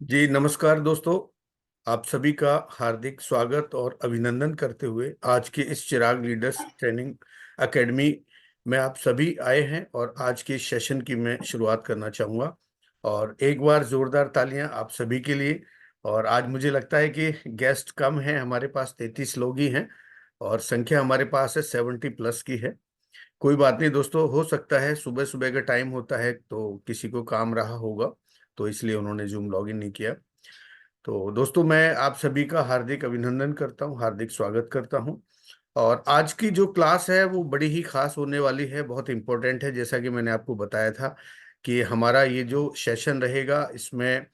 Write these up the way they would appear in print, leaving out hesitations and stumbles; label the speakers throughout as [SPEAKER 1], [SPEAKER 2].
[SPEAKER 1] जी नमस्कार दोस्तों। आप सभी का हार्दिक स्वागत और अभिनंदन करते हुए आज के इस चिराग लीडर्स ट्रेनिंग एकेडमी में आप सभी आए हैं और आज के सेशन की मैं शुरुआत करना चाहूँगा। और एक बार जोरदार तालियां आप सभी के लिए। और आज मुझे लगता है कि गेस्ट कम हैं, हमारे पास 33 लोग ही हैं और संख्या हमारे पास है 70+ की है। कोई बात नहीं दोस्तों, हो सकता है सुबह सुबह का टाइम होता है तो किसी को काम रहा होगा, तो इसलिए उन्होंने जूम लॉगिन नहीं किया। तो दोस्तों मैं आप सभी का हार्दिक अभिनंदन करता हूं, हार्दिक स्वागत करता हूं। और आज की जो क्लास है वो बड़ी ही खास होने वाली है, बहुत इंपॉर्टेंट है। जैसा कि मैंने आपको बताया था कि हमारा ये जो सेशन रहेगा इसमें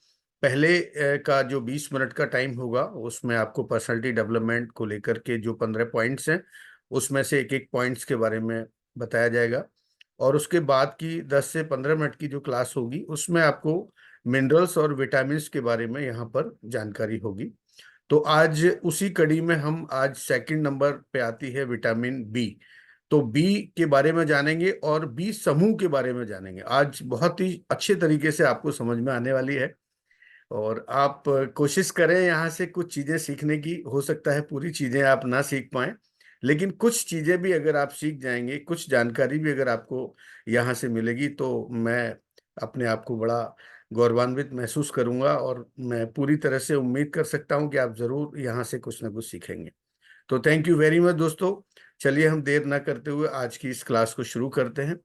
[SPEAKER 1] पहले का जो 20 मिनट का टाइम होगा उसमें आपको पर्सनालिटी डेवलपमेंट को लेकर के जो 15 पॉइंट्स हैं उसमें से एक एक पॉइंट्स के बारे में बताया जाएगा। और उसके बाद की 10 से 15 मिनट की जो क्लास होगी उसमें आपको मिनरल्स और विटामिन्स के बारे में यहाँ पर जानकारी होगी। तो आज उसी कड़ी में हम आज सेकंड नंबर पे आती है विटामिन बी। तो बी के बारे में जानेंगे और बी समूह के बारे में जानेंगे। आज बहुत ही अच्छे तरीके से आपको समझ में आने वाली है। और आप कोशिश करें यहाँ से कुछ चीजें सीखने की। हो सकता है पूरी चीजें आप ना सीख पाए, लेकिन कुछ चीजें भी अगर आप सीख जाएंगे, कुछ जानकारी भी अगर आपको यहाँ से मिलेगी, तो मैं अपने आप को बड़ा गौरवान्वित महसूस करूंगा और मैं पूरी तरह से उम्मीद कर सकता हूँ कि आप जरूर यहाँ से कुछ ना कुछ सीखेंगे। तो थैंक यू वेरी मच दोस्तों। चलिए हम देर ना करते हुए आज की इस क्लास को शुरू करते हैं।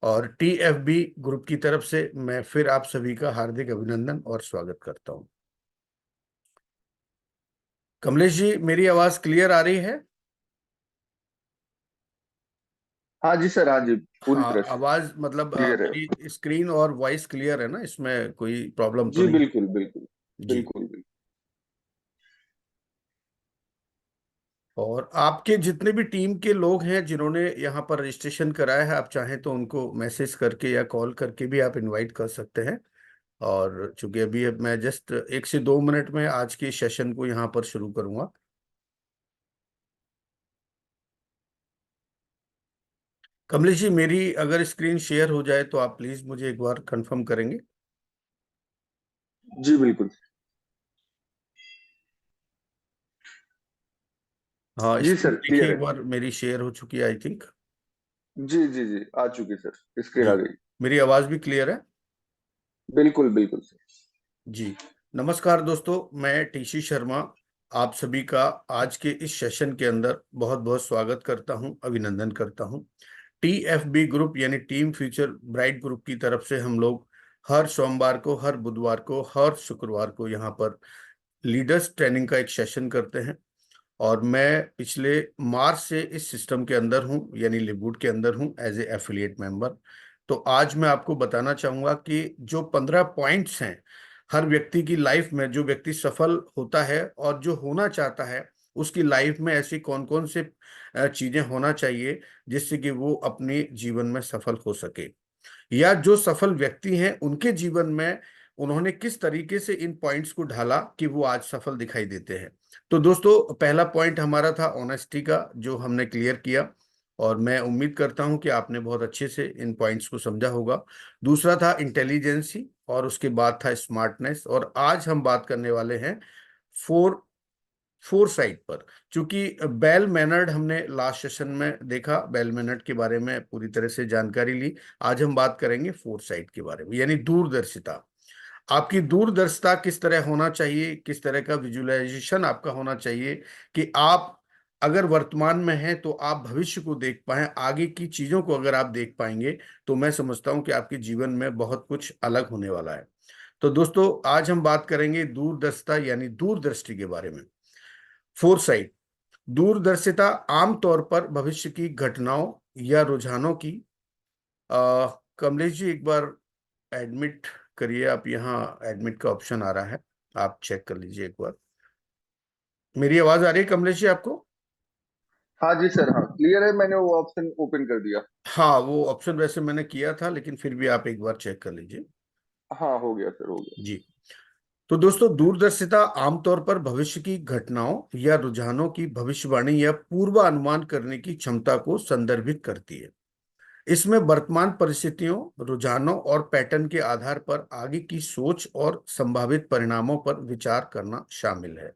[SPEAKER 1] और TFB ग्रुप की तरफ से मैं फिर आप सभी का हार्दिक अभिनंदन और स्वागत करता हूं। कमलेश जी, मेरी आवाज क्लियर आ रही है?
[SPEAKER 2] हाँ जी सर, हाँ जी। पूरी
[SPEAKER 1] हाँ,
[SPEAKER 2] तरह से
[SPEAKER 1] आवाज मतलब
[SPEAKER 2] क्लियर है।
[SPEAKER 1] मेरी स्क्रीन और वॉइस क्लियर है ना? इसमें कोई प्रॉब्लम तो
[SPEAKER 2] जी
[SPEAKER 1] नहीं?
[SPEAKER 2] बिल्कुल बिल्कुल।
[SPEAKER 1] जी।
[SPEAKER 2] बिल्कुल बिल्कुल।
[SPEAKER 1] और आपके जितने भी टीम के लोग हैं जिन्होंने यहाँ पर रजिस्ट्रेशन कराया है, आप चाहें तो उनको मैसेज करके या कॉल करके भी आप इनवाइट कर सकते हैं। और चूंकि अभी अब मैं जस्ट 1 से 2 मिनट में आज के सेशन को यहाँ पर शुरू करूंगा। कमलेश जी, मेरी अगर स्क्रीन शेयर हो जाए तो आप प्लीज मुझे एक बार कंफर्म करेंगे?
[SPEAKER 2] जी बिल्कुल।
[SPEAKER 1] हाँ,
[SPEAKER 2] जी
[SPEAKER 1] स्क्रीन
[SPEAKER 2] सर,
[SPEAKER 1] देखिए
[SPEAKER 2] क्लियर
[SPEAKER 1] एक
[SPEAKER 2] है।
[SPEAKER 1] बार, मेरी शेयर हो चुकी है आई थिंक।
[SPEAKER 2] जी जी जी, आ चुकी सर, स्क्रीन
[SPEAKER 1] जी,
[SPEAKER 2] आ गई।
[SPEAKER 1] मेरी आवाज भी क्लियर है?
[SPEAKER 2] बिल्कुल बिल्कुल सर।
[SPEAKER 1] जी। नमस्कार दोस्तों, मैं TC शर्मा आप सभी का आज के इस सेशन के अंदर बहुत बहुत स्वागत करता हूं, अभिनंदन करता हूं। TFB ग्रुप यानी टीम फ्यूचर ब्राइट ग्रुप की तरफ से हम लोग हर सोमवार को, हर बुधवार को, हर शुक्रवार को यहाँ पर लीडर्स ट्रेनिंग का एक सेशन करते हैं। और मैं पिछले मार्च से इस सिस्टम के अंदर हूं, यानी लिववुड के अंदर हूं एज ए एफिलिएट मेंबर। तो आज मैं आपको बताना चाहूंगा कि जो 15 पॉइंट्स हैं हर व्यक्ति की लाइफ में, जो व्यक्ति सफल होता है और जो होना चाहता है उसकी लाइफ में ऐसी कौन कौन से चीजें होना चाहिए जिससे कि वो अपने जीवन में सफल हो सके, या जो सफल व्यक्ति हैं उनके जीवन में उन्होंने किस तरीके से इन पॉइंट्स को ढाला कि वो आज सफल दिखाई देते हैं। तो दोस्तों पहला पॉइंट हमारा था ऑनेस्टी का, जो हमने क्लियर किया और मैं उम्मीद करता हूं कि आपने बहुत अच्छे से इन पॉइंट्स को समझा होगा। दूसरा था इंटेलिजेंसी और उसके बाद था स्मार्टनेस। और आज हम बात करने वाले हैं फोर फोर साइड पर। क्योंकि बेल मैनर्ड हमने लास्ट सेशन में देखा, बेल मैनर्ड के बारे में पूरी तरह से जानकारी ली। आज हम बात करेंगे फोर साइड के बारे में, यानी दूरदर्शिता। आपकी दूरदर्शिता किस तरह होना चाहिए, किस तरह का विजुअलाइजेशन आपका होना चाहिए कि आप अगर वर्तमान में हैं तो आप भविष्य को देख पाएं, आगे की चीजों को अगर आप देख पाएंगे तो मैं समझता हूं कि आपके जीवन में बहुत कुछ अलग होने वाला है। तो दोस्तों आज हम बात करेंगे दूरदर्शिता यानी दूरदृष्टि के बारे में। फोरसाइट, दूरदर्शिता आमतौर पर भविष्य की घटनाओं या रुझानों की कमलेश जी एक बार एडमिट करिए आप, यहाँ एडमिट का ऑप्शन आ रहा है, आप चेक कर लीजिए एक बार। मेरी आवाज आ रही है कमलेश जी आपको?
[SPEAKER 2] हाँ जी सर, हाँ क्लियर है, मैंने वो ऑप्शन ओपन कर दिया।
[SPEAKER 1] हाँ, वो ऑप्शन वैसे मैंने किया था लेकिन फिर भी आप एक बार चेक कर लीजिए।
[SPEAKER 2] हाँ हो गया सर, हो गया।
[SPEAKER 1] जी। तो दोस्तों दूरदर्शिता आमतौर पर भविष्य की घटनाओं या रुझानों की भविष्यवाणी या पूर्वानुमान करने की क्षमता को संदर्भित करती है। इसमें वर्तमान परिस्थितियों, रुझानों और पैटर्न के आधार पर आगे की सोच और संभावित परिणामों पर विचार करना शामिल है।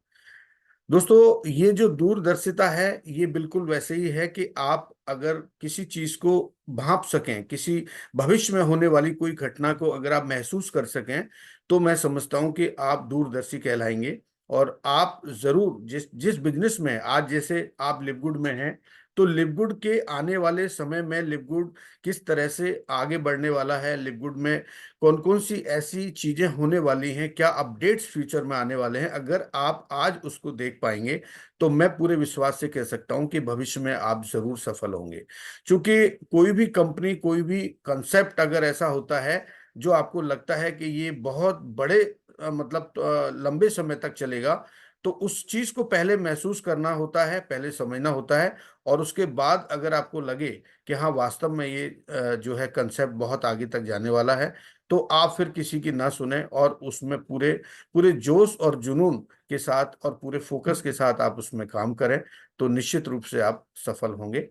[SPEAKER 1] दोस्तों, ये जो दूरदर्शिता है ये बिल्कुल वैसे ही है कि आप अगर किसी चीज को भांप सकें, किसी भविष्य में होने वाली कोई घटना को अगर आप महसूस कर सकें, तो मैं समझता हूं कि आप दूरदर्शी कहलाएंगे। और आप जरूर जिस जिस बिजनेस में आज, जैसे आप लिवगुड में हैं, तो लिवगुड के आने वाले समय में लिवगुड किस तरह से आगे बढ़ने वाला है, लिवगुड में कौन कौन सी ऐसी चीजें होने वाली हैं, क्या अपडेट्स फ्यूचर में आने वाले हैं, अगर आप आज उसको देख पाएंगे तो मैं पूरे विश्वास से कह सकता हूं कि भविष्य में आप जरूर सफल होंगे। क्योंकि कोई भी कंपनी, कोई भी कंसेप्ट अगर ऐसा होता है जो आपको लगता है कि ये बहुत बड़े मतलब लंबे समय तक चलेगा, तो उस चीज को पहले महसूस करना होता है, पहले समझना होता है। और उसके बाद अगर आपको लगे कि हाँ वास्तव में ये जो है कंसेप्ट बहुत आगे तक जाने वाला है, तो आप फिर किसी की ना सुने और उसमें पूरे पूरे जोश और जुनून के साथ और पूरे फोकस के साथ आप उसमें काम करें, तो निश्चित रूप से आप सफल होंगे।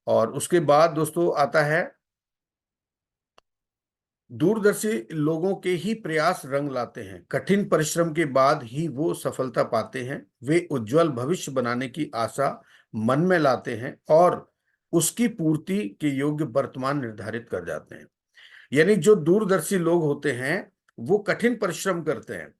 [SPEAKER 1] और उसके बाद दोस्तों आता है, दूरदर्शी लोगों के ही प्रयास रंग लाते हैं, कठिन परिश्रम के बाद ही वो सफलता पाते हैं। वे उज्जवल भविष्य बनाने की आशा मन में लाते हैं और उसकी पूर्ति के योग्य वर्तमान निर्धारित कर जाते हैं। यानी जो दूरदर्शी लोग होते हैं वो कठिन परिश्रम करते हैं,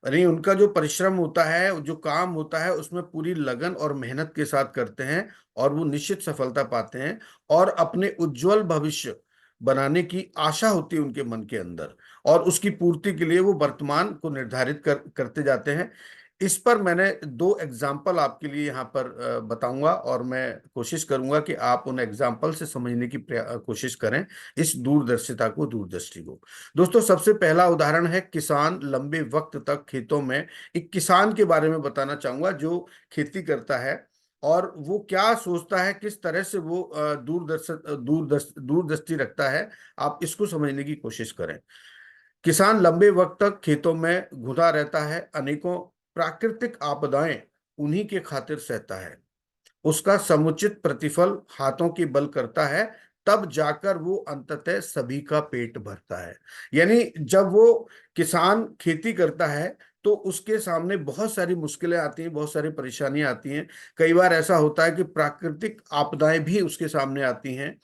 [SPEAKER 1] यानी उनका जो परिश्रम होता है, जो काम होता है, उसमें पूरी लगन और मेहनत के साथ करते हैं और वो निश्चित सफलता पाते हैं। और अपने उज्जवल भविष्य बनाने की आशा होती है उनके मन के अंदर, और उसकी पूर्ति के लिए वो वर्तमान को निर्धारित करते जाते हैं। इस पर मैंने दो एग्जाम्पल आपके लिए यहाँ पर बताऊंगा, और मैं कोशिश करूंगा कि आप उन एग्जाम्पल से समझने की कोशिश करें इस दूरदर्शिता को, दूरदृष्टि को। दोस्तों, सबसे पहला उदाहरण है किसान लंबे वक्त तक खेतों में। एक किसान के बारे में बताना चाहूंगा जो खेती करता है, और वो क्या सोचता है, किस तरह से वो दूरदृष्टि रखता है। आप इसको समझने की कोशिश करें। किसान लंबे वक्त तक खेतों में घुसा रहता है, अनेकों प्राकृतिक आपदाएं उन्हीं के खातिर सहता है। उसका समुचित प्रतिफल हाथों की बल करता है, तब जाकर वो अंततः सभी का पेट भरता है। यानी जब वो किसान खेती करता है तो उसके सामने बहुत सारी मुश्किलें आती हैं, बहुत सारी परेशानियां आती हैं। कई बार ऐसा होता है कि प्राकृतिक आपदाएं भी उसके सामने आती हैं।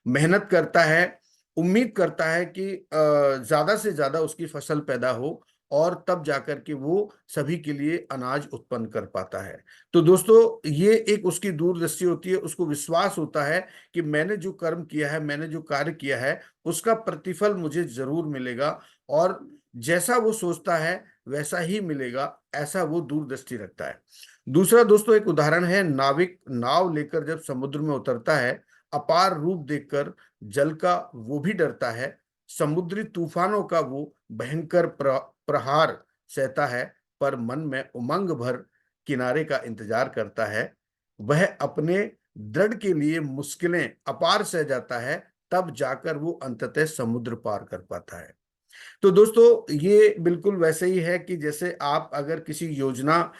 [SPEAKER 1] मेहनत करता है, उम्मीद करता है कि ज्यादा से ज्यादा उसकी फसल पैदा हो, और तब जाकर के वो सभी के लिए अनाज उत्पन्न कर पाता है। तो दोस्तों, ये एक उसकी दूरदृष्टि होती है, उसको विश्वास होता है कि मैंने जो कर्म किया है, मैंने जो कार्य किया है, उसका प्रतिफल मुझे जरूर मिलेगा, और जैसा वो सोचता है वैसा ही मिलेगा, ऐसा वो दूरदृष्टि रखता है। दूसरा दोस्तों एक उदाहरण है, नाविक नाव लेकर जब समुद्र में उतरता है, अपार रूप देखकर जल का वो भी डरता है, समुद्री तूफानों का वो भयंकर प्रहार सहता है, पर मन में उमंग भर किनारे का इंतजार करता है। वह अपने दृढ़ के लिए मुश्किलें अपार सह जाता है, तब जाकर वो अंततः समुद्र पार कर पाता है। तो दोस्तों, ये बिल्कुल वैसे ही है कि जैसे आप अगर किसी योजना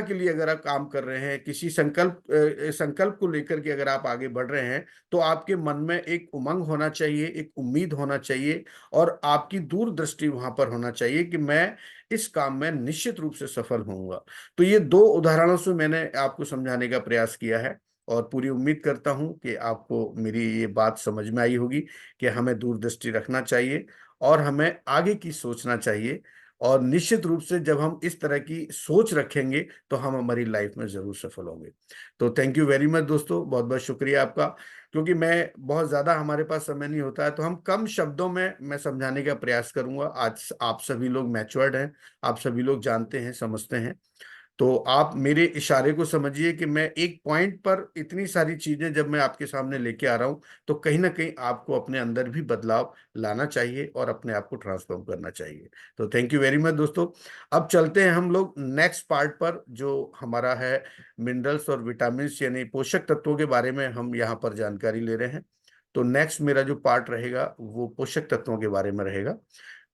[SPEAKER 1] के लिए अगर आप काम कर रहे हैं, किसी संकल्प को लेकर के अगर आप आगे बढ़ रहे हैं, तो आपके मन में एक उमंग होना चाहिए, एक उम्मीद होना चाहिए, और आपकी दूरदृष्टि वहां पर होना चाहिए कि मैं इस काम में निश्चित रूप से सफल होऊंगा। तो ये दो उदाहरणों से मैंने आपको समझाने का प्रयास किया है, और पूरी उम्मीद करता हूं कि आपको मेरी ये बात समझ में आई होगी कि हमें दूरदृष्टि रखना चाहिए और हमें आगे की सोचना चाहिए। और निश्चित रूप से जब हम इस तरह की सोच रखेंगे तो हम हमारी लाइफ में जरूर सफल होंगे। तो थैंक यू वेरी मच दोस्तों, बहुत बहुत शुक्रिया आपका। क्योंकि मैं बहुत ज्यादा, हमारे पास समय नहीं होता है, तो हम कम शब्दों में मैं समझाने का प्रयास करूंगा। आज आप सभी लोग मैच्योर्ड हैं, आप सभी लोग जानते हैं, समझते हैं। तो आप मेरे इशारे को समझिए कि मैं एक पॉइंट पर इतनी सारी चीजें जब मैं आपके सामने लेके आ रहा हूं, तो कहीं ना कहीं आपको अपने अंदर भी बदलाव लाना चाहिए और अपने आप को ट्रांसफॉर्म करना चाहिए। तो थैंक यू वेरी मच दोस्तों। अब चलते हैं हम लोग नेक्स्ट पार्ट पर, जो हमारा है मिनरल्स और विटामिन, यानी पोषक तत्वों के बारे में हम यहाँ पर जानकारी ले रहे हैं। तो नेक्स्ट मेरा जो पार्ट रहेगा वो पोषक तत्वों के बारे में रहेगा।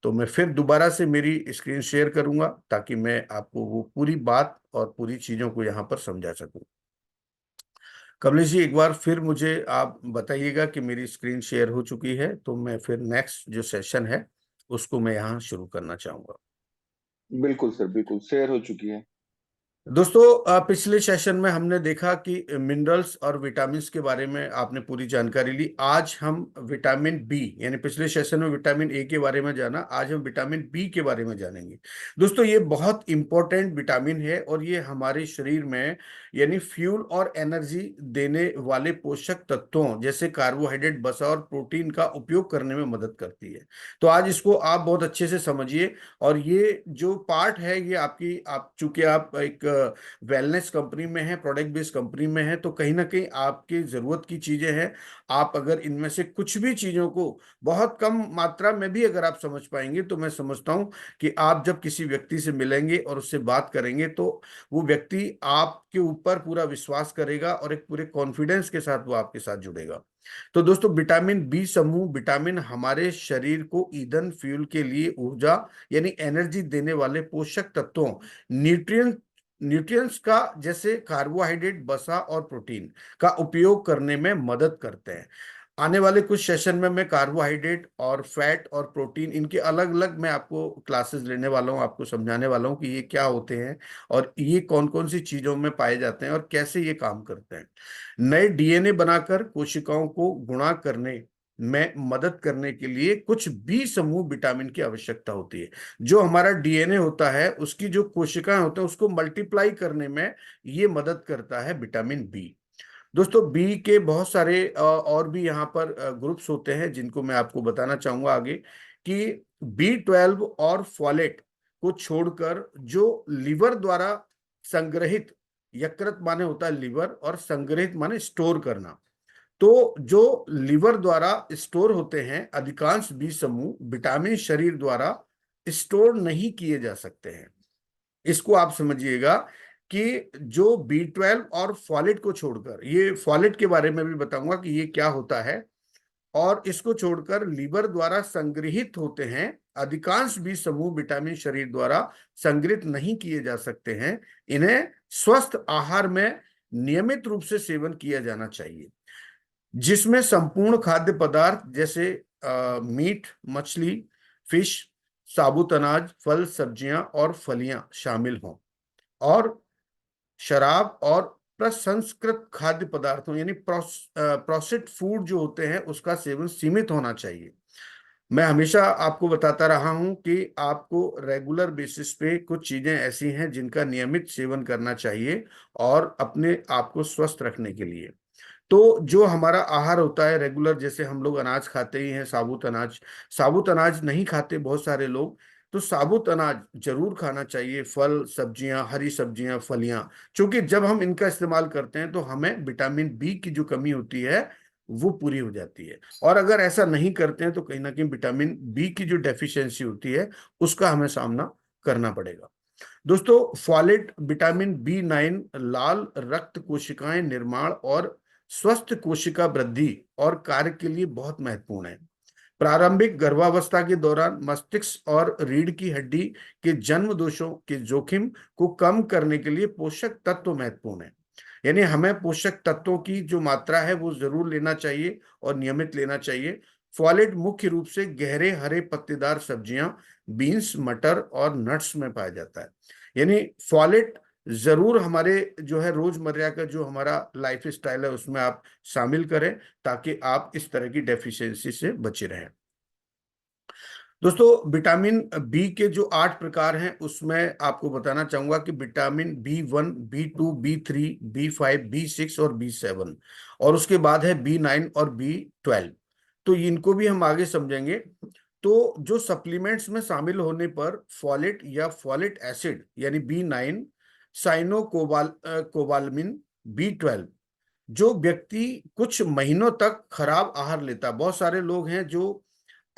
[SPEAKER 1] तो मैं फिर दोबारा से मेरी स्क्रीन शेयर करूंगा ताकि मैं आपको वो पूरी बात और पूरी चीजों को यहाँ पर समझा सकूं। कमलेश जी, एक बार फिर मुझे आप बताइएगा कि मेरी स्क्रीन शेयर हो चुकी है, तो मैं फिर नेक्स्ट जो सेशन है उसको मैं यहाँ शुरू करना चाहूंगा।
[SPEAKER 2] बिल्कुल सर, बिल्कुल शेयर हो चुकी है।
[SPEAKER 1] दोस्तों, पिछले सेशन में हमने देखा कि मिनरल्स और विटामिन्स के बारे में आपने पूरी जानकारी ली। आज हम विटामिन बी, यानी पिछले सेशन में विटामिन ए के बारे में जाना, आज हम विटामिन बी के बारे में जानेंगे। दोस्तों, ये बहुत इंपॉर्टेंट विटामिन है और ये हमारे शरीर में यानी फ्यूल और एनर्जी देने वाले पोषक तत्वों जैसे कार्बोहाइड्रेट, वसा और प्रोटीन का उपयोग करने में मदद करती है। तो आज इसको आप बहुत अच्छे से समझिए। और ये जो पार्ट है ये आपकी, आप चूंकि आप एक वेलनेस कंपनी में है, प्रोडक्ट बेस्ड कंपनी में है, तो कहीं ना कहीं आपकी जरूरत की चीजें हैं। आप अगर इनमें से कुछ भी चीजों को बहुत कम मात्रा में भी अगर आप समझ पाएंगे, तो मैं समझता हूं कि आप जब किसी व्यक्ति से मिलेंगे और उससे बात करेंगे, तो वो व्यक्ति आपके ऊपर पूरा विश्वास करेगा और एक पूरे कॉन्फिडेंस के साथ वो आपके साथ जुड़ेगा। तो दोस्तों, विटामिन बी समूह विटामिन हमारे शरीर को ईंधन, फ्यूल के लिए ऊर्जा यानी एनर्जी देने वाले पोषक तत्वों, न्यूट्रिएंट्स का, जैसे कार्बोहाइड्रेट, वसा और प्रोटीन का उपयोग करने में मदद करते हैं। आने वाले कुछ सेशन में मैं कार्बोहाइड्रेट और फैट और प्रोटीन, इनके अलग अलग मैं आपको क्लासेस लेने वाला हूं, आपको समझाने वाला हूं कि ये क्या होते हैं और ये कौन कौन सी चीजों में पाए जाते हैं और कैसे ये काम करते हैं। नए डीएनए बनाकर कोशिकाओं को गुणा करने में मदद करने के लिए कुछ बी समूह विटामिन की आवश्यकता होती है। जो हमारा डीएनए होता है, उसकी जो कोशिकाएं होते हैं, उसको मल्टीप्लाई करने में ये मदद करता है विटामिन बी। दोस्तों, बी के बहुत सारे और भी यहाँ पर ग्रुप्स होते हैं जिनको मैं आपको बताना चाहूंगा आगे, कि B12 और फॉलेट को छोड़कर जो लिवर द्वारा संग्रहित, यकृत माने होता है लिवर और संग्रहित माने स्टोर करना, तो जो लिवर द्वारा स्टोर होते हैं अधिकांश बी समूह विटामिन शरीर द्वारा स्टोर नहीं किए जा सकते हैं। इसको आप समझिएगा कि जो B12 और फॉलेट को छोड़कर, ये फॉलेट के बारे में भी बताऊंगा कि ये क्या होता है, और इसको छोड़कर लीवर द्वारा संग्रहित होते हैं अधिकांश बी समूह विटामिन शरीर द्वारा संग्रहित नहीं किए जा सकते हैं। इन्हें स्वस्थ आहार में नियमित रूप से सेवन किया जाना चाहिए, जिसमें संपूर्ण खाद्य पदार्थ जैसे मीट, मछली, फिश, साबुत अनाज, फल, सब्जियां और फलियां शामिल हों, और शराब और प्रसंस्कृत खाद्य पदार्थों यानी प्रोसेस्ड फूड जो होते हैं उसका सेवन सीमित होना चाहिए। मैं हमेशा आपको बताता रहा हूं कि आपको रेगुलर बेसिस पे कुछ चीजें ऐसी हैं जिनका नियमित सेवन करना चाहिए और अपने आप को स्वस्थ रखने के लिए। तो जो हमारा आहार होता है रेगुलर, जैसे हम लोग अनाज खाते ही हैं, साबुत अनाज, साबुत अनाज नहीं खाते बहुत सारे लोग, तो साबुत अनाज जरूर खाना चाहिए, फल, सब्जियां, हरी सब्जियां, फलियां, क्योंकि जब हम इनका इस्तेमाल करते हैं तो हमें विटामिन बी की जो कमी होती है वो पूरी हो जाती है। और अगर ऐसा नहीं करते हैं तो कहीं ना कहीं विटामिन बी की जो डेफिशिएंसी होती है उसका हमें सामना करना पड़ेगा। दोस्तों, फॉलेट विटामिन B9 लाल रक्त कोशिकाएं निर्माण और स्वस्थ कोशिका वृद्धि और कार्य के लिए बहुत महत्वपूर्ण है। प्रारंभिक गर्भावस्था के दौरान मस्तिष्क और रीढ़ की हड्डी के जन्म दोषों के जोखिम को कम करने के लिए पोषक तत्व महत्वपूर्ण है। यानी हमें पोषक तत्वों की जो मात्रा है वो जरूर लेना चाहिए और नियमित लेना चाहिए। फॉलेट मुख्य रूप से गहरे हरे पत्तेदार सब्जियां, बीन्स, मटर और नट्स में पाया जाता है। यानी फॉलेट जरूर हमारे जो है रोजमर्रा का जो हमारा लाइफ स्टाइल है उसमें आप शामिल करें, ताकि आप इस तरह की डेफिशिएंसी से बचे रहें। दोस्तों, विटामिन बी के जो 8 प्रकार हैं उसमें आपको बताना चाहूंगा कि vitamin B1, B2, B3, B5, B6 और B7, और उसके बाद है B9 और B12। तो इनको भी हम आगे समझेंगे। तो जो सप्लीमेंट्स में शामिल होने पर फॉलेट या फॉलेट एसिड यानी B9, साइनो कोबालमिन, B12, जो व्यक्ति कुछ महीनों तक खराब आहार लेता, बहुत सारे लोग हैं जो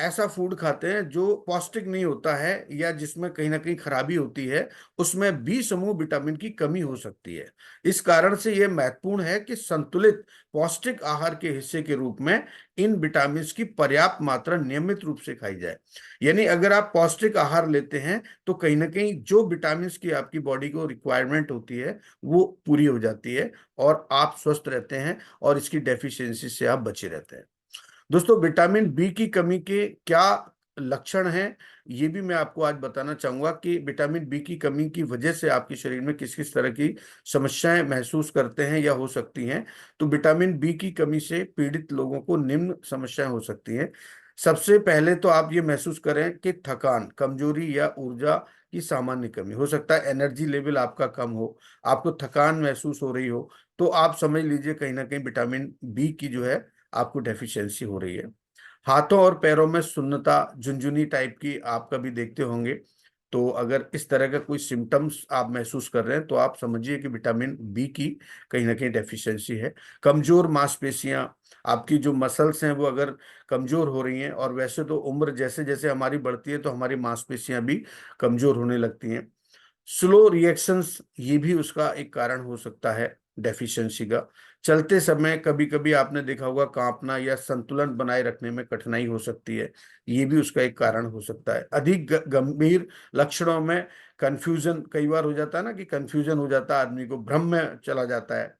[SPEAKER 1] ऐसा फूड खाते हैं जो पौष्टिक नहीं होता है या जिसमें कहीं ना कहीं खराबी होती है, उसमें बी समूह विटामिन की कमी हो सकती है। इस कारण से यह महत्वपूर्ण है कि संतुलित पौष्टिक आहार के हिस्से के रूप में इन विटामिन की पर्याप्त मात्रा नियमित रूप से खाई जाए। यानी अगर आप पौष्टिक आहार लेते हैं तो कहीं ना कहीं जो विटामिन की आपकी बॉडी को रिक्वायरमेंट होती है वो पूरी हो जाती है, और आप स्वस्थ रहते हैं और इसकी डेफिशिएंसी से आप बचे रहते हैं। दोस्तों, विटामिन बी की कमी के क्या लक्षण हैं, ये भी मैं आपको आज बताना चाहूंगा कि विटामिन बी की कमी की वजह से आपके शरीर में किस किस तरह की समस्याएं महसूस करते हैं या हो सकती हैं। तो विटामिन बी की कमी से पीड़ित लोगों को निम्न समस्याएं हो सकती हैं। सबसे पहले तो आप ये महसूस करें कि थकान, कमजोरी या ऊर्जा की सामान्य कमी हो सकता है। एनर्जी लेवल आपका कम हो, आपको थकान महसूस हो रही हो, तो आप समझ लीजिए कहीं ना कहीं विटामिन बी की जो है आपको डेफिशिएंसी हो रही है। हाथों और पैरों में सुन्नता, झुनझुनी टाइप की आप कभी देखते होंगे, तो अगर इस तरह का कोई सिम्टम्स आप महसूस कर रहे हैं तो आप समझिए कि विटामिन बी की कहीं ना कहीं डेफिशिएंसी है। कमजोर मांसपेशियां, आपकी जो मसल्स हैं वो अगर कमजोर हो रही हैं, और वैसे तो उम्र जैसे जैसे हमारी बढ़ती है तो हमारी मांसपेशियां भी कमजोर होने लगती हैं। स्लो रिएक्शंस, ये भी उसका एक कारण हो सकता है डेफिशिएंसी का। चलते समय कभी कभी आपने देखा होगा कांपना या संतुलन बनाए रखने में कठिनाई हो सकती है, ये भी उसका एक कारण हो सकता है। अधिक गंभीर लक्षणों में कंफ्यूजन कई बार हो जाता है ना, कि कंफ्यूजन हो जाता है, आदमी को भ्रम में चला जाता है,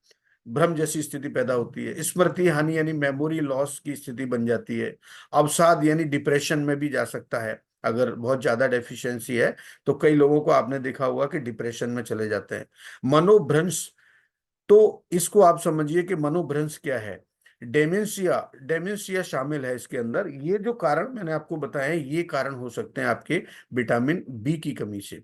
[SPEAKER 1] भ्रम जैसी स्थिति पैदा होती है। स्मृति हानि यानी मेमोरी लॉस की स्थिति बन जाती है। अवसाद यानी डिप्रेशन में भी जा सकता है। अगर बहुत ज्यादा डेफिशिएंसी है तो कई लोगों को आपने देखा होगा कि डिप्रेशन में चले जाते हैं। मनोभ्रंश, तो इसको आप समझिए कि मनोभ्रंश क्या है। डेमेंशिया, डेमेंशिया शामिल है इसके अंदर। ये जो कारण मैंने आपको बताया ये कारण हो सकते हैं आपके विटामिन बी की कमी से।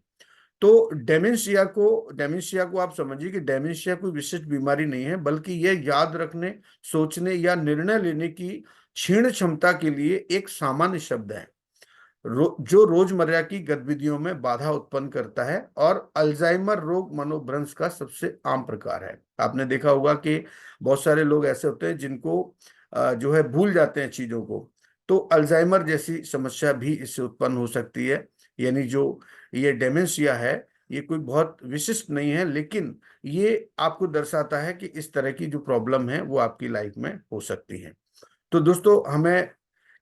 [SPEAKER 1] तो डेमेंशिया को आप समझिए कि डेमेंशिया कोई विशिष्ट बीमारी नहीं है, बल्कि यह याद रखने, सोचने या निर्णय लेने की क्षीण क्षमता के लिए एक सामान्य शब्द है जो रोजमर्रा की गतिविधियों में बाधा उत्पन्न करता है, और अल्जाइमर रोग मनोभ्रंश का सबसे आम प्रकार है। आपने देखा होगा कि बहुत सारे लोग ऐसे होते हैं जिनको जो है भूल जाते हैं चीजों को, तो अल्जाइमर जैसी समस्या भी इससे उत्पन्न हो सकती है। यानी जो ये डेमेंशिया है, ये कोई बहुत विशिष्ट नहीं है, लेकिन ये आपको दर्शाता है कि इस तरह की जो प्रॉब्लम है वो आपकी लाइफ में हो सकती है। तो दोस्तों, हमें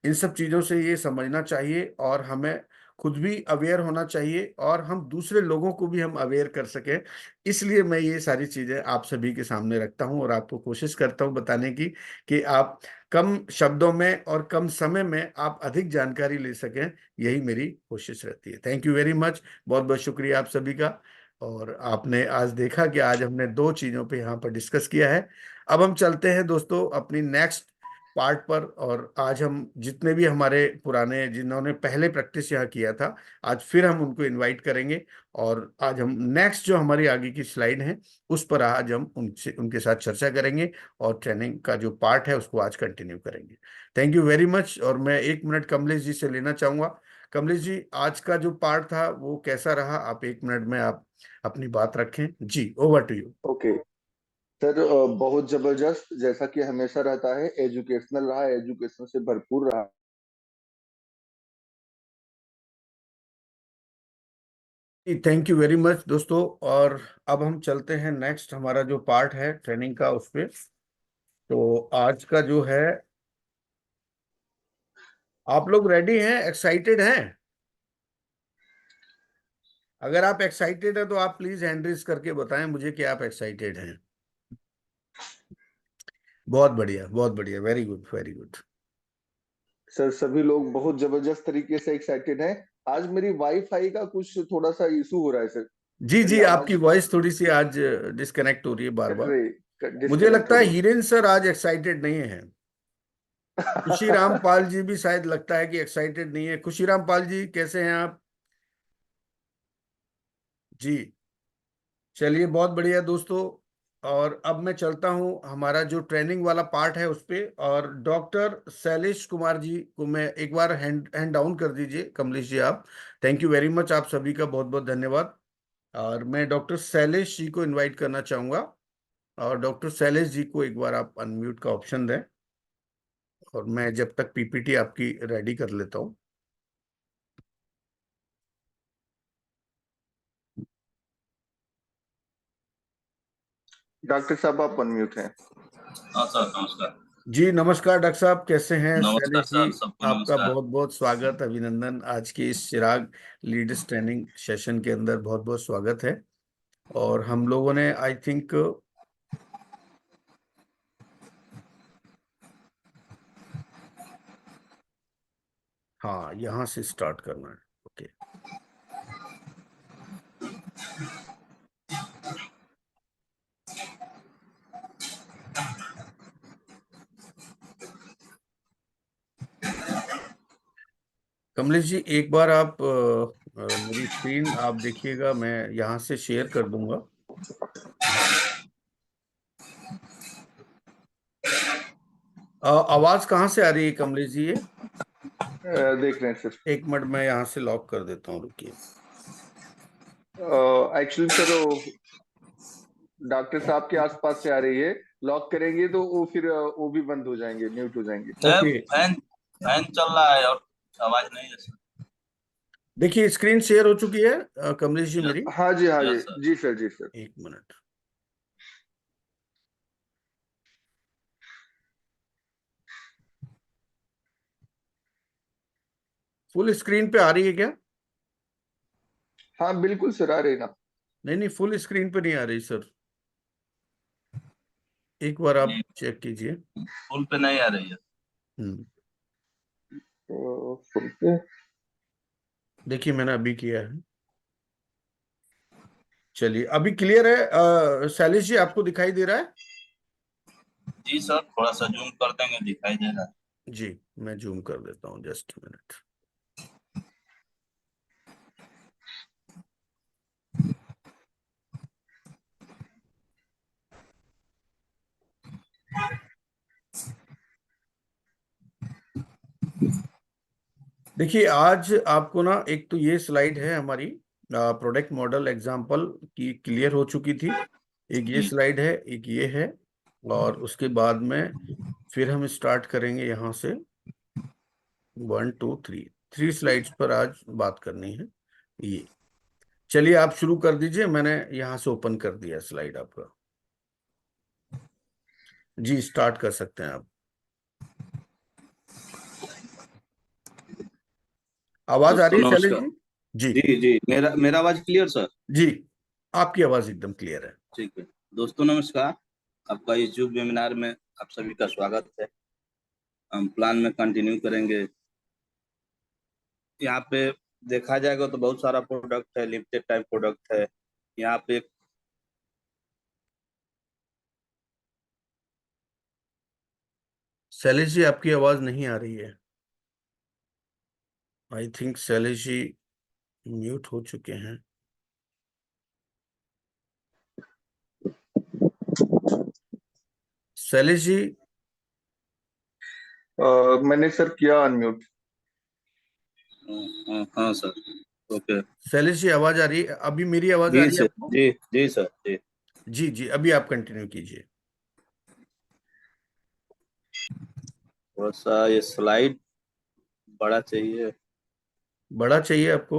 [SPEAKER 1] इन सब चीजों से ये समझना चाहिए और हमें खुद भी अवेयर होना चाहिए, और हम दूसरे लोगों को भी हम अवेयर कर सकें। इसलिए मैं ये सारी चीजें आप सभी के सामने रखता हूं और आपको कोशिश करता हूं बताने की कि आप कम शब्दों में और कम समय में आप अधिक जानकारी ले सकें। यही मेरी कोशिश रहती है। थैंक यू वेरी मच, बहुत बहुत शुक्रिया आप सभी का। और आपने आज देखा कि आज हमने दो चीजों पे यहाँ पर डिस्कस किया है। अब हम चलते हैं दोस्तों अपनी नेक्स्ट पार्ट पर, और आज हम जितने भी हमारे पुराने जिन्होंने पहले प्रैक्टिस यहाँ किया था, आज फिर हम उनको इनवाइट करेंगे, और आज हम नेक्स्ट जो हमारी आगे की स्लाइड है उस पर आज हम उनसे उनके साथ चर्चा करेंगे, और ट्रेनिंग का जो पार्ट है उसको आज कंटिन्यू करेंगे। Thank you very much. और मैं 1 मिनट कमलेश जी से लेना चाहूंगा। कमलेश जी, आज का जो पार्ट था वो कैसा रहा? आप 1 मिनट में आप अपनी बात रखें जी, over to you.
[SPEAKER 2] Okay sir, बहुत जबरदस्त, जैसा कि हमेशा रहता है, एजुकेशनल रहा, एजुकेशन से भरपूर रहा।
[SPEAKER 1] थैंक यू वेरी मच दोस्तों। और अब हम चलते हैं नेक्स्ट हमारा जो पार्ट है ट्रेनिंग का उस पे। तो आज का जो है, आप लोग रेडी हैं, एक्साइटेड हैं? अगर आप एक्साइटेड हैं तो आप प्लीज हैंड रेज करके बताएं मुझे कि आप एक्साइटेड हैं। बहुत बढ़िया, बहुत बढ़िया, very good, very good.
[SPEAKER 2] Sir, सभी लोग बहुत जबरदस्त तरीके से एक्साइटेड हैं। आज मेरी वाईफाई का कुछ थोड़ा सा इशू हो रहा है सर।
[SPEAKER 1] जी
[SPEAKER 2] मेरी
[SPEAKER 1] जी, आपकी
[SPEAKER 2] आवाज
[SPEAKER 1] वॉइस थोड़ी सी आज डिस्कनेक्ट हो रही है बार
[SPEAKER 2] कट
[SPEAKER 1] बार।
[SPEAKER 2] रही,
[SPEAKER 1] मुझे
[SPEAKER 2] डिस्कनेक्ट
[SPEAKER 1] लगता
[SPEAKER 2] हो
[SPEAKER 1] है
[SPEAKER 2] रही
[SPEAKER 1] हिरेन सर आज एक्साइटेड नहीं है। खुशीराम पाल जी भी शायद लगता है कि एक्साइटेड नहीं है। खुशीराम पाल जी, कैसे हैं आप? जी, चलिए, बहुत बढ़िया दोस्तों। और अब मैं चलता हूं हमारा जो ट्रेनिंग वाला पार्ट है उस पे, और डॉक्टर शैलेश कुमार जी को मैं एक बार हैंड हैंड डाउन कर दीजिए। कमलेश जी आप, थैंक यू वेरी मच, आप सभी का बहुत बहुत धन्यवाद। और मैं डॉक्टर शैलेश जी को इनवाइट करना चाहूंगा, और डॉक्टर शैलेश जी को एक बार आप अनम्यूट का ऑप्शन दें। और मैं जब तक पीपीटी आपकी रेडी कर लेता हूँ।
[SPEAKER 2] डॉक्टर साहब आप अनम्यूट हैं।
[SPEAKER 3] हाँ सर, नमस्कार।
[SPEAKER 1] जी नमस्कार डॉक्टर साहब, कैसे हैं?
[SPEAKER 3] नमस्कार
[SPEAKER 1] शैलेश जी,
[SPEAKER 3] सर, सबको
[SPEAKER 1] आपका
[SPEAKER 3] नमस्कार।
[SPEAKER 1] बहुत बहुत स्वागत, अभिनंदन। आज के इस चिराग लीडर्स ट्रेनिंग सेशन के अंदर बहुत बहुत स्वागत है। और हम लोगों ने आई थिंक हाँ, यहाँ से स्टार्ट करना है। ओके, कमलेश जी एक बार आप मेरी स्क्रीन आप देखिएगा, मैं यहाँ से शेयर कर दूंगा। आवाज कहाँ से आ रही है कमलेश जी? ये
[SPEAKER 2] देख रहे हैं सर।
[SPEAKER 1] एक मिनट, मैं यहाँ से लॉक कर देता हूँ, रुकिए।
[SPEAKER 2] एक्चुअली सर डॉक्टर साहब के आसपास से आ रही है। लॉक करेंगे तो वो फिर वो भी बंद हो जाएंगे, म्यूट हो जाएंगे।
[SPEAKER 1] ओके,
[SPEAKER 3] फैन फैन चल रहा है और आवाज नहीं है सर।
[SPEAKER 1] देखिए स्क्रीन शेयर हो चुकी है कमलेश जी मेरी।
[SPEAKER 2] हाँ जी, हाँ जी,
[SPEAKER 3] यस सर।
[SPEAKER 2] जी सर, जी सर।
[SPEAKER 1] एक मिनट, फुल स्क्रीन पे आ रही है क्या?
[SPEAKER 2] हाँ बिल्कुल सर, आ रही ना।
[SPEAKER 1] नहीं नहीं, फुल स्क्रीन पे नहीं आ रही सर, एक बार आप
[SPEAKER 3] नहीं,
[SPEAKER 1] चेक कीजिए।
[SPEAKER 3] फुल पे नहीं आ रही है।
[SPEAKER 1] हम्म,
[SPEAKER 2] फुल पे।
[SPEAKER 1] देखिए मैंने अभी किया है। चलिए अभी क्लियर है। शैलेश जी आपको दिखाई दे रहा है?
[SPEAKER 3] जी सर, थोड़ा सा जूम कर देंगे, दिखाई दे रहा है।
[SPEAKER 1] जी, मैं जूम कर देता हूँ, जस्ट मिनट। देखिए आज आपको ना, एक तो ये स्लाइड है हमारी प्रोडक्ट मॉडल एग्जांपल की, क्लियर हो चुकी थी। एक ये
[SPEAKER 3] जी
[SPEAKER 1] स्लाइड है, एक ये है। और उसके बाद में फिर हम स्टार्ट करेंगे यहाँ से। 1 2 3, 3 स्लाइड्स पर आज बात करनी है। ये चलिए आप शुरू कर दीजिए, मैंने यहाँ से ओपन कर दिया स्लाइड आपका। जी स्टार्ट कर सकते हैं आप। आवाज आ रही
[SPEAKER 3] दोस्तों
[SPEAKER 1] है शैलेश
[SPEAKER 3] नमस्कार।
[SPEAKER 1] जी? जी
[SPEAKER 3] जी जी, मेरा मेरा आवाज क्लियर सर?
[SPEAKER 1] जी, आपकी आवाज एकदम क्लियर है।
[SPEAKER 3] ठीक है। दोस्तों नमस्कार, आपका इस यूट्यूब वेबिनार में आप सभी का स्वागत है। हम प्लान में कंटिन्यू करेंगे। यहाँ पे देखा जाएगा तो बहुत सारा प्रोडक्ट है, लिमिटेड टाइम प्रोडक्ट है। यहाँ पे
[SPEAKER 1] शैलेश जी आपकी आवाज नहीं आ रही है। I think Shailesh ji mute हो चुके हैं। शैलेश जी,
[SPEAKER 2] मैंने सर किया अनम्यूट।
[SPEAKER 3] हाँ सर, ओके।
[SPEAKER 1] शैलेश जी आवाज आ रही है? अभी मेरी आवाज आ
[SPEAKER 3] जी
[SPEAKER 1] रही है
[SPEAKER 3] सर,
[SPEAKER 1] आपको?
[SPEAKER 3] जी जी सर, जी।
[SPEAKER 1] जी जी, अभी आप कंटिन्यू कीजिए।
[SPEAKER 3] थोड़ा सा ये स्लाइड बड़ा चाहिए।
[SPEAKER 1] बड़ा चाहिए आपको?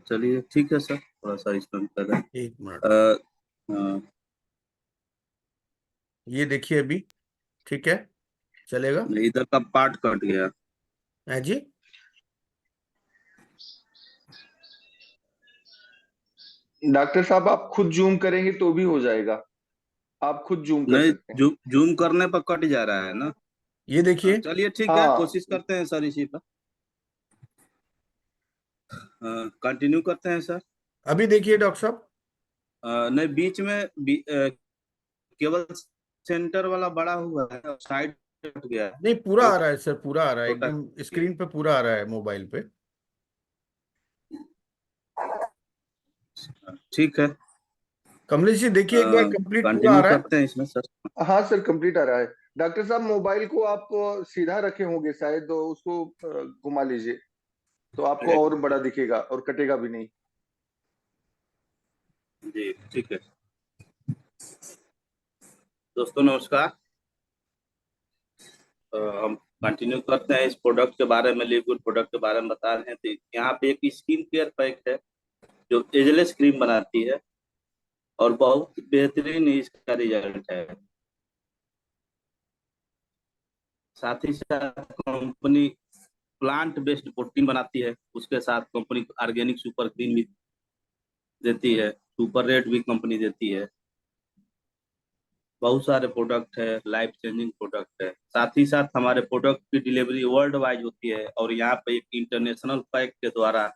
[SPEAKER 3] चलिए ठीक है सर, थोड़ा सा इसमें कर रहे
[SPEAKER 1] एक मिनट,
[SPEAKER 3] हैं।
[SPEAKER 1] ये देखिए अभी ठीक है, चलेगा?
[SPEAKER 3] इधर का पार्ट कट गया।
[SPEAKER 1] है जी।
[SPEAKER 2] डॉक्टर साहब आप खुद जूम करेंगे तो भी हो जाएगा। आप खुद जूम कर
[SPEAKER 3] नहीं,
[SPEAKER 2] सकते हैं।
[SPEAKER 3] जूम करने पर कट जा रहा है ना।
[SPEAKER 1] ये देखिए।
[SPEAKER 3] चलिए ठीक है,
[SPEAKER 2] हाँ
[SPEAKER 3] कोशिश करते हैं सर इसी पर। कंटिन्यू करते हैं सर।
[SPEAKER 1] अभी देखिए डॉक्टर साहब।
[SPEAKER 3] नहीं, बीच में केवल सेंटर वाला बड़ा हुआ है, साइड कट गया है।
[SPEAKER 1] नहीं पूरा
[SPEAKER 3] वो
[SPEAKER 1] आ रहा है सर, पूरा आ रहा है
[SPEAKER 3] छोटा
[SPEAKER 1] एकदम,
[SPEAKER 3] है।
[SPEAKER 1] स्क्रीन पे पूरा आ रहा है मोबाइल पे।
[SPEAKER 3] ठीक है,
[SPEAKER 1] कमलेश जी देखिए एक बार कंप्लीट पूरा आ
[SPEAKER 3] कंटिन्यू
[SPEAKER 1] रहा है।
[SPEAKER 3] करते हैं इसमें सर।
[SPEAKER 2] हाँ सर, कंप्लीट आ रहा है। डॉक्टर साहब मोबाइल को आप सीधा रखे होंगे शायद, तो उसको घुमा लीजिए तो आपको और बड़ा दिखेगा और कटेगा भी नहीं।
[SPEAKER 3] जी ठीक है। दोस्तों नमस्कार। हम कंटिन्यू करते हैं इस प्रोडक्ट के बारे में, लिक्विड प्रोडक्ट के बारे में बता रहे हैं। तो यहाँ पे एक स्किन केयर पैक है जो एजलेस क्रीम बनाती है और बहुत बेहतरीन इसका रिजल्ट है। साथ ही साथ कंपनी प्लांट बेस्ड प्रोटीन बनाती है, उसके साथ कंपनी ऑर्गेनिक सुपर क्रीम भी देती है, सुपर रेड भी कंपनी देती है। बहुत सारे प्रोडक्ट है, लाइफ चेंजिंग प्रोडक्ट है। साथ ही साथ हमारे प्रोडक्ट की डिलीवरी वर्ल्ड वाइड होती है और यहाँ पे एक इंटरनेशनल पैक के द्वारा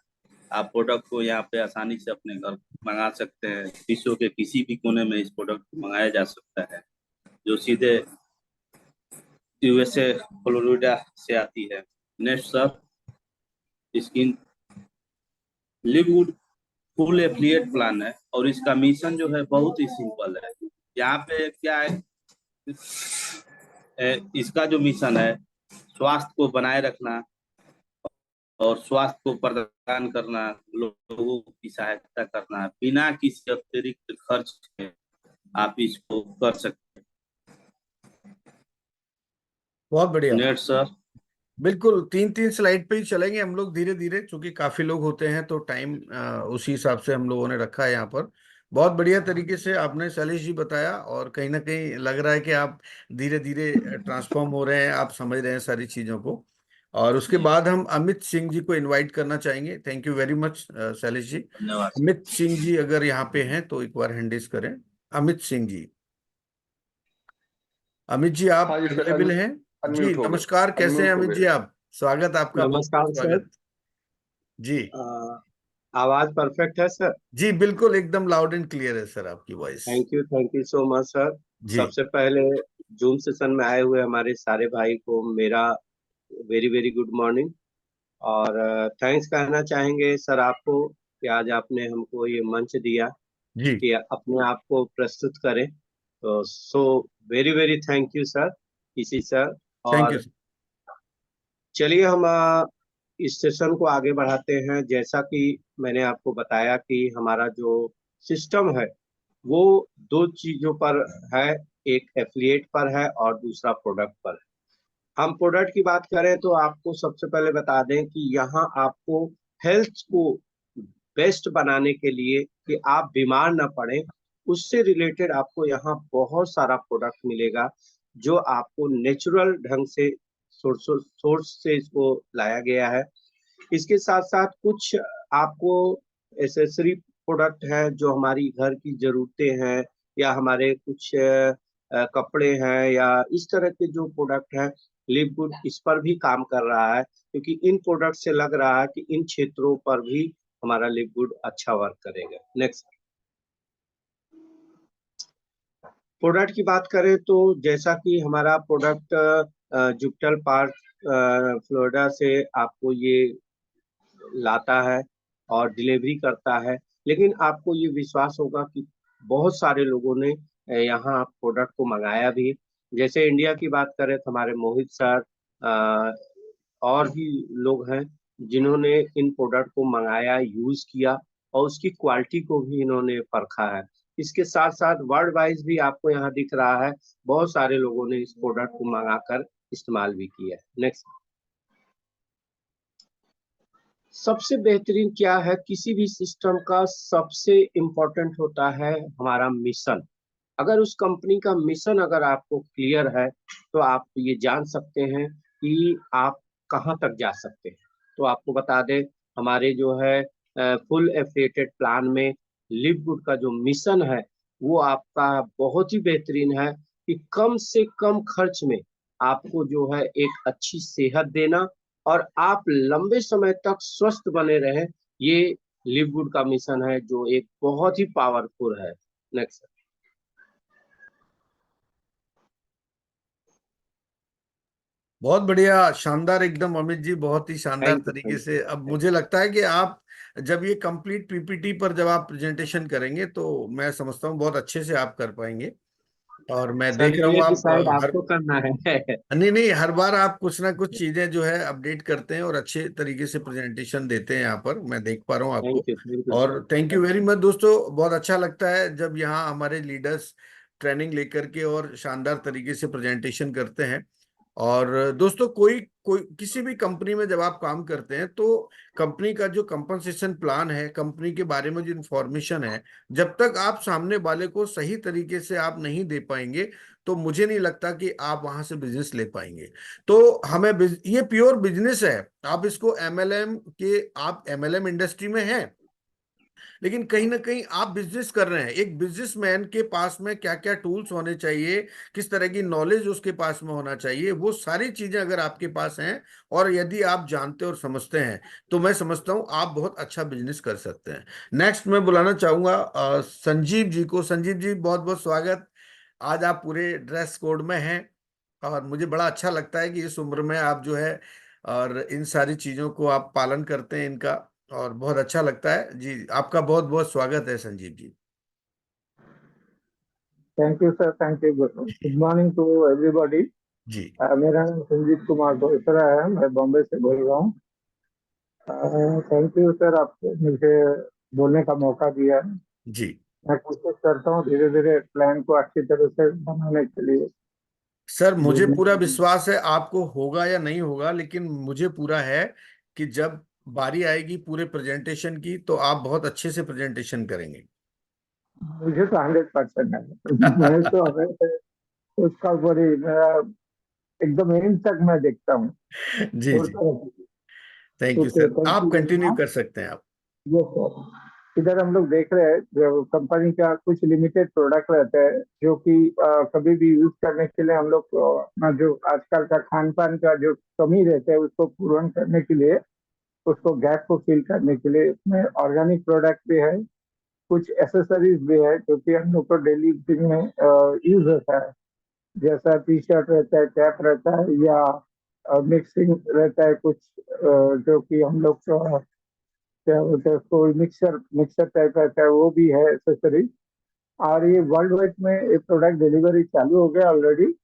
[SPEAKER 3] आप प्रोडक्ट को यहाँ पे आसानी से अपने घर मंगा सकते हैं। विश्व के किसी भी कोने में इस प्रोडक्ट को मंगाया जा सकता है, जो सीधे यूएसए फ्लोरिडा से आती है। Next sir, skin Livwood full affiliate plan है और इसका मिशन जो है बहुत ही सिंपल है। यहाँ पे क्या है, इसका जो मिशन है स्वास्थ्य को बनाए रखना और स्वास्थ्य को प्रदान करना, लोगों की सहायता करना बिना किसी अतिरिक्त खर्च के आप इसको कर सकते हैं।
[SPEAKER 1] बहुत बढ़िया।
[SPEAKER 3] Next sir.
[SPEAKER 1] बिल्कुल 3-3 स्लाइड पे ही चलेंगे हम लोग धीरे धीरे, क्योंकि काफी लोग होते हैं तो टाइम उसी हिसाब से हम लोगों ने रखा है यहाँ पर। बहुत बढ़िया तरीके से आपने शैलेश जी बताया और कहीं ना कहीं लग रहा है कि आप धीरे धीरे ट्रांसफॉर्म हो रहे हैं, आप समझ रहे हैं सारी चीजों को। और उसके बाद हम अमित सिंह जी को इनवाइट करना चाहेंगे। Thank you very much Shailesh ji.
[SPEAKER 3] धन्यवाद।
[SPEAKER 1] अमित सिंह जी अगर यहाँ पे हैं तो एक बार हैंड रेज करें। अमित सिंह जी, अमित जी आप
[SPEAKER 2] हाँ जी सर,
[SPEAKER 1] अवेलेबल हैं? जी
[SPEAKER 2] अनम्यूट हो गए,
[SPEAKER 1] नमस्कार, कैसे हैं
[SPEAKER 2] अनम्यूट हो
[SPEAKER 1] अमित
[SPEAKER 2] गए।
[SPEAKER 1] जी आप? स्वागत आपका, बहुत बहुत
[SPEAKER 4] नमस्कार सर।
[SPEAKER 1] स्वागत। जी
[SPEAKER 4] आवाज परफेक्ट है सर?
[SPEAKER 1] जी बिल्कुल एकदम लाउड एंड क्लियर है सर आपकी voice.
[SPEAKER 4] Thank you so much sir.
[SPEAKER 1] जी
[SPEAKER 4] सबसे पहले जूम सेशन में आए हुए हमारे सारे भाई को मेरा वेरी वेरी गुड मॉर्निंग। और थैंक्स कहना चाहेंगे सर आपको कि आज आपने हमको ये मंच दिया
[SPEAKER 1] जी
[SPEAKER 4] कि अपने आप को प्रस्तुत करें। तो so very very thank you sir, इसी सर।
[SPEAKER 1] Thank you.
[SPEAKER 4] और चलिए हम इस सेशन को आगे बढ़ाते हैं। जैसा कि मैंने आपको बताया कि हमारा जो सिस्टम है वो दो चीजों पर है, एक एफिलिएट पर है और दूसरा प्रोडक्ट पर है। हम प्रोडक्ट की बात करें तो आपको सबसे पहले बता दें कि यहाँ आपको हेल्थ को बेस्ट बनाने के लिए कि आप बीमार ना पड़े, उससे रिलेटेड आपको यहाँ बहुत सारा प्रोडक्ट मिलेगा जो आपको नेचुरल ढंग से सोर्स से इसको लाया गया है। इसके साथ साथ कुछ आपको एसेसरी प्रोडक्ट है जो हमारी घर की जरूरतें हैं या हमारे कुछ कपड़े हैं या इस तरह के जो प्रोडक्ट हैं, लिव गुड इस पर भी काम कर रहा है, क्योंकि इन प्रोडक्ट से लग रहा है कि इन क्षेत्रों पर भी हमारा लिव गुड अच्छा वर्क करेगा। नेक्स्ट प्रोडक्ट की बात करें तो जैसा कि हमारा प्रोडक्ट जुपिटर पार्क फ्लोरिडा से आपको ये लाता है और डिलीवरी करता है, लेकिन आपको ये विश्वास होगा कि बहुत सारे लोगों ने यहाँ प्रोडक्ट को मंगाया भी। जैसे इंडिया की बात करें तो हमारे मोहित सर और भी लोग हैं जिन्होंने इन प्रोडक्ट को मंगाया, यूज किया और उसकी क्वालिटी को भी इन्होंने परखा है। इसके साथ साथ वर्ल्ड वाइज भी आपको यहाँ दिख रहा है, बहुत सारे लोगों ने इस प्रोडक्ट को मंगाकर इस्तेमाल भी किया है। नेक्स्ट सबसे बेहतरीन क्या है, किसी भी सिस्टम का सबसे इम्पोर्टेंट होता है हमारा मिशन। अगर उस कंपनी का मिशन अगर आपको क्लियर है तो आप ये जान सकते हैं कि आप कहाँ तक जा सकते हैं। तो आपको बता दें हमारे जो है फुल एफिलिएटेड प्लान में लिव गुड का जो मिशन है वो आपका बहुत ही बेहतरीन है कि कम से कम खर्च में आपको जो है एक अच्छी सेहत देना और आप लंबे समय तक स्वस्थ बने रहें, ये लिव गुड का मिशन है जो एक बहुत ही पावरफुल है। नेक्स्ट
[SPEAKER 1] बहुत बढ़िया, शानदार एकदम अमित जी, बहुत ही शानदार
[SPEAKER 4] थैंक
[SPEAKER 1] तरीके से। अब
[SPEAKER 4] यू।
[SPEAKER 1] मुझे लगता है कि आप जब ये कंप्लीट पीपीटी पर जब आप प्रेजेंटेशन करेंगे तो मैं समझता हूँ बहुत अच्छे से आप कर पाएंगे। और मैं
[SPEAKER 4] सर
[SPEAKER 1] देख रहा हूँ
[SPEAKER 4] ये
[SPEAKER 1] आप
[SPEAKER 4] डिसाइड
[SPEAKER 1] हर
[SPEAKER 4] आपको करना है।
[SPEAKER 1] नहीं नहीं, हर बार आप कुछ ना कुछ चीजें जो है अपडेट करते हैं और अच्छे तरीके से प्रेजेंटेशन देते हैं यहाँ पर, मैं देख पा रहा हूँ आपको।
[SPEAKER 4] थैंक यू
[SPEAKER 1] और thank you
[SPEAKER 4] sir.
[SPEAKER 1] Very much दोस्तों, बहुत अच्छा लगता है जब यहाँ हमारे लीडर्स ट्रेनिंग लेकर के और शानदार तरीके से प्रेजेंटेशन करते हैं। और दोस्तों कोई कोई किसी भी कंपनी में जब आप काम करते हैं तो कंपनी का जो कंपनसेशन प्लान है, कंपनी के बारे में जो इंफॉर्मेशन है, जब तक आप सामने वाले को सही तरीके से आप नहीं दे पाएंगे तो मुझे नहीं लगता कि आप वहां से बिजनेस ले पाएंगे। तो ये प्योर बिजनेस है। आप इसको एमएलएम के, आप एमएलएम इंडस्ट्री में हैं लेकिन कहीं ना कहीं आप बिजनेस कर रहे हैं। एक बिजनेसमैन के पास में क्या क्या टूल्स होने चाहिए, किस तरह की नॉलेज उसके पास में होना चाहिए, वो सारी चीजें अगर आपके पास हैं और यदि आप जानते और समझते हैं तो मैं समझता हूं आप बहुत अच्छा बिजनेस कर सकते हैं। नेक्स्ट मैं बुलाना चाहूंगा संजीव जी को। संजीव जी बहुत बहुत स्वागत। आज आप पूरे ड्रेस कोड में हैं और मुझे बड़ा अच्छा लगता है कि इस उम्र में आप जो है और इन सारी चीजों को आप पालन करते हैं इनका, और बहुत अच्छा लगता है जी। आपका बहुत बहुत स्वागत है Sanjeev ji.
[SPEAKER 5] Thank you sir, thank you. Good morning to everybody.
[SPEAKER 1] जी
[SPEAKER 5] मेरा नाम संजीव कुमार बोईसरा है, मैं बॉम्बे से बोल रहा हूँ। थैंक यू सर, आपने मुझे बोलने का मौका दिया है।
[SPEAKER 1] जी
[SPEAKER 5] मैं कोशिश करता हूँ धीरे धीरे प्लान को अच्छी तरह से बनाने के लिए।
[SPEAKER 1] सर, मुझे पूरा
[SPEAKER 5] जी,
[SPEAKER 1] विश्वास है आपको होगा या नहीं होगा, लेकिन मुझे पूरा है कि जब बारी आएगी पूरे प्रेजेंटेशन की तो आप बहुत अच्छे से प्रेजेंटेशन करेंगे।
[SPEAKER 5] मुझे तो 100% है। मैं तो हमें उसका ऊपर ही मेरा एकदम एंड तक मैं देखता हूँ।
[SPEAKER 1] जी
[SPEAKER 5] और
[SPEAKER 1] जी,
[SPEAKER 5] तो
[SPEAKER 1] thank you
[SPEAKER 5] okay,
[SPEAKER 1] sir,
[SPEAKER 5] thank
[SPEAKER 1] आप
[SPEAKER 5] यू वेरी
[SPEAKER 1] कंटिन्यू
[SPEAKER 5] मच।
[SPEAKER 1] कर सकते हैं आप।
[SPEAKER 5] Yes sir. इधर हम लोग देख रहे हैं जो कंपनी का कुछ लिमिटेड प्रोडक्ट रहता है जो कि कभी भी यूज करने के लिए हम लोग अपना जो आजकल का खान पान का जो कमी रहता है उसको पूर्ण करने के लिए, उसको गैप को फिल करने के लिए इसमें ऑर्गेनिक प्रोडक्ट भी है, कुछ एसेसरीज भी है जो कि हम लोग को डेली में यूज होता है। जैसा टी शर्ट रहता है, कैप रहता है, या मिक्सिंग रहता है कुछ जो कि हम लोग क्या बोलते हैं उसको, मिक्सर मिक्सर टाइप रहता है, वो भी है एक्सेसरी। और ये वर्ल्ड वाइड में ये प्रोडक्ट डिलीवरी चालू हो गया ऑलरेडी।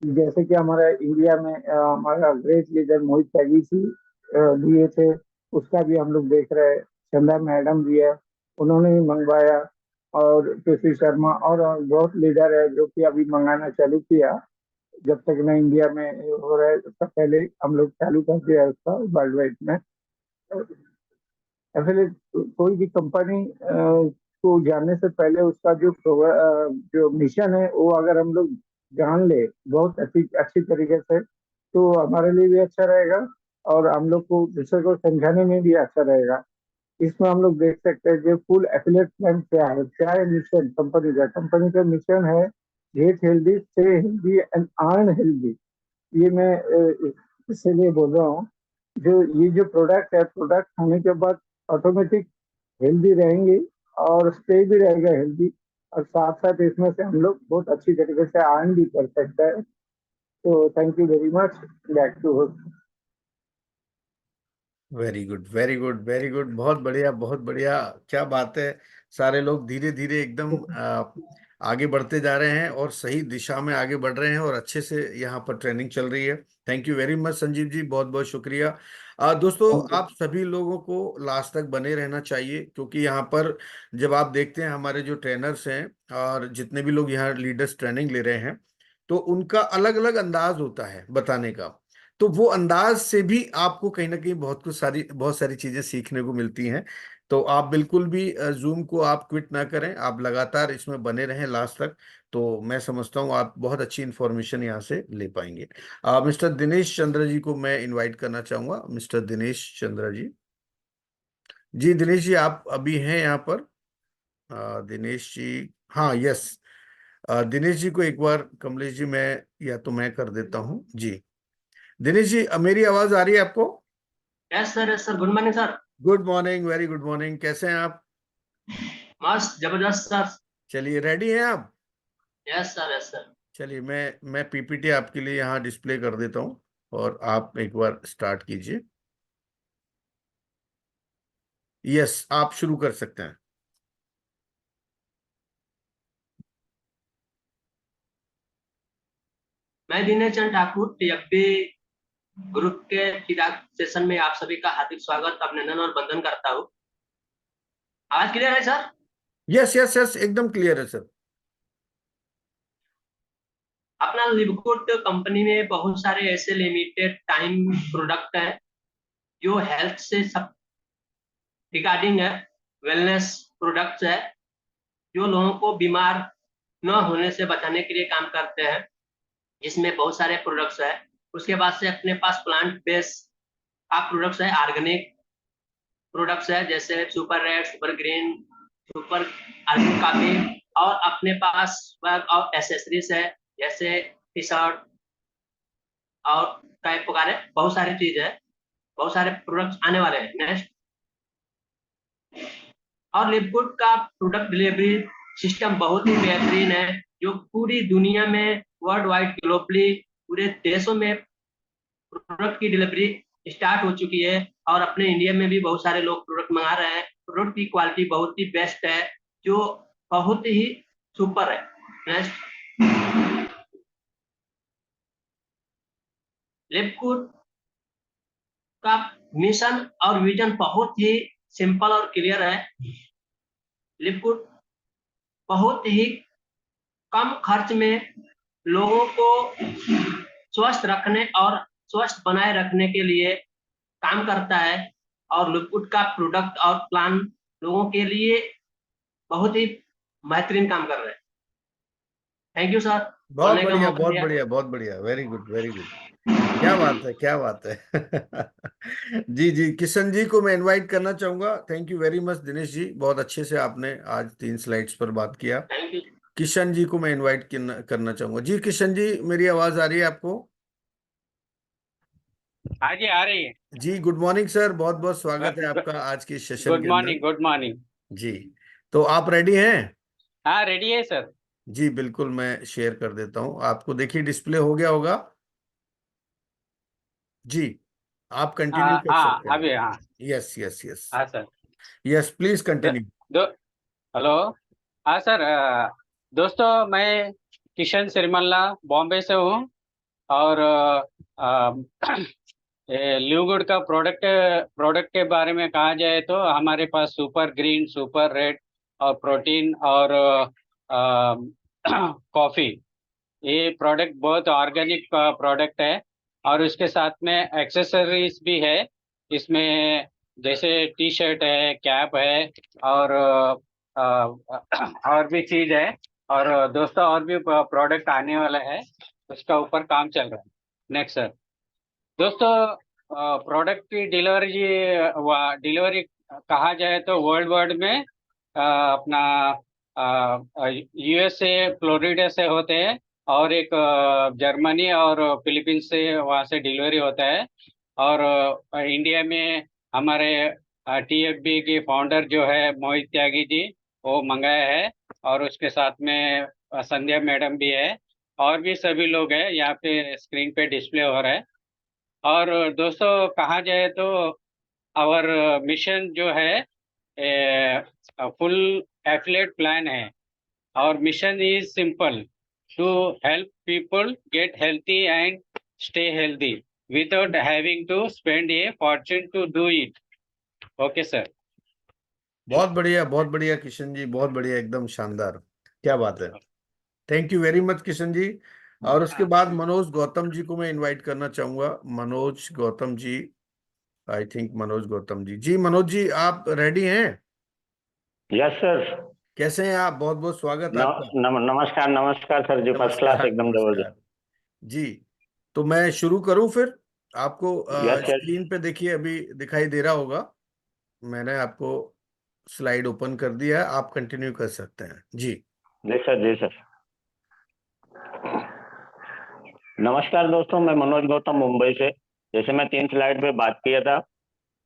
[SPEAKER 5] जैसे कि हमारा इंडिया में हमारा ग्रेट लीडर मोहित त्यागी जी लिए थे, उसका भी हम लोग देख रहे हैं। चंदा मैडम भी है, उन्होंने भी मंगवाया। और पीसी शर्मा और बहुत लीडर है जो कि अभी मंगाना चालू किया। जब तक ना इंडिया में हो रहा है उसका पहले हम लोग चालू कर दिया उसका वर्ल्ड वाइड में। एफिलिएट कोई भी कंपनी को जानने से पहले उसका जो मिशन है वो अगर हम लोग जान ले बहुत अच्छी अच्छी तरीके से तो हमारे लिए भी अच्छा रहेगा और हम लोग को दूसरे को समझाने में भी अच्छा रहेगा। इसमें हम लोग देख सकते हैं जो फुल एफिलिएट प्लान क्या है मिशन कंपनी का मिशन है get healthy, stay healthy and earn healthy. ये मैं इसीलिए बोल रहा हूँ। ये जो प्रोडक्ट है, प्रोडक्ट खाने के बाद ऑटोमेटिक हेल्दी रहेंगे और स्टे भी रहेगा हेल्दी। और साथ साथ इसमें से हम लोग बहुत अच्छी तरीके से अर्न भी कर सकते हैं। तो thank you very much. Back to host.
[SPEAKER 1] Very good very good very good, बहुत बढ़िया बहुत बढ़िया। क्या बात है, सारे लोग धीरे धीरे एकदम आगे बढ़ते जा रहे हैं और सही दिशा में आगे बढ़ रहे हैं और अच्छे से यहाँ पर ट्रेनिंग चल रही है। Thank you very much Sanjeev ji, बहुत बहुत शुक्रिया। दोस्तों
[SPEAKER 5] थैंक यू।
[SPEAKER 1] आप सभी लोगों को लास्ट तक बने रहना चाहिए, क्योंकि यहाँ पर जब आप देखते हैं हमारे जो ट्रेनर्स हैं और जितने भी लोग यहाँ लीडर्स ट्रेनिंग ले रहे हैं तो उनका अलग अलग अंदाज होता है बताने का। तो वो अंदाज से भी आपको कहीं ना कहीं बहुत सारी चीजें सीखने को मिलती हैं। तो आप बिल्कुल भी जूम को आप क्विट ना करें, आप लगातार इसमें बने रहें लास्ट तक। तो मैं समझता हूँ आप बहुत अच्छी इंफॉर्मेशन यहाँ से ले पाएंगे। मिस्टर दिनेश चंद्र जी को मैं इनवाइट करना चाहूंगा। मिस्टर दिनेश चंद्र जी, जी दिनेश जी आप अभी हैं यहाँ पर? दिनेश जी, हाँ यस। दिनेश जी को एक बार कमलेश जी मैं या तो मैं कर देता हूँ जी। दिनेश जी मेरी आवाज आ रही है आपको?
[SPEAKER 6] Yes sir, good morning sir.
[SPEAKER 1] Good morning, very good morning, कैसे हैं आप?
[SPEAKER 6] मस्त जबरदस्त सर।
[SPEAKER 1] चलिए रेडी हैं आप?
[SPEAKER 6] Yes sir, yes sir.
[SPEAKER 1] चलिए मैं पीपीटी आपके लिए यहाँ डिस्प्ले कर देता हूँ और आप एक बार स्टार्ट कीजिए। यस, आप शुरू कर सकते हैं।
[SPEAKER 6] मैं दिनेश चंद्र ठाकुर टीएफबी ग्रुप के फिदाक सेशन में आप सभी का हार्दिक स्वागत, अभिनंदन और वंदन करता हूँ। आवाज क्लियर है सर?
[SPEAKER 1] यस यस यस, एकदम क्लियर है सर।
[SPEAKER 6] अपना लिवगुड कंपनी में बहुत सारे ऐसे लिमिटेड टाइम प्रोडक्ट हैं जो हेल्थ से सब रिगार्डिंग है, वेलनेस प्रोडक्ट्स है जो लोगों को बीमार न होने से बचाने के लिए काम करते हैं, जिसमें बहुत सारे प्रोडक्ट्स है। उसके बाद से अपने पास प्लांट बेस्ड का प्रोडक्ट्स है, ऑर्गेनिक प्रोडक्ट्स है, जैसे super red, super green, super organic coffee, और अपने पास वर्क और एसेसरीज है, जैसे टी शर्ट और कैप वगैरह बहुत सारी चीज है, बहुत सारे प्रोडक्ट्स आने वाले हैं नेक्स्ट। और लिवगुड का प्रोडक्ट डिलीवरी सिस्टम बहुत ही बेहतरीन है, जो पूरी दुनिया में वर्ल्ड वाइड ग्लोबली पूरे देशों में प्रोडक्ट की डिलीवरी स्टार्ट हो चुकी है, और अपने इंडिया में भी बहुत सारे लोग प्रोडक्ट मंगा रहे हैं। प्रोडक्ट की क्वालिटी बहुत ही बेस्ट है, जो बहुत ही सुपर है। नेक्स्ट, लिवगुड का मिशन और विजन बहुत ही सिंपल और क्लियर है। लिवगुड बहुत ही कम खर्च में लोगों को स्वस्थ रखने और स्वस्थ बनाए रखने के लिए काम करता है, और लिवगुड का प्रोडक्ट और प्लान लोगों के लिए बहुत ही बेहतरीन काम कर रहे हैं। थैंक यू सर,
[SPEAKER 1] बहुत
[SPEAKER 6] बोलने का
[SPEAKER 1] बढ़िया,
[SPEAKER 6] मौका
[SPEAKER 1] बहुत
[SPEAKER 6] दिया।
[SPEAKER 1] बढ़िया, बहुत बढ़िया, वेरी गुड, वेरी गुड। क्या बात है, क्या बात है। जी जी, किशन जी को मैं इनवाइट करना चाहूंगा। Thank you very much Dinesh ji, बहुत अच्छे से आपने आज 3 स्लाइड्स पर बात किया।
[SPEAKER 6] Thank you.
[SPEAKER 1] किशन जी को मैं इनवाइट करना चाहूंगा। जी किशन जी, मेरी आवाज आ रही है आपको?
[SPEAKER 7] हाँ जी, आ रही है।
[SPEAKER 1] जी गुड मॉर्निंग सर, बहुत बहुत स्वागत है आपका आज के सेशन
[SPEAKER 7] गुड
[SPEAKER 1] के अंदर।
[SPEAKER 7] Morning, good morning.
[SPEAKER 1] जी, तो आप रेडी हैं?
[SPEAKER 7] हाँ, रेडी है सर।
[SPEAKER 1] जी बिल्कुल, मैं शेयर कर देता हूं आपको। देखिए डिस्प्ले हो गया होगा। जी, आप कंटिन्यू कर
[SPEAKER 7] हाँ,
[SPEAKER 1] सकते हैं।
[SPEAKER 7] अभी हाँ।
[SPEAKER 1] यस यस यस,
[SPEAKER 7] हाँ सर।
[SPEAKER 1] यस प्लीज
[SPEAKER 7] दो,
[SPEAKER 1] कंटिन्यू।
[SPEAKER 7] दो हेलो। हाँ सर, दोस्तों मैं किशन सिरमल्ला बॉम्बे से हूँ। और ल्यूगुड का प्रोडक्ट के बारे में कहा जाए तो हमारे पास सुपर ग्रीन, सुपर रेड और प्रोटीन और कॉफ़ी, ये प्रोडक्ट बहुत ऑर्गेनिक प्रोडक्ट है। और उसके साथ में एक्सेसरीज भी है इसमें, जैसे टी शर्ट है, कैप है, और और भी चीज है। और दोस्तों और भी प्रोडक्ट आने वाला है, उसका ऊपर काम चल रहा है। Next sir. दोस्तों, प्रोडक्ट की डिलीवरी कहा जाए तो वर्ल्ड वर्ल्ड में अपना यूएसए फ्लोरिडा से होते हैं, और एक जर्मनी और फिलीपींस से वहाँ से डिलीवरी होता है। और इंडिया में हमारे टीएफबी के फाउंडर जो है मोहित त्यागी जी, वो मंगाया है। और उसके साथ में संध्या मैडम भी है, और भी सभी लोग हैं, यहाँ पे स्क्रीन पे डिस्प्ले हो रहा है। और दोस्तों कहा जाए तो आवर मिशन जो है फुल एफिलिएट प्लान है। और mission is simple, to help people get healthy and stay healthy without having to spend a fortune to do it. Okay sir.
[SPEAKER 1] बहुत बढ़िया, बहुत बढ़िया किशन जी, बहुत बढ़िया, एकदम शानदार, क्या बात है। Thank you very much Kishan ji. और उसके बाद मनोज गौतम जी को मैं इनवाइट करना चाहूंगा। Manoj Gautam ji, I think Manoj Gautam ji. जी मनोज जी, आप रेडी हैं?
[SPEAKER 8] Yes sir.
[SPEAKER 1] कैसे हैं आप? बहुत बहुत स्वागत आपका।
[SPEAKER 8] नमस्कार, नमस्कार सर जी, फर्स्ट क्लास,
[SPEAKER 1] नमस्कार
[SPEAKER 8] एकदम
[SPEAKER 1] नमस्कार।
[SPEAKER 8] जबरदस्त।
[SPEAKER 1] जी, तो मैं शुरू करूं फिर? आपको
[SPEAKER 8] यस सर।
[SPEAKER 1] स्क्रीन पे देखिए अभी दिखाई दे रहा होगा, मैंने आपको स्लाइड ओपन कर दिया है, आप कंटिन्यू कर सकते हैं। जी
[SPEAKER 8] जी सर, जी सर। नमस्कार दोस्तों, मैं मनोज गौतम मुंबई से। जैसे मैं 3 स्लाइड पे बात किया था,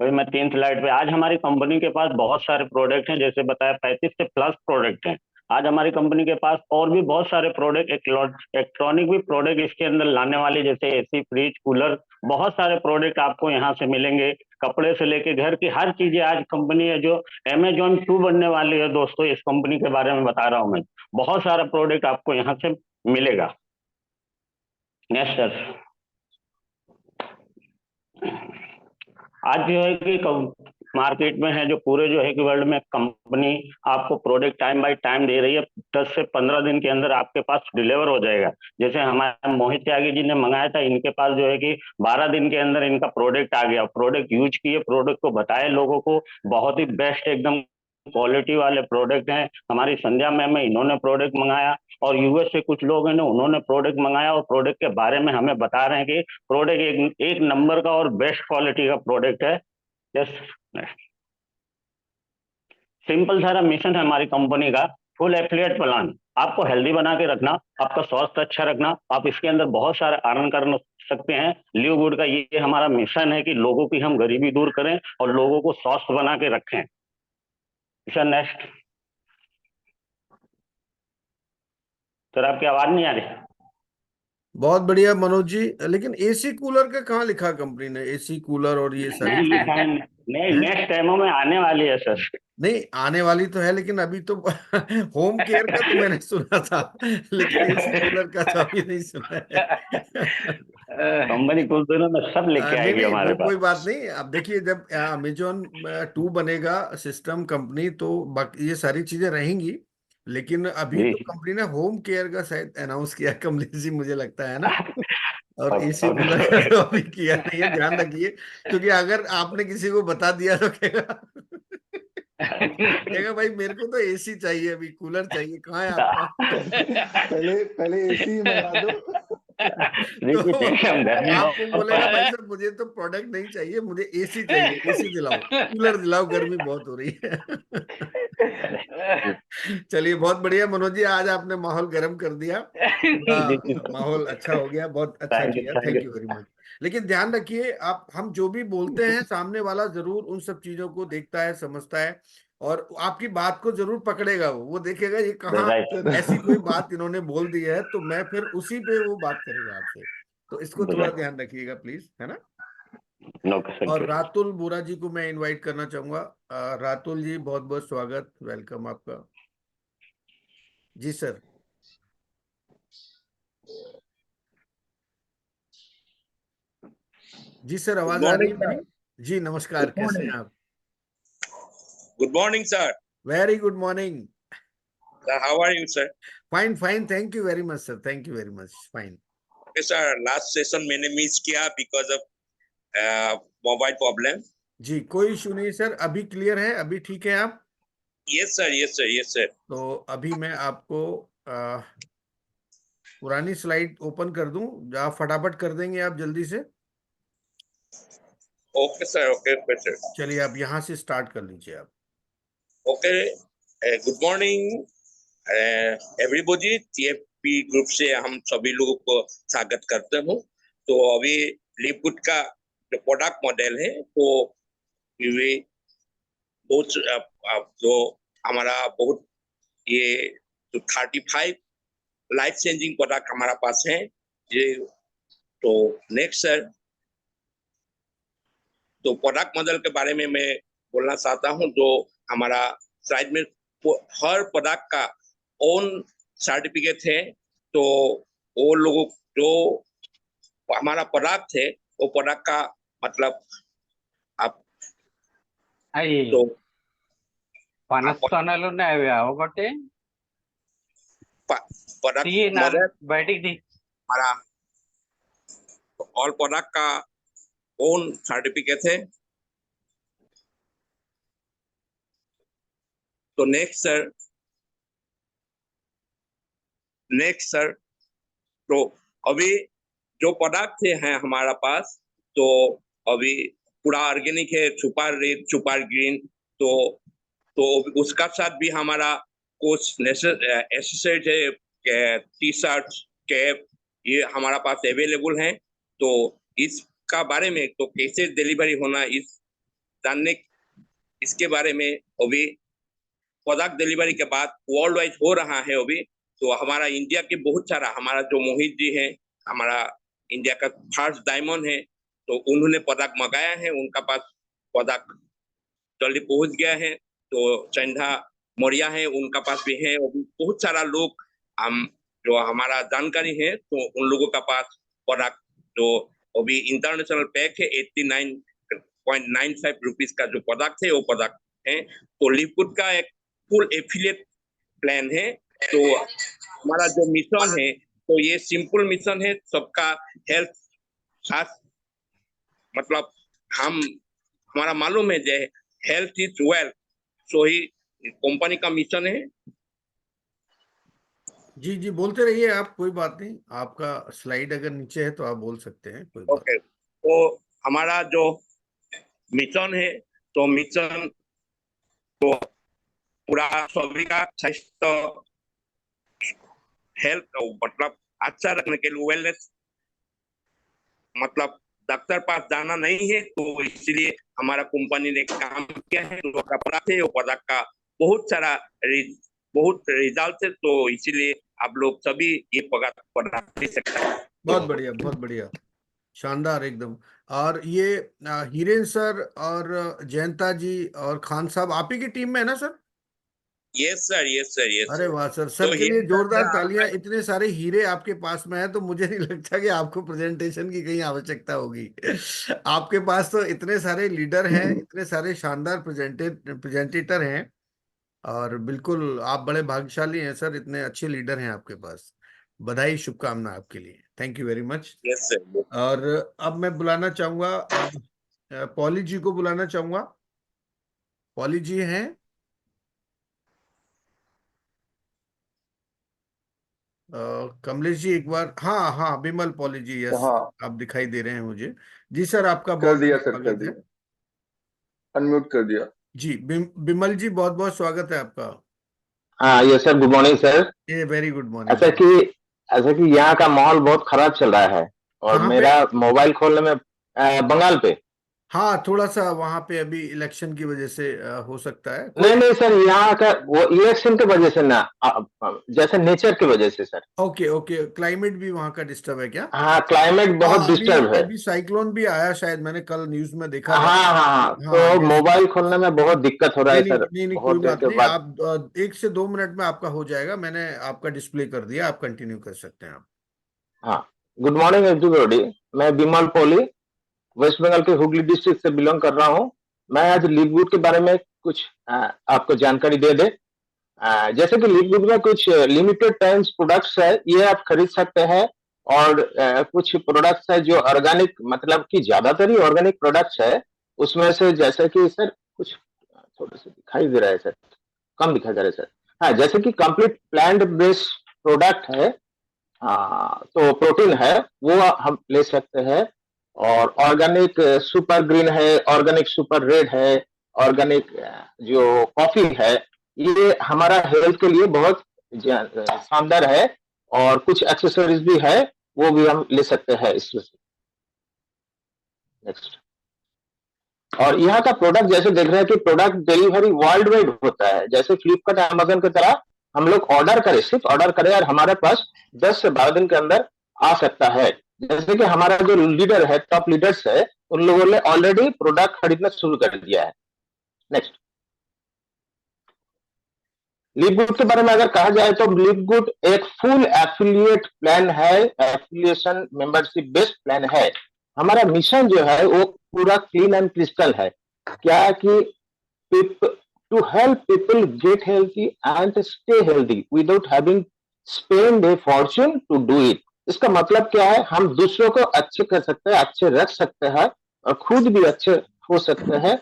[SPEAKER 8] वही मैं 3 स्लाइड पे, आज हमारी कंपनी के पास बहुत सारे प्रोडक्ट हैं। जैसे बताया 35 से प्लस प्रोडक्ट हैं। आज हमारी कंपनी के पास और भी बहुत सारे प्रोडक्ट, इलेक्ट्रॉनिक भी प्रोडक्ट इसके अंदर लाने वाले, जैसे एसी, फ्रिज, कूलर, बहुत सारे प्रोडक्ट आपको यहाँ से मिलेंगे। कपड़े से लेके घर की हर चीजें आज कंपनी है जो अमेजॉन 2 बनने वाली है दोस्तों, इस कंपनी के बारे में बता रहा हूँ मैं। बहुत सारा प्रोडक्ट आपको यहाँ से मिलेगा। Next sir. आज जो है कि मार्केट में है, जो पूरे जो है कि वर्ल्ड में कंपनी आपको प्रोडक्ट टाइम बाय टाइम दे रही है। 10 से 15 दिन के अंदर आपके पास डिलीवर हो जाएगा। जैसे हमारे मोहित त्यागी जी ने मंगाया था, इनके पास जो है कि 12 दिन के अंदर इनका प्रोडक्ट आ गया। प्रोडक्ट यूज किए, प्रोडक्ट को बताए लोगों को, बहुत ही बेस्ट एकदम क्वालिटी वाले प्रोडक्ट हैं। हमारी संध्या मैम है, इन्होंने प्रोडक्ट मंगाया, और यूएस से कुछ लोग हैं ना, उन्होंने प्रोडक्ट मंगाया और प्रोडक्ट के बारे में हमें बता रहे हैं कि प्रोडक्ट एक नंबर का और बेस्ट क्वालिटी का प्रोडक्ट है। सिंपल सारा मिशन है हमारी कंपनी का, फुल एफिलिएट प्लान। आपको हेल्दी बना के रखना, आपका स्वास्थ्य अच्छा रखना, आप इसके अंदर बहुत सारे अर्न कर सकते हैं। लिव गुड का ये हमारा मिशन है कि लोगों की हम गरीबी दूर करें और लोगों को स्वस्थ बना के रखें। Mission next. सर आपकी आवाज नहीं आ रही।
[SPEAKER 1] बहुत बढ़िया मनोज जी, लेकिन एसी कूलर का कहाँ लिखा कंपनी ने? एसी कूलर और ये सारी
[SPEAKER 8] नहीं लिखा है, नहीं नेक्स्ट टाइमों में आने वाली है सर।
[SPEAKER 1] नहीं, आने वाली तो है, लेकिन अभी तो होम केयर का तो मैंने सुना था, लेकिन एसी कूलर का तो अभी नहीं सुना है।
[SPEAKER 8] कंपनी कुछ दिनों में सब लेके
[SPEAKER 1] नहीं
[SPEAKER 8] आएगी
[SPEAKER 1] नहीं,
[SPEAKER 8] हमारे
[SPEAKER 1] वो कोई
[SPEAKER 8] पास।
[SPEAKER 1] बात नहीं। अब देखिए, जब अमेजोन 2 बनेगा सिस्टम कंपनी, तो बाकी ये सारी चीजें रहेंगी। लेकिन अभी
[SPEAKER 8] जी
[SPEAKER 1] तो कंपनी ने होम केयर का शायद अनाउंस किया कमलेश जी, मुझे लगता है ना। और एसी
[SPEAKER 8] अब
[SPEAKER 1] कूलर का तो अभी किया नहीं है, ध्यान रखिए। क्योंकि अगर आपने किसी को बता दिया तो कहेगा भाई मेरे को तो एसी चाहिए, अभी कूलर चाहिए, कहाँ है आपका?
[SPEAKER 2] पहले एसी मंगा दो।
[SPEAKER 8] देखिए
[SPEAKER 1] तो
[SPEAKER 8] देखिए, हम घर में
[SPEAKER 1] आपको बोलेगा भाई साहब मुझे तो प्रोडक्ट नहीं चाहिए, मुझे एसी चाहिए, एसी दिलाओ, कूलर दिलाओ, गर्मी बहुत हो रही है। चलिए, बहुत बढ़िया मनोज जी, आज आपने माहौल गर्म कर दिया, पूरा माहौल अच्छा हो गया, बहुत अच्छा
[SPEAKER 8] थैंक यू
[SPEAKER 1] किया,
[SPEAKER 8] thank
[SPEAKER 1] thank
[SPEAKER 8] you.
[SPEAKER 1] You very much. लेकिन ध्यान रखिए, आप हम जो भी बोलते हैं, सामने वाला जरूर उन सब चीजों को देखता है, समझता है, और आपकी बात को जरूर पकड़ेगा। वो देखेगा ये कहाँ
[SPEAKER 8] राइट,
[SPEAKER 1] ऐसी कोई बात इन्होंने बोल दी है, तो मैं फिर उसी पे वो बात करेगा आपसे। तो इसको थोड़ा
[SPEAKER 8] राइट।
[SPEAKER 1] ध्यान रखिएगा प्लीज, है ना।
[SPEAKER 8] नो थैंक
[SPEAKER 1] और
[SPEAKER 8] यू।
[SPEAKER 1] रातुल बोरा जी को मैं इनवाइट करना चाहूंगा। रातुल जी, बहुत बहुत स्वागत, वेलकम आपका। जी सर। जी सर,
[SPEAKER 9] Good
[SPEAKER 1] आवाज आ रही
[SPEAKER 9] morning,
[SPEAKER 1] है
[SPEAKER 9] sir.
[SPEAKER 1] मेरी? जी नमस्कार,
[SPEAKER 9] Good
[SPEAKER 1] कैसे हैं
[SPEAKER 9] morning.
[SPEAKER 1] आप?
[SPEAKER 9] Good morning, sir.
[SPEAKER 1] Very good morning.
[SPEAKER 9] Sir, how are you, sir?
[SPEAKER 1] Fine fine, thank you very much sir, thank you very much, fine.
[SPEAKER 9] Okay, sir. Last session मैंने miss किया because of mobile problem.
[SPEAKER 1] जी कोई issue नहीं sir, अभी clear है, अभी ठीक है आप?
[SPEAKER 9] Yes, sir. Yes, sir. Yes, sir.
[SPEAKER 1] तो अभी मैं आपको पुरानी स्लाइड ओपन कर दूं, आप फटाफट कर देंगे आप जल्दी से?
[SPEAKER 9] Okay, sir. Okay, okay, sir.
[SPEAKER 1] चलिए, आप यहाँ से स्टार्ट कर लीजिए आप।
[SPEAKER 9] Okay. Good morning, everybody. TFP group से हम सभी लोगों को स्वागत करते हूँ। तो अभी लिपगुड का जो प्रोडक्ट मॉडल है, तो ये बहुत जो हमारा बहुत ये जो 35 लाइफ चेंजिंग प्रोडक्ट हमारा पास है ये। तो नेक्स्ट सर, तो प्रोडक्ट मॉडल के बारे में मैं बोलना चाहता हूं। जो हमारा साइड में हर प्रोडक्ट का ओन सर्टिफिकेट है, तो वो लोगों जो हमारा प्रोडक्ट है वो प्रोडक्ट का मतलब आप तो
[SPEAKER 7] పనస్తానాలు ఉన్నాయి అవి ఒకటి
[SPEAKER 9] प्रोडक्ट मॉडल हमारा ऑल प्रोडक्ट का ओन सर्टिफिकेट है। तो नेक्स्ट सर, तो अभी जो प्रोडक्ट है हमारा पास, तो अभी पूरा ऑर्गेनिक है, सुपर रेड, सुपर ग्रीन। तो उसका साथ भी हमारा कुछ एसेसरीज है, टी शर्ट, कैप, ये हमारा पास अवेलेबल है। तो इसका बारे में तो कैसे डिलीवरी होना जानने इसके बारे में अभी प्रोडक्ट डिलीवरी के बाद वर्ल्ड वाइड हो रहा है अभी। तो हमारा इंडिया के बहुत सारा, हमारा जो मोहित जी है, हमारा इंडिया का फर्स्ट डायमंड है, तो उन्होंने प्रोडक्ट मंगाया है, उनका पास प्रोडक्ट जल्दी पहुंच गया है। तो चंदा मौर्या है, उनका पास भी है। अभी बहुत सारा लोग हम जो हमारा जानकारी है, तो उन लोगों का पास प्रोडक्ट जो अभी इंटरनेशनल पैक है 89 0.95 रुपीज का जो प्रोडक्ट है वो प्रोडक्ट है। तो लिवगुड का एक फुल एफिलिएट प्लान है। तो हमारा जो मिशन है तो ये सिंपल मिशन है, सबका हेल्थ खास मतलब हमारा मालूम है जो health is wealth, so he company का मिशन है।
[SPEAKER 1] जी जी, बोलते रहिए आप, कोई बात नहीं, आपका स्लाइड अगर नीचे है तो आप बोल सकते हैं, कोई बात।
[SPEAKER 9] ओके, तो हमारा जो मिशन है तो मिशन तो पूरा सभी का स्वास्थ्य हेल्थ मतलब अच्छा रखने के लिए वेलनेस मतलब डॉक्टर पास जाना नहीं है, तो इसलिए हमारा कंपनी ने काम किया है। जो कपड़ा थे वो प्रोडक्ट का बहुत रिजल्ट है, तो इसीलिए आप लोग सभी ये प्रोडक्ट ले सकते हैं।
[SPEAKER 1] बहुत बढ़िया, बहुत बढ़िया, शानदार एकदम। और ये हिरेन सर और जयंता जी और खान साहब आप ही की टीम में है ना sir?
[SPEAKER 9] Yes sir, yes sir, yes
[SPEAKER 1] अरे
[SPEAKER 9] सर।
[SPEAKER 1] वाह सर,
[SPEAKER 9] तो
[SPEAKER 1] सर के
[SPEAKER 9] ये
[SPEAKER 1] लिए जोरदार तालियां। इतने सारे हीरे आपके पास में है तो मुझे नहीं लगता कि आपको प्रेजेंटेशन की कहीं आवश्यकता होगी। आपके पास तो इतने सारे लीडर हैं, इतने सारे शानदार प्रेजेंटेटर हैं, और बिल्कुल आप बड़े भाग्यशाली हैं सर, इतने अच्छे लीडर हैं आपके पास। बधाई, शुभकामना आपके लिए, thank you very much.
[SPEAKER 9] Yes sir.
[SPEAKER 1] और अब मैं बुलाना चाहूंगा पॉली जी को बुलाना चाहूंगा। पॉली जी हैं? कमलेश जी एक बार, हाँ हाँ, बिमल पॉली जी, यस,
[SPEAKER 2] हाँ,
[SPEAKER 1] आप दिखाई दे रहे हैं मुझे। जी सर, आपका
[SPEAKER 2] कर
[SPEAKER 1] बहुत
[SPEAKER 2] दिया
[SPEAKER 1] बहुत
[SPEAKER 2] सर, कर
[SPEAKER 1] स्वागत है।
[SPEAKER 2] दिया, अनम्यूट कर दिया।
[SPEAKER 1] जी बिमल जी, बहुत बहुत स्वागत है आपका।
[SPEAKER 10] हाँ ये सर, गुड मॉर्निंग सर।
[SPEAKER 1] ये वेरी गुड मॉर्निंग
[SPEAKER 10] ऐसा
[SPEAKER 1] जी।
[SPEAKER 10] कि ऐसा कि यहाँ का माहौल बहुत खराब चल रहा है और
[SPEAKER 1] कहाँ पे?
[SPEAKER 10] मेरा मोबाइल खोलने में बंगाल पे।
[SPEAKER 1] हाँ, थोड़ा सा वहां पे अभी इलेक्शन की वजह से हो सकता है, कोई।
[SPEAKER 10] नहीं नहीं सर, यहाँ का वो इलेक्शन की वजह से ना, जैसे नेचर की वजह से सर।
[SPEAKER 1] ओके ओके, क्लाइमेट भी वहां का डिस्टर्ब है क्या?
[SPEAKER 10] हाँ, क्लाइमेट बहुत
[SPEAKER 1] हाँ, अभी
[SPEAKER 10] डिस्टर्ब है।
[SPEAKER 1] अभी साइक्लोन भी आया शायद, मैंने कल न्यूज में देखा
[SPEAKER 10] हाँ
[SPEAKER 1] था।
[SPEAKER 10] हाँ हाँ,
[SPEAKER 1] हाँ
[SPEAKER 10] तो
[SPEAKER 1] यस।
[SPEAKER 10] मोबाइल खोलने में बहुत दिक्कत हो रहा
[SPEAKER 1] नहीं
[SPEAKER 10] है
[SPEAKER 1] नहीं
[SPEAKER 10] सर,
[SPEAKER 1] नहीं नहीं, कोई
[SPEAKER 10] बहुत देर
[SPEAKER 1] बात
[SPEAKER 10] के
[SPEAKER 1] नहीं,
[SPEAKER 10] बाद।
[SPEAKER 1] आप 1 से 2 मिनट में आपका हो जाएगा, मैंने आपका डिस्प्ले कर दिया, आप कंटिन्यू कर सकते हैं आप।
[SPEAKER 10] हाँ, गुड मॉर्निंग एवरीबॉडी। मैं बिमल पॉली वेस्ट बंगाल के हुगली डिस्ट्रिक्ट से बिलोंग कर रहा हूँ। मैं आज लिवगुड के बारे में कुछ आपको जानकारी दे दे। जैसे कि लिवगुड में कुछ लिमिटेड टाइम्स प्रोडक्ट्स है, ये आप खरीद सकते हैं। और कुछ प्रोडक्ट्स है जो ऑर्गेनिक, मतलब कि ज्यादातर ही ऑर्गेनिक प्रोडक्ट्स है। उसमें से जैसे कि सर कुछ थोड़े से दिखाई दे रहा है सर, कम दिखाई दे रहा है सर। हाँ, जैसे कि कंप्लीट प्लांट बेस्ड प्रोडक्ट है। हाँ, तो प्रोटीन है वो हम ले सकते हैं। और ऑर्गेनिक सुपर ग्रीन है, ऑर्गेनिक सुपर रेड है, ऑर्गेनिक जो कॉफी है, ये हमारा हेल्थ के लिए बहुत शानदार है। और कुछ एक्सेसरीज भी है, वो भी हम ले सकते हैं इसमें से। नेक्स्ट। और यहाँ का प्रोडक्ट जैसे देख रहे हैं कि प्रोडक्ट डिलीवरी वर्ल्ड वाइड होता है, जैसे फ्लिपकार्ट अमेजन की तरह। हम लोग ऑर्डर करें, सिर्फ ऑर्डर करें और हमारे पास 10 से 12 दिन के अंदर आ सकता है। जैसे कि हमारा जो लीडर है, टॉप लीडर्स है, उन लोगों ने ऑलरेडी प्रोडक्ट खरीदना शुरू कर दिया है। नेक्स्ट। लिवगुड के बारे में अगर कहा जाए तो लिवगुड एक फुल एफिलिएट प्लान है, एफिलिएशन मेंबरशिप बेस्ड प्लान है। हमारा मिशन जो है वो पूरा क्लीन एंड क्रिस्टल है। क्या है कि to help people get healthy and stay healthy without having spend a fortune to do it। इसका मतलब क्या है, हम दूसरों को अच्छे कर सकते हैं, अच्छे रख सकते हैं और खुद भी अच्छे हो सकते हैं।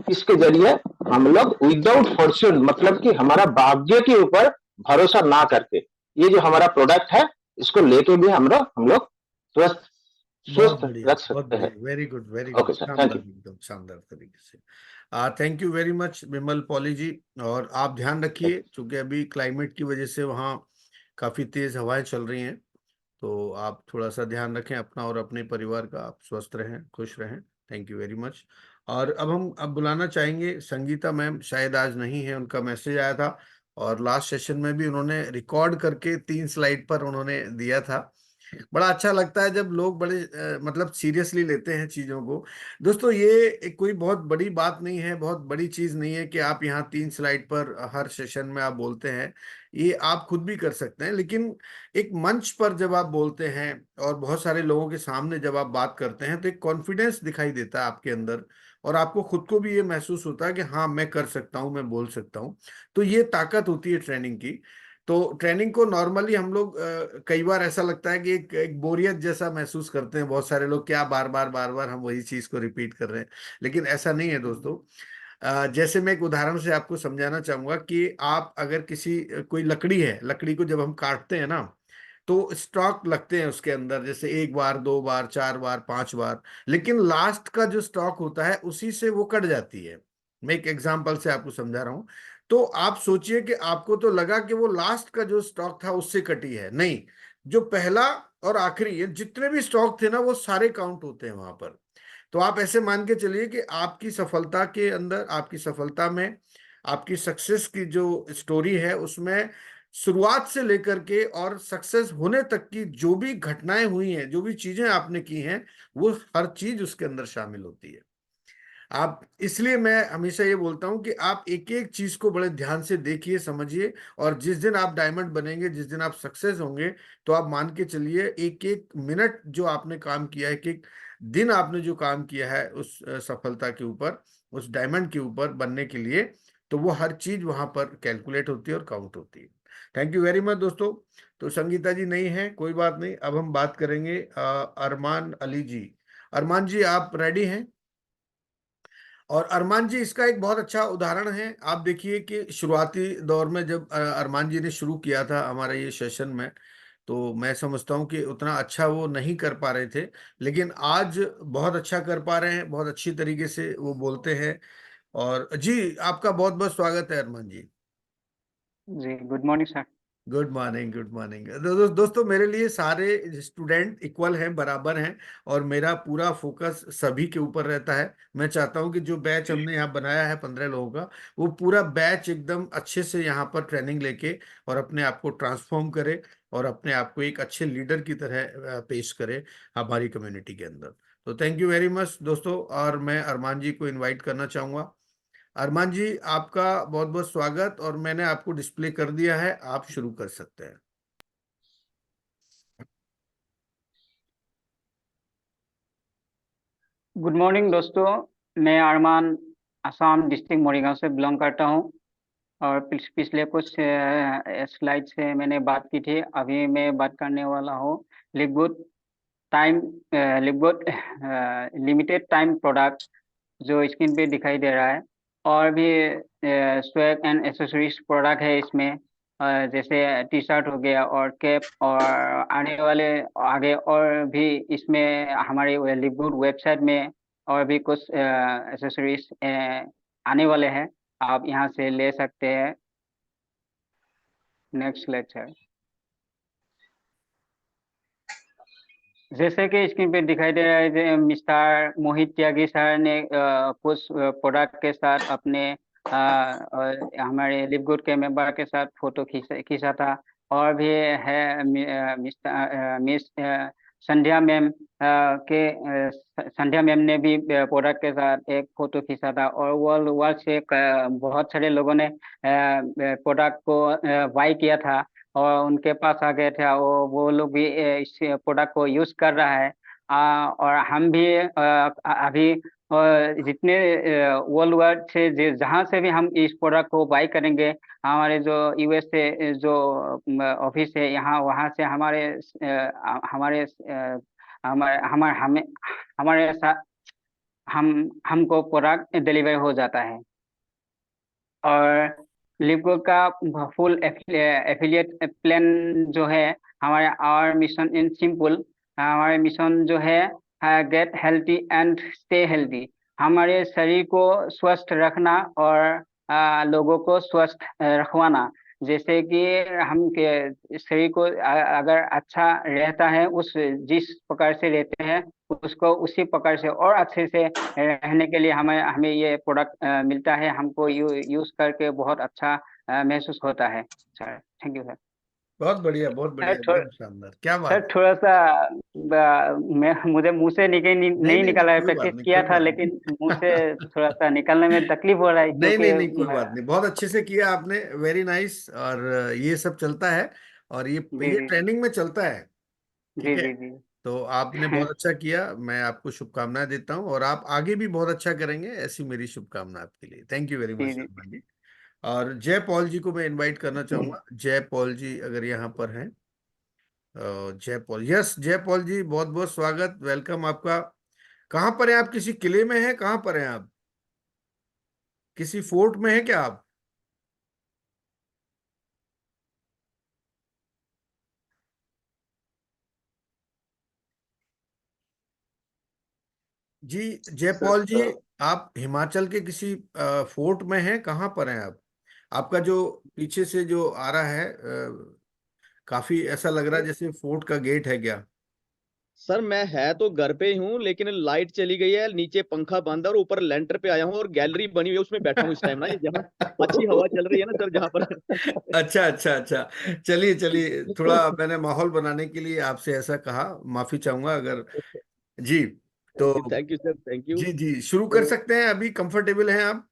[SPEAKER 10] इसके जरिए हम लोग विदाउट फॉर्चून, मतलब कि हमारा भाग्य के ऊपर भरोसा ना करके, ये जो हमारा प्रोडक्ट है इसको लेके भी हम लोग स्वस्थ
[SPEAKER 1] बहुत
[SPEAKER 10] स्वस्थ
[SPEAKER 1] बढ़िया,
[SPEAKER 10] रख
[SPEAKER 1] बहुत
[SPEAKER 10] सकते हैं।
[SPEAKER 1] बढ़िया, very good very good,
[SPEAKER 10] okay sir, thank
[SPEAKER 1] शानदार,
[SPEAKER 10] यू।
[SPEAKER 1] एकदम शानदार तरीके से। Thank you very much Vimal Poly ji. और आप ध्यान रखिए, क्योंकि अभी क्लाइमेट की वजह से वहाँ काफी तेज हवाएं चल रही हैं, तो आप थोड़ा सा ध्यान रखें अपना और अपने परिवार का। आप स्वस्थ रहें, खुश रहें, थैंक यू वेरी मच। और अब बुलाना चाहेंगे संगीता मैम, शायद आज नहीं है, उनका मैसेज आया था, और लास्ट सेशन में भी उन्होंने रिकॉर्ड करके 3 स्लाइड पर उन्होंने दिया था। बड़ा अच्छा लगता है जब लोग बड़े मतलब सीरियसली लेते हैं चीजों को। दोस्तों, ये कोई बहुत बड़ी बात नहीं है, बहुत बड़ी चीज नहीं है कि आप यहाँ 3 स्लाइड पर हर सेशन में आप बोलते हैं। ये आप खुद भी कर सकते हैं, लेकिन एक मंच पर जब आप बोलते हैं और बहुत सारे लोगों के सामने जब आप बात करते हैं तो एक कॉन्फिडेंस दिखाई देता है आपके अंदर, और आपको खुद को भी ये महसूस होता है कि हाँ मैं कर सकता हूँ, मैं बोल सकता हूँ। तो ये ताकत होती है ट्रेनिंग की। तो ट्रेनिंग को नॉर्मली हम लोग कई बार ऐसा लगता है कि एक बोरियत जैसा महसूस करते हैं बहुत सारे लोग, क्या बार बार हम वही चीज को रिपीट कर रहे हैं। लेकिन ऐसा नहीं है दोस्तों। जैसे मैं एक उदाहरण से आपको समझाना चाहूंगा कि आप अगर किसी कोई लकड़ी है, लकड़ी को जब हम काटते हैं ना, तो स्टॉक लगते हैं उसके अंदर, जैसे 1 बार 2 बार 4 बार 5 बार, लेकिन लास्ट का जो स्टॉक होता है उसी से वो कट जाती है। मैं एक एग्जांपल से आपको समझा रहा हूं। तो आप सोचिए कि आपको तो लगा कि वो लास्ट का जो स्टॉक था उससे कटी है, नहीं, जो पहला और आखिरी, ये जितने भी स्टॉक थे ना वो सारे काउंट होते हैं वहां पर। तो आप ऐसे मान के चलिए कि आपकी सफलता के अंदर, आपकी सफलता में, आपकी सक्सेस की जो स्टोरी है उसमें शुरुआत से लेकर के और सक्सेस होने तक की जो भी घटनाएं हुई हैं, जो भी चीजें आपने की हैं, वो हर चीज उसके अंदर शामिल होती है। आप, इसलिए मैं हमेशा ये बोलता हूं कि आप एक एक चीज को बड़े ध्यान से देखिए, समझिए, और जिस दिन आप डायमंड बनेंगे, जिस दिन आप सक्सेस होंगे, तो आप मान के चलिए एक एक मिनट जो आपने काम किया है, एक एक दिन आपने जो काम किया है उस सफलता के ऊपर, उस डायमंड के ऊपर बनने के लिए, तो वो हर चीज वहां पर कैलकुलेट होती है और काउंट होती है। थैंक यू वेरी मच दोस्तों। तो संगीता जी नहीं है, कोई बात नहीं। अब हम बात करेंगे अरमान अली जी। अरमान जी आप रेडी हैं? और अरमान जी, इसका एक बहुत अच्छा उदाहरण है। आप देखिए कि शुरुआती दौर में जब अरमान जी ने शुरू किया था हमारे ये सेशन में, तो मैं समझता हूँ कि उतना अच्छा वो नहीं कर पा रहे थे, लेकिन आज बहुत अच्छा कर पा रहे हैं, बहुत अच्छी तरीके से वो बोलते हैं। और जी, आपका बहुत बहुत स्वागत है अरमान जी।
[SPEAKER 7] जी, good morning sir.
[SPEAKER 1] Good morning, good morning. दोस्तों, मेरे लिए सारे स्टूडेंट इक्वल हैं, बराबर हैं, और मेरा पूरा फोकस सभी के ऊपर रहता है। मैं चाहता हूं कि जो बैच हमने यहाँ बनाया है 15 लोगों का, वो पूरा बैच एकदम अच्छे से यहाँ पर ट्रेनिंग लेके और अपने आप को ट्रांसफॉर्म करे और अपने आप को एक अच्छे लीडर की तरह पेश करे हमारी कम्युनिटी के अंदर। तो थैंक यू वेरी मच दोस्तों, और मैं अरमान जी को इन्वाइट करना चाहूँगा। अरमान जी, आपका बहुत बहुत स्वागत, और मैंने आपको डिस्प्ले कर दिया है, आप शुरू कर सकते हैं।
[SPEAKER 7] गुड मॉर्निंग दोस्तों, मैं अरमान असम डिस्ट्रिक्ट मोरीगांव से बिलोंग करता हूँ। और पिछले कुछ स्लाइड से मैंने बात की थी, अभी मैं बात करने वाला हूँ लिवगुड टाइम, लिवगुड लिमिटेड टाइम प्रोडक्ट जो स्क्रीन पे दिखाई दे रहा है। और भी स्वैग एंड एसेसरीज प्रोडक्ट है इसमें, जैसे टी शर्ट हो गया और कैप, और आने वाले आगे और भी इसमें हमारे लिवगुड वेबसाइट में और भी कुछ एसेसरीज आने वाले हैं, आप यहाँ से ले सकते हैं। Next slide sir. जैसे कि स्क्रीन पे दिखाई दे रहा है, मिस्टर मोहित त्यागी सर ने कुछ प्रोडक्ट के साथ अपने हमारे लिवगुड के मेंबर के साथ फोटो खींचा था। और भी है मिस संध्या मैम संध्या मैम ने भी प्रोडक्ट के साथ एक फोटो खींचा था। और वर्ल्ड वर्ल्ड से बहुत सारे लोगों ने प्रोडक्ट को बाई किया था और उनके पास आ गए थे, वो लोग भी इस प्रोडक्ट को यूज कर रहा है। और हम भी अभी जितने वर्ल्ड वाइड से जहाँ से भी हम इस प्रोडक्ट को बाई करेंगे, हमारे जो यूएस से जो ऑफिस है यहाँ, वहाँ से हमारे हमारे हमारे हमारे हमें हमारे साथ हमको प्रोडक्ट डिलीवर हो जाता है। और लिवगुड का फुल एफिलिएट प्लान जो है हमारे आवर मिशन इन सिंपल, हमारे मिशन जो है get healthy and stay healthy, हमारे शरीर को स्वस्थ रखना और लोगों को स्वस्थ रखवाना। जैसे कि हम के शरीर को अगर अच्छा रहता है, उस जिस प्रकार से रहते हैं उसको उसी प्रकार से और अच्छे से रहने के लिए हमें हमें ये प्रोडक्ट मिलता है। हमको यूज करके बहुत अच्छा महसूस होता है सर। Thank you sir.
[SPEAKER 1] बहुत बढ़िया, बहुत बढ़िया, एकदम शानदार, क्या
[SPEAKER 7] सर
[SPEAKER 1] बात।
[SPEAKER 7] थोड़ा सा मुझे मुंह से
[SPEAKER 1] नहीं
[SPEAKER 7] नहीं
[SPEAKER 1] नहीं नहीं,
[SPEAKER 7] निकला है,
[SPEAKER 1] कोई बात
[SPEAKER 7] प्रैक्टिस
[SPEAKER 1] नहीं,
[SPEAKER 7] किया
[SPEAKER 1] कोई
[SPEAKER 7] था,
[SPEAKER 1] बात नहीं।
[SPEAKER 7] लेकिन मुंह से थोड़ा सा निकलने में तकलीफ हो रहा है
[SPEAKER 1] नहीं
[SPEAKER 7] क्योंकि
[SPEAKER 1] नहीं नहीं, कोई बात नहीं, बहुत अच्छे से किया आपने, वेरी नाइस। और ये सब चलता है, और ये
[SPEAKER 7] जी
[SPEAKER 1] ये
[SPEAKER 7] जी
[SPEAKER 1] ट्रेनिंग में चलता है।
[SPEAKER 7] जी
[SPEAKER 1] ठीक है।
[SPEAKER 7] जी जी
[SPEAKER 1] तो आपने बहुत अच्छा किया, मैं आपको शुभकामनाएं देता हूं और आप आगे भी बहुत अच्छा करेंगे, ऐसी मेरी शुभकामना आपके लिए। थैंक यू वेरी मच
[SPEAKER 2] जी जी।
[SPEAKER 1] शर्मा जी। और जय पॉल जी को मैं इनवाइट करना चाहूंगा। जय पॉल जी अगर यहाँ पर हैं। जय पॉल, यस जय पॉल जी, बहुत बहुत स्वागत, वेलकम आपका। कहाँ पर हैं आप? किसी किले में हैं? कहाँ पर हैं आप? किसी फोर्ट में हैं क्या आप? जी जयपॉल जी,
[SPEAKER 2] सर
[SPEAKER 1] आप हिमाचल के किसी फोर्ट में हैं? कहाँ पर हैं आप? आपका जो पीछे से जो आ रहा है काफी ऐसा लग रहा है जैसे फोर्ट का गेट है क्या?
[SPEAKER 11] सर मैं है तो घर पे ही हूँ, लेकिन लाइट चली गई है, नीचे पंखा बंद है और ऊपर लेंटर पे आया हूँ और गैलरी बनी हुई है, उसमें बैठा हूँ इस टाइम ना, ये जहाँ अच्छी हवा चल रही है ना सर, जहाँ पर।
[SPEAKER 1] अच्छा अच्छा अच्छा। चलिए चलिए, थोड़ा मैंने माहौल बनाने के लिए आपसे ऐसा कहा, माफी चाहूंगा अगर। जी, तो
[SPEAKER 11] thank you sir, thank you.
[SPEAKER 1] जी जी शुरू कर
[SPEAKER 11] तो
[SPEAKER 1] सकते हैं, अभी कंफर्टेबल हैं आप?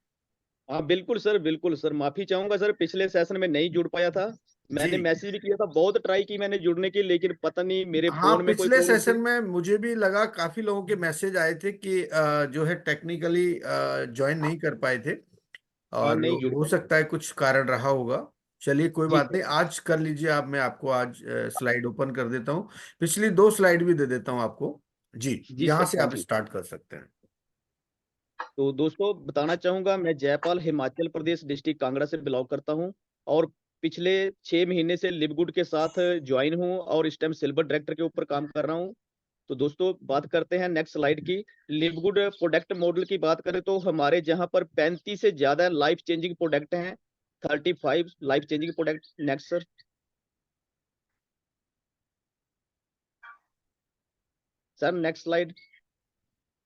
[SPEAKER 11] हाँ बिल्कुल सर, बिल्कुल सर, माफी चाहूंगा सर, पिछले सेशन में नहीं जुड़ पाया था। मैंने
[SPEAKER 1] जी
[SPEAKER 11] मैसेज भी किया था, बहुत ट्राई की मैंने जुड़ने की, लेकिन पता नहीं मेरे
[SPEAKER 1] हाँ,
[SPEAKER 11] फोन में कोई
[SPEAKER 1] पिछले
[SPEAKER 11] प्रॉब्लम
[SPEAKER 1] सेशन
[SPEAKER 11] थी।
[SPEAKER 1] में मुझे भी लगा काफी लोगों के मैसेज आए थे कि जो है टेक्निकली ज्वाइन नहीं कर पाए थे,
[SPEAKER 11] हाँ
[SPEAKER 1] और
[SPEAKER 11] नहीं जुड़
[SPEAKER 1] हो
[SPEAKER 11] पाया।
[SPEAKER 1] सकता है कुछ कारण रहा होगा। चलिए कोई
[SPEAKER 11] जी
[SPEAKER 1] बात
[SPEAKER 11] सर।
[SPEAKER 1] नहीं, आज कर लीजिए आप, मैं आपको आज स्लाइड ओपन कर देता हूँ, पिछली 2 स्लाइड भी दे देता हूँ आपको। जी,
[SPEAKER 11] जी
[SPEAKER 1] यहाँ
[SPEAKER 11] सर,
[SPEAKER 1] से आप
[SPEAKER 11] थैंक यू।
[SPEAKER 1] स्टार्ट कर सकते हैं।
[SPEAKER 11] तो दोस्तों बताना चाहूंगा, मैं जयपाल हिमाचल प्रदेश डिस्ट्रिक्ट कांगड़ा से बिलोंग करता हूं और पिछले 6 महीने से लिवगुड के साथ ज्वाइन हूं और इस टाइम सिल्वर डायरेक्टर के ऊपर काम कर रहा हूं। तो दोस्तों बात करते हैं नेक्स्ट स्लाइड की। लिवगुड प्रोडक्ट मॉडल की बात करें तो हमारे जहां पर 35 से ज्यादा लाइफ चेंजिंग प्रोडक्ट हैं, 35 life changing product. Next sir. Sir next slide.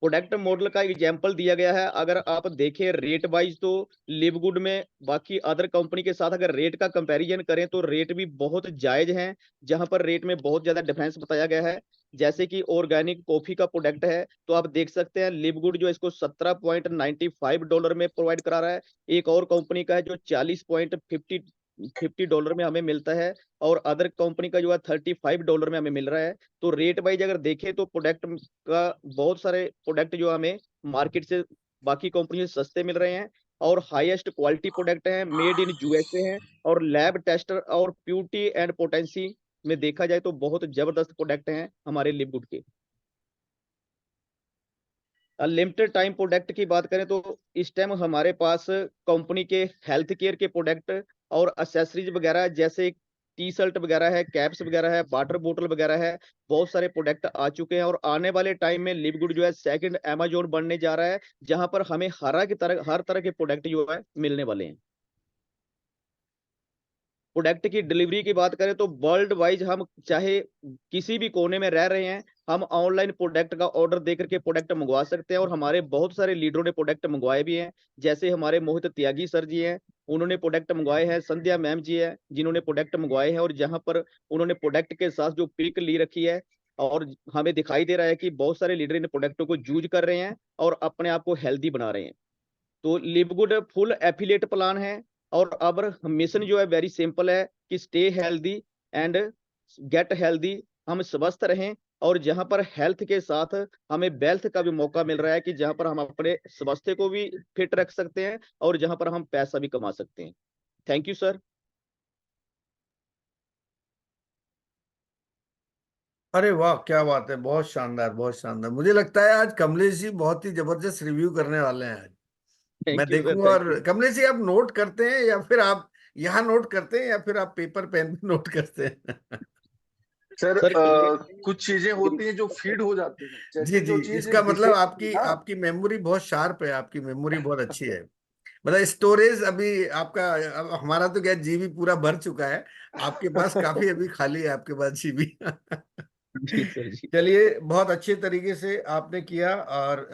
[SPEAKER 11] Product model का एग्जांपल दिया गया है, अगर आप देखें रेट वाइज तो लिवगुड में बाकी अदर कंपनी के साथ अगर रेट का कंपैरिजन करें तो रेट भी बहुत जायज हैं, जहां पर रेट में बहुत ज्यादा डिफरेंस बताया गया है। जैसे कि ऑर्गेनिक कॉफी का प्रोडक्ट है तो आप देख सकते हैं लिवगुड जो इसको $17.95 में प्रोवाइड करा रहा है, एक और कंपनी का है जो $40.50 में हमें मिलता है, और अदर कंपनी का जो है $35 में हमें मिल रहा है। तो रेट वाइज अगर देखें तो प्रोडक्ट का बहुत सारे प्रोडक्ट जो हमें मार्केट से बाकी कंपनी से सस्ते मिल रहे हैं और हाईएस्ट क्वालिटी प्रोडक्ट हैं, मेड इन यूएसए हैं, और लैब टेस्टर और प्यूरिटी एंड पोटेंसी में देखा जाए तो बहुत जबरदस्त प्रोडक्ट हैं हमारे लिवगुड के। लिमिटेड टाइम प्रोडक्ट की बात करें तो इस टाइम हमारे पास कंपनी के हेल्थ केयर के प्रोडक्ट और एसेसरीज वगैरह जैसे टी शर्ट वगैरह है, कैप्स वगैरह है, वाटर बोतल वगैरह है, बहुत सारे प्रोडक्ट आ चुके हैं और आने वाले टाइम में लिवगुड जो है सेकंड अमेजोन बनने जा रहा है, जहां पर हमें हर तरह के प्रोडक्ट जो है मिलने वाले हैं। प्रोडक्ट की डिलीवरी की बात करें तो वर्ल्ड वाइज हम चाहे किसी भी कोने में रह रहे हैं, हम ऑनलाइन प्रोडक्ट का ऑर्डर दे करके प्रोडक्ट मंगवा सकते हैं, और हमारे बहुत सारे लीडरों ने प्रोडक्ट मंगवाए भी हैं। जैसे हमारे मोहित त्यागी सर जी हैं, उन्होंने प्रोडक्ट मंगवाए हैं। संध्या मैम जी हैं जिन्होंने प्रोडक्ट मंगवाए हैं, और जहां पर उन्होंने प्रोडक्ट के साथ जो पिक ली रखी है, और हमें दिखाई दे रहा है कि बहुत सारे लीडर इन प्रोडक्टों को यूज कर रहे हैं और अपने आप को हेल्दी बना रहे हैं। तो लिवगुड फुल एफिलिएट प्लान है, और अब मिशन जो है वेरी सिंपल है कि stay healthy and get healthy, हम स्वस्थ रहें, और जहां पर हेल्थ के साथ हमें वेल्थ का भी मौका मिल रहा है कि जहां पर हम अपने स्वास्थ्य को भी फिट रख सकते हैं और जहां पर हम पैसा भी कमा सकते हैं। Thank you sir.
[SPEAKER 1] अरे वाह, क्या बात है, बहुत शानदार बहुत शानदार। मुझे लगता है आज कमलेश जी बहुत ही जबरदस्त रिव्यू करने वाले हैं आज। मैं
[SPEAKER 11] थैंक यू सर,
[SPEAKER 1] देखूंगा।
[SPEAKER 11] थैंक
[SPEAKER 1] और
[SPEAKER 11] यू।
[SPEAKER 1] कमलेश जी, आप नोट करते हैं या फिर आप यहाँ नोट करते हैं या फिर आप पेपर पेन पे नोट करते हैं?
[SPEAKER 2] सर
[SPEAKER 11] सर
[SPEAKER 2] कुछ चीजें होती हैं जो फीड हो जाती हैं,
[SPEAKER 1] जी
[SPEAKER 2] जैसे
[SPEAKER 1] जी,
[SPEAKER 2] जो चीज
[SPEAKER 1] इसका मतलब
[SPEAKER 2] विशेष
[SPEAKER 1] आपकी
[SPEAKER 2] हाँ।
[SPEAKER 1] आपकी मेमोरी बहुत शार्प है, आपकी मेमोरी बहुत अच्छी है। मतलब स्टोरेज अभी आपका, अब हमारा तो क्या जीबी पूरा भर चुका है, आपके पास काफी अभी खाली है आपके पास जीबी।
[SPEAKER 11] जी सर जी।
[SPEAKER 1] चलिए, बहुत अच्छे तरीके से आपने किया। और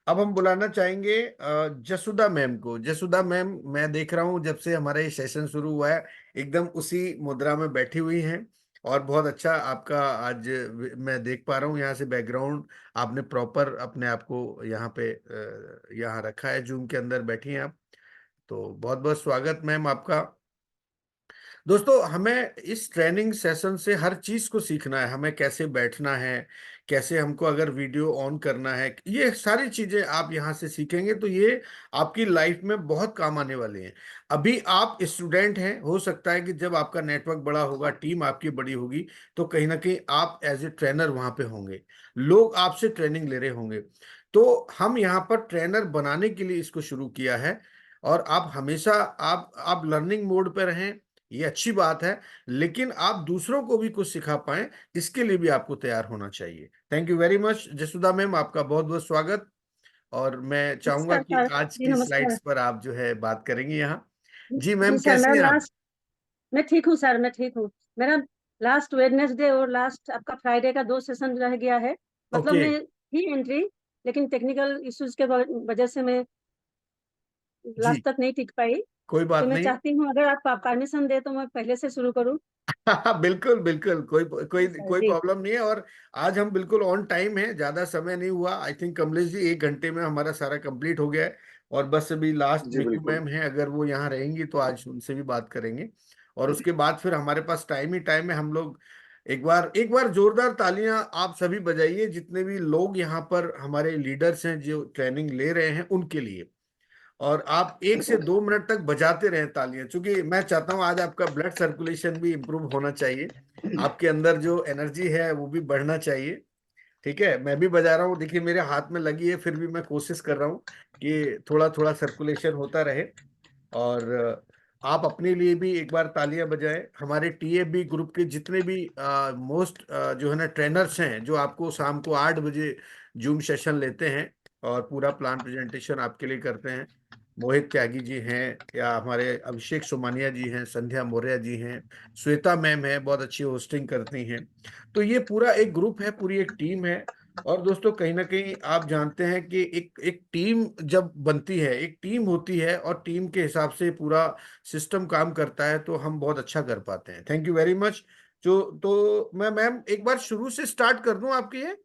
[SPEAKER 1] अब हम बुलाना चाहेंगे जसुदा मैम को। जसुदा मैम, मैं देख रहा हूँ जब से हमारा ये सेशन शुरू हुआ है एकदम उसी मुद्रा में बैठी हुई हैं, और बहुत अच्छा आपका आज मैं देख पा रहा हूँ यहाँ से बैकग्राउंड, आपने प्रॉपर अपने आप को यहाँ पे यहाँ रखा है, जूम के अंदर बैठी हैं आप। तो बहुत बहुत स्वागत मैम आपका। दोस्तों, हमें इस ट्रेनिंग सेशन से हर चीज को सीखना है। हमें कैसे बैठना है, कैसे हमको अगर वीडियो ऑन करना है, ये सारी चीजें आप यहाँ से सीखेंगे तो ये आपकी लाइफ में बहुत काम आने वाले हैं। अभी आप स्टूडेंट हैं, हो सकता है कि जब आपका नेटवर्क बड़ा होगा, टीम आपकी बड़ी होगी, तो कहीं ना कहीं आप एज ए ट्रेनर वहां पे होंगे, लोग आपसे ट्रेनिंग ले रहे होंगे। तो हम यहाँ पर ट्रेनर बनाने के लिए इसको शुरू किया है। और आप हमेशा आप लर्निंग मोड पे रहें, ये अच्छी बात है, लेकिन आप दूसरों को भी कुछ सिखा पाएं, इसके लिए भी आपको तैयार होना चाहिए। Thank you very much Jasuda ma'am, आपका बहुत बहुत स्वागत। और मैं चाहूंगा
[SPEAKER 12] नमस्कार
[SPEAKER 1] कि
[SPEAKER 12] सर
[SPEAKER 1] आज
[SPEAKER 12] जी,
[SPEAKER 1] की
[SPEAKER 12] नमस्कार
[SPEAKER 1] स्लाइड्स पर आप जो है बात करेंगे यहाँ। जी
[SPEAKER 12] जी
[SPEAKER 1] मैम,
[SPEAKER 12] सर।
[SPEAKER 1] कैसी हैं आप?
[SPEAKER 12] मैं ठीक हूँ सर, मैं ठीक हूँ। मेरा लास्ट वेडनेसडे और लास्ट आपका फ्राइडे का 2 सेशन रह गया है। मतलब
[SPEAKER 1] ओके,
[SPEAKER 12] मैं ही एंट्री, लेकिन टेक्निकल इश्यूज के वजह से मैं
[SPEAKER 1] जी
[SPEAKER 12] लास्ट तक नहीं टिक पाई।
[SPEAKER 1] कोई
[SPEAKER 12] तो
[SPEAKER 1] बात
[SPEAKER 12] मैं
[SPEAKER 1] नहीं।
[SPEAKER 12] चाहती हूँ अगर आप परमिशन दे तो मैं पहले से शुरू करूँ।
[SPEAKER 1] बिल्कुल बिल्कुल, कोई कोई
[SPEAKER 12] जी सर
[SPEAKER 1] कोई
[SPEAKER 12] जी।
[SPEAKER 1] प्रॉब्लम नहीं है। और आज हम बिल्कुल ऑन टाइम है, ज्यादा समय नहीं हुआ। आई थिंक कमलेश जी 1 घंटे में हमारा सारा कंप्लीट हो गया है। और बस अभी लास्ट
[SPEAKER 2] जी
[SPEAKER 1] मीनू
[SPEAKER 2] बिल्कुल।
[SPEAKER 1] मैम है, अगर वो यहाँ रहेंगी तो आज उनसे भी बात करेंगे। और उसके बाद फिर हमारे पास टाइम ही टाइम है। हम लोग एक बार जोरदार तालियां आप सभी बजाइए, जितने भी लोग यहाँ पर हमारे लीडर्स हैं जो ट्रेनिंग ले रहे हैं उनके लिए। और आप 1 से 2 मिनट तक बजाते रहें तालियां, क्योंकि मैं चाहता हूं आज आपका ब्लड सर्कुलेशन भी इम्प्रूव होना चाहिए, आपके अंदर जो एनर्जी है वो भी बढ़ना चाहिए। ठीक है, मैं भी बजा रहा हूँ, देखिए मेरे हाथ में लगी है, फिर भी मैं कोशिश कर रहा हूँ कि थोड़ा थोड़ा सर्कुलेशन होता रहे। और आप अपने लिए भी एक बार तालियां बजाएं। हमारे टीएफबी ग्रुप के जितने भी मोस्ट जो है ना ट्रेनर्स हैं, जो आपको शाम को 8 बजे जूम सेशन लेते हैं और पूरा प्लान प्रेजेंटेशन आपके लिए करते हैं। मोहित त्यागी जी हैं, या हमारे अभिषेक सोमानिया जी हैं, संध्या मौर्य जी हैं, श्वेता मैम है, बहुत अच्छी होस्टिंग करती हैं। तो ये पूरा एक ग्रुप है, पूरी एक टीम है। और दोस्तों, कहीं ना कहीं आप जानते हैं कि एक एक टीम जब बनती है, एक टीम होती है, और टीम के हिसाब से पूरा सिस्टम काम करता है, तो हम बहुत अच्छा कर पाते हैं। Thank you very much. तो मैं मैम एक बार शुरू से स्टार्ट कर दूं आपकी ये?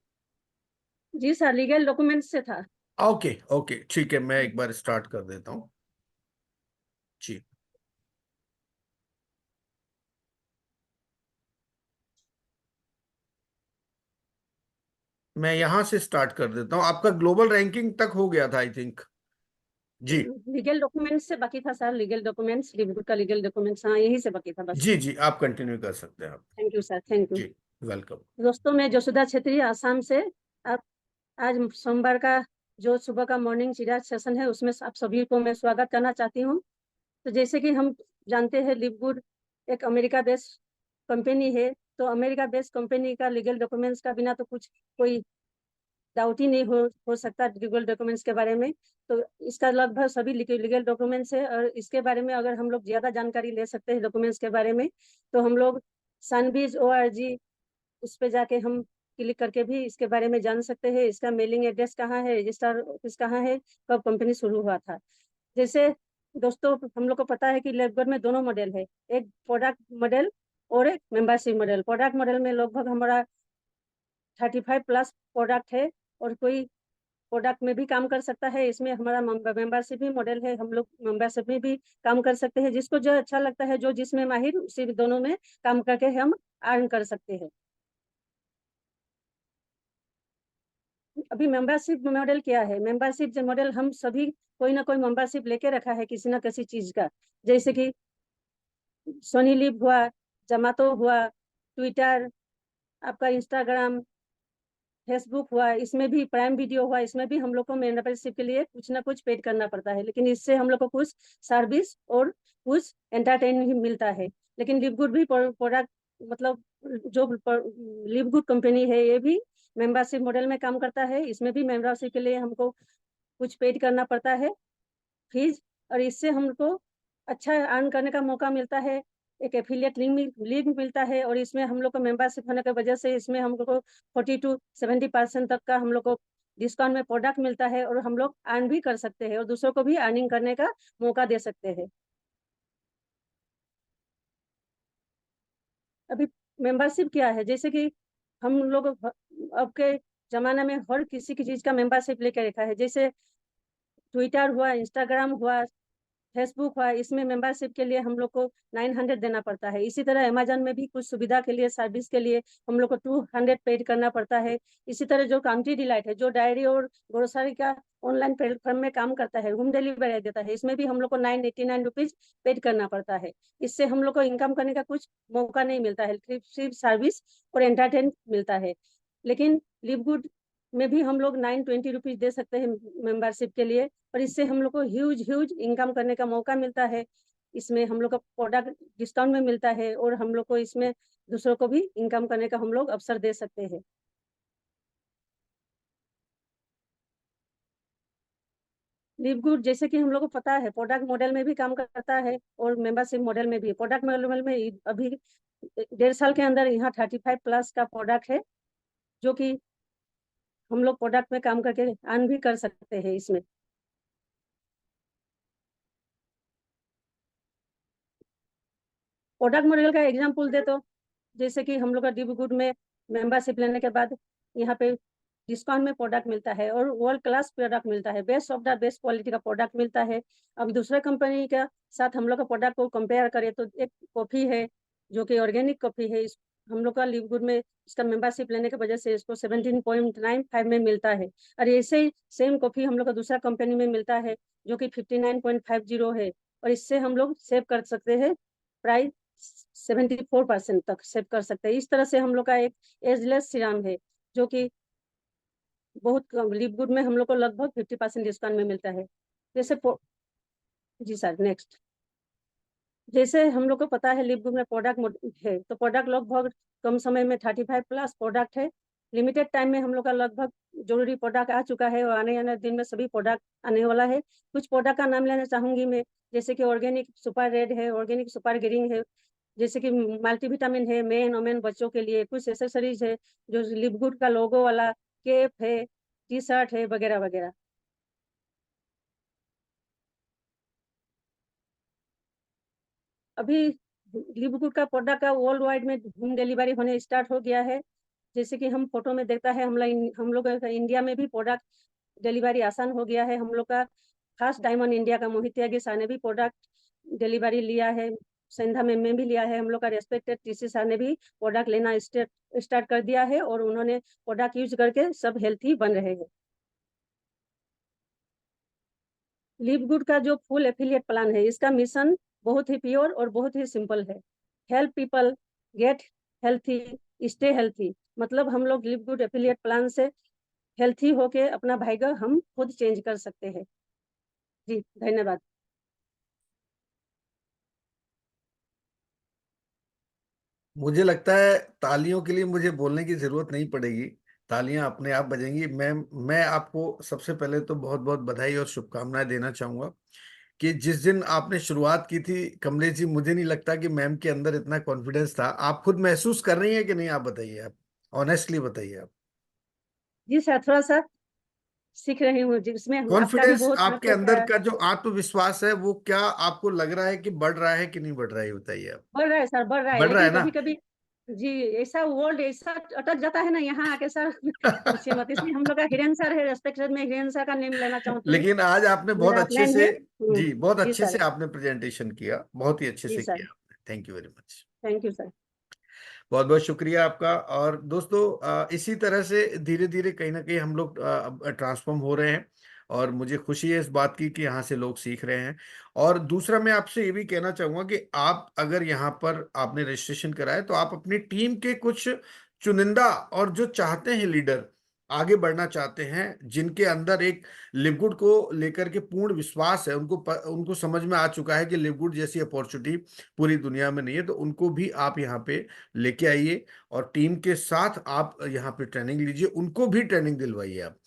[SPEAKER 12] जी सर, लीगल डॉक्यूमेंट से था।
[SPEAKER 1] ओके ओके, ठीक है, मैं एक बार स्टार्ट कर देता हूँ जी। मैं यहां से स्टार्ट कर देता हूँ। आपका ग्लोबल रैंकिंग तक हो गया था आई थिंक। जी
[SPEAKER 12] लीगल डॉक्यूमेंट्स से बाकी था सर, लीगल डॉक्यूमेंट्स, लिबर्ट का लीगल डॉक्यूमेंट्स, हाँ यही से बाकी था बस।
[SPEAKER 1] जी जी, आप कंटिन्यू कर सकते हैं आप।
[SPEAKER 12] Thank you sir, thank you.
[SPEAKER 1] जी, वेलकम।
[SPEAKER 12] दोस्तों, मैं जसुदा छेत्री, आसाम से। आप आज सोमवार का जो सुबह का मॉर्निंग चिराग सेशन है, उसमें आप सभी को मैं स्वागत करना चाहती हूँ। तो जैसे कि हम जानते हैं, लिवगुड एक अमेरिका बेस्ड कंपनी है। तो अमेरिका बेस्ड कंपनी का लीगल डॉक्यूमेंट्स का बिना तो कुछ कोई डाउट ही नहीं हो सकता लीगल डॉक्यूमेंट्स के बारे में। तो इसका लगभग सभी लीगल डॉक्यूमेंट्स है, और इसके बारे में अगर हम लोग ज्यादा जानकारी ले सकते हैं डॉक्यूमेंट्स के बारे में, तो हम लोग sunbiz.org उस पे जाके हम क्लिक करके भी इसके बारे में जान सकते हैं। इसका मेलिंग एड्रेस कहाँ है, रजिस्टर ऑफिस कहाँ है, कब कंपनी शुरू हुआ था। जैसे दोस्तों, हम लोग को पता है कि लेबगुड में दोनों मॉडल है, एक प्रोडक्ट मॉडल और एक मेंबरशिप मॉडल। प्रोडक्ट मॉडल में लगभग हमारा 35+ प्रोडक्ट है, और कोई प्रोडक्ट में भी काम कर सकता है। इसमें हमारा मेंबरशिप भी मॉडल है, हम लोग मेंबरशिप में भी काम कर सकते हैं। जिसको जो अच्छा लगता है, जो जिसमें माहिर, उसी दोनों में काम करके हम अर्न कर सकते हैं। अभी मेंबरशिप मॉडल क्या है? मेंबरशिप मॉडल हम सभी कोई ना कोई मेंबरशिप लेके रखा है किसी ना किसी चीज का। जैसे कि सोनी लिव हुआ, जमातो हुआ, ट्विटर, आपका इंस्टाग्राम, फेसबुक हुआ, इसमें भी प्राइम वीडियो हुआ, इसमें भी हम लोग को मेंबरशिप के लिए कुछ ना कुछ पेड करना पड़ता है। लेकिन इससे हम लोग को कुछ सर्विस और कुछ एंटरटेनमेंट मिलता है। लेकिन लिवगुड भी प्रोडक्ट, मतलब जो लिवगुड कंपनी है, ये भी मेंबरशिप मॉडल में काम करता है। इसमें भी मेंबरशिप के लिए हमको कुछ पेड करना पड़ता है, फीस। और इससे हमको अच्छा अर्न करने का मौका मिलता है, एक एफिलिएट लिंक मिलता है। और इसमें हम लोग को मेंबरशिप होने की वजह से इसमें हम लोग को 40 to 70% तक का हम लोग को डिस्काउंट में प्रोडक्ट मिलता है, और हम लोग अर्न भी कर सकते हैं और दूसरों को भी अर्निंग करने का मौका दे सकते हैं। अभी मेंबरशिप क्या है? जैसे कि हम लोग अब के जमाने में हर किसी की चीज का मेंबरशिप लेके रखा है। जैसे ट्विटर हुआ, इंस्टाग्राम हुआ, फेसबुक हुआ, इसमें मेंबरशिप के लिए हम लोग को 900 देना पड़ता है। इसी तरह अमेजन में भी कुछ सुविधा के लिए, सर्विस के लिए हम लोग को 200 पेड करना पड़ता है। इसी तरह जो काउंटी डिलाइट है, जो डायरी और ग्रोसरी का ऑनलाइन प्लेटफॉर्म में काम करता है, होम डिलीवरी देता है, इसमें भी हम लोग को 989 रुपीज पेड करना पड़ता है। इससे हम लोग को इनकम करने का कुछ मौका नहीं मिलता है, सिर्फ सर्विस और एंटरटेन मिलता है। लेकिन लिव गुड में भी हम लोग 920 रुपीज दे सकते हैं मेंबरशिप के लिए, और इससे हम लोग को ह्यूज इनकम करने का मौका मिलता है। इसमें हम लोग का प्रोडक्ट डिस्काउंट में मिलता है, और हम लोग को इसमें दूसरों को भी इनकम करने का हम लोग अवसर दे सकते हैं। लिव गुड जैसे कि हम लोग को पता है, प्रोडक्ट मॉडल में भी काम करता है और मेंबरशिप मॉडल में भी। प्रोडक्ट मॉडल में अभी 1.5 साल के अंदर यहाँ 35 प्लस का प्रोडक्ट है, जो कि हम लोग प्रोडक्ट में काम करके अर्न भी कर सकते हैं इसमें। प्रोडक्ट मॉडल का एग्जांपल दे तो जैसे कि हम लोग का लिव गुड में मेंबरशिप लेने के बाद यहाँ पे डिस्काउंट में प्रोडक्ट मिलता है और वर्ल्ड क्लास प्रोडक्ट मिलता है, best of the best quality का प्रोडक्ट मिलता है। अब दूसरे कंपनी के साथ हम लोग का प्रोडक्ट को कंपेयर करें तो एक कॉफी है जो कि ऑर्गेनिक कॉफी है, हम लोग का लिव गुड में इसका मेंबरशिप लेने की वजह से इसको 17.95 में मिलता है। और ऐसे ही सेम कॉफी हम लोग का दूसरा कंपनी में मिलता है जो कि 59.50 है, और इससे हम लोग सेव कर सकते हैं प्राइस 74% तक सेव कर सकते हैं। इस तरह से हम लोग का एक एजलेस सीरम है जो कि बहुत लिव गुड में हम लोग को लगभग 50% डिस्काउंट में मिलता है। जैसे जी सर, नेक्स्ट। जैसे हम लोग को पता है लिव गुड में प्रोडक्ट है, तो प्रोडक्ट लगभग कम समय में 35 प्लस प्रोडक्ट है। लिमिटेड टाइम में हम लोग का लगभग जरूरी प्रोडक्ट आ चुका है, और आने वाले दिन में सभी प्रोडक्ट आने वाला है। कुछ प्रोडक्ट का नाम लेना चाहूंगी मैं, जैसे कि ऑर्गेनिक सुपर रेड है, ऑर्गेनिक सुपर ग्रीन है, जैसे कि मल्टीविटामिन है मेन वोमेन बच्चों के लिए। कुछ एसेसरीज है जो लिव गुड का लोगो वाला कैप है, टी शर्ट है, वगैरह वगैरह। अभी लिव गुड का प्रोडक्ट का वर्ल्ड वाइड में होम डिलीवरी होने स्टार्ट हो गया है। जैसे कि हम फोटो में देखता है, हम लोग इंडिया में भी प्रोडक्ट डिलीवरी आसान हो गया है। हम लोग का खास डायमंड इंडिया का मोहित त्यागी सर ने भी प्रोडक्ट डिलीवरी लिया है, संध्या मैम ने भी लिया है। हम लोग का रेस्पेक्टेड टीसी सर ने भी प्रोडक्ट लेना स्टार्ट कर दिया है, और उन्होंने प्रोडक्ट यूज करके सब हेल्थी बन रहे हैं। लिव गुड का जो फुल एफिलिएट प्लान है, इसका मिशन बहुत ही प्योर और बहुत ही सिंपल है। Help people get healthy, stay healthy. मतलब हम लोग लिव गुड एफिलिएट प्लान से हेल्थी होके अपना भाग्य हम खुद चेंज कर सकते हैं। जी धन्यवाद।
[SPEAKER 1] मुझे लगता है तालियों के लिए मुझे बोलने की जरूरत नहीं पड़ेगी, तालियां अपने आप बजेंगी। मैं आपको सबसे पहले तो बहुत बहुत बधाई और शुभकामनाएं देना चाहूंगा कि जिस दिन आपने शुरुआत की थी कमलेश जी, मुझे नहीं लगता कि मैम के अंदर इतना कॉन्फिडेंस था। आप खुद महसूस कर रही हैं कि नहीं? आप बताइए, आप ऑनेस्टली बताइए। आप
[SPEAKER 12] जी सर, थोड़ा सा सीख रही हूँ, जिसमें आपका भी
[SPEAKER 1] कॉन्फिडेंस,
[SPEAKER 12] बहुत हेल्प
[SPEAKER 1] आपके
[SPEAKER 12] होता
[SPEAKER 1] अंदर
[SPEAKER 12] है।
[SPEAKER 1] का जो आत्मविश्वास है वो क्या आपको लग रहा है कि बढ़ रहा है कि नहीं बढ़ रहा है? बताइए आप।
[SPEAKER 12] बढ़ रहा है सर, बढ़ रहा है,
[SPEAKER 1] बढ़ रहा
[SPEAKER 12] लेकिन
[SPEAKER 1] है ना?
[SPEAKER 12] कभी कभी जी ऐसा वर्ल्ड ऐसा अटक जाता है ना यहाँ आके सर पूछिए मत। इसलिए हम लोग का हिरेन सर है, रेस्पेक्टेड में हिरेन सर का नेम लेना चाहती हूँ।
[SPEAKER 1] लेकिन आज आपने बहुत
[SPEAKER 12] मेरा
[SPEAKER 1] अच्छे
[SPEAKER 12] अपलाइन
[SPEAKER 1] से,
[SPEAKER 12] है।
[SPEAKER 1] जी बहुत
[SPEAKER 12] जी
[SPEAKER 1] अच्छे
[SPEAKER 12] सर।
[SPEAKER 1] से आपने प्रेजेंटेशन किया, बहुत ही अच्छे
[SPEAKER 12] जी
[SPEAKER 1] से
[SPEAKER 12] सर,
[SPEAKER 1] किया आपने। Thank you very much.
[SPEAKER 12] Thank you sir.
[SPEAKER 1] बहुत बहुत शुक्रिया आपका। और दोस्तों इसी तरह से धीरे धीरे कहीं ना कहीं हम लोग ट्रांसफॉर्म हो रहे हैं, और मुझे खुशी है इस बात की कि यहाँ से लोग सीख रहे हैं। और दूसरा मैं आपसे ये भी कहना चाहूंगा कि आप अगर यहाँ पर आपने रजिस्ट्रेशन कराया तो आप अपनी टीम के कुछ चुनिंदा और जो चाहते हैं लीडर, आगे बढ़ना चाहते हैं, जिनके अंदर एक लिवगुड को लेकर के पूर्ण विश्वास है, उनको समझ में आ चुका है कि लिवगुड जैसी अपॉर्चुनिटी पूरी दुनिया में नहीं है, तो उनको भी आप यहाँ पे लेके आइए और टीम के साथ आप यहाँ पे ट्रेनिंग लीजिए, उनको भी ट्रेनिंग दिलवाइए आप।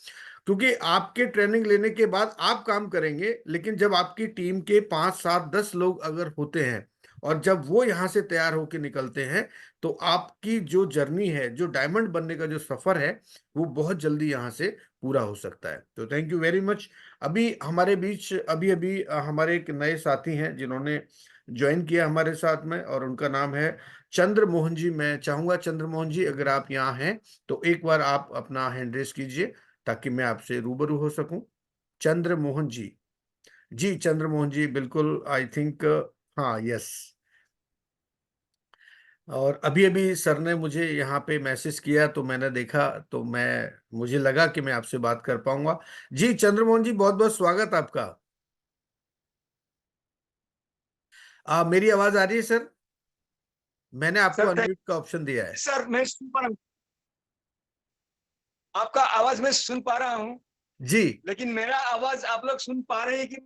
[SPEAKER 1] क्योंकि आपके ट्रेनिंग लेने के बाद आप काम करेंगे, लेकिन जब आपकी टीम के 5 7 10 लोग अगर होते हैं और जब वो यहाँ से तैयार होकर निकलते हैं, तो आपकी जो जर्नी है, जो डायमंड बनने का जो सफर है, वो बहुत जल्दी यहाँ से पूरा हो सकता है। तो थैंक यू वेरी मच। अभी हमारे बीच अभी अभी हमारे एक नए साथी हैं जिन्होंने ज्वाइन किया हमारे साथ में, और उनका नाम है चंद्र मोहन जी। मैं चाहूंगा चंद्र मोहन जी, अगर आप यहाँ हैं तो एक बार आप अपना हैंड रेस कीजिए ताकि मैं आपसे रूबरू हो सकूं। चंद्र मोहन जी, जी चंद्रमोहन जी, बिल्कुल, आई थिंक, हाँ, यस। और अभी अभी सर ने मुझे यहाँ पे मैसेज किया तो मैंने देखा, तो मुझे लगा कि मैं आपसे बात कर पाऊंगा। जी चंद्रमोहन जी, बहुत बहुत स्वागत आपका। मेरी आवाज आ रही है सर? मैंने आपको
[SPEAKER 13] सर
[SPEAKER 1] अनम्यूट का ऑप्शन दिया है।
[SPEAKER 13] सर मैं सुन पा रहा हूँ, आपका आवाज मैं सुन पा रहा हूँ,
[SPEAKER 1] जी
[SPEAKER 13] लेकिन मेरा आवाज आप लोग सुन पा रहे हैं कि?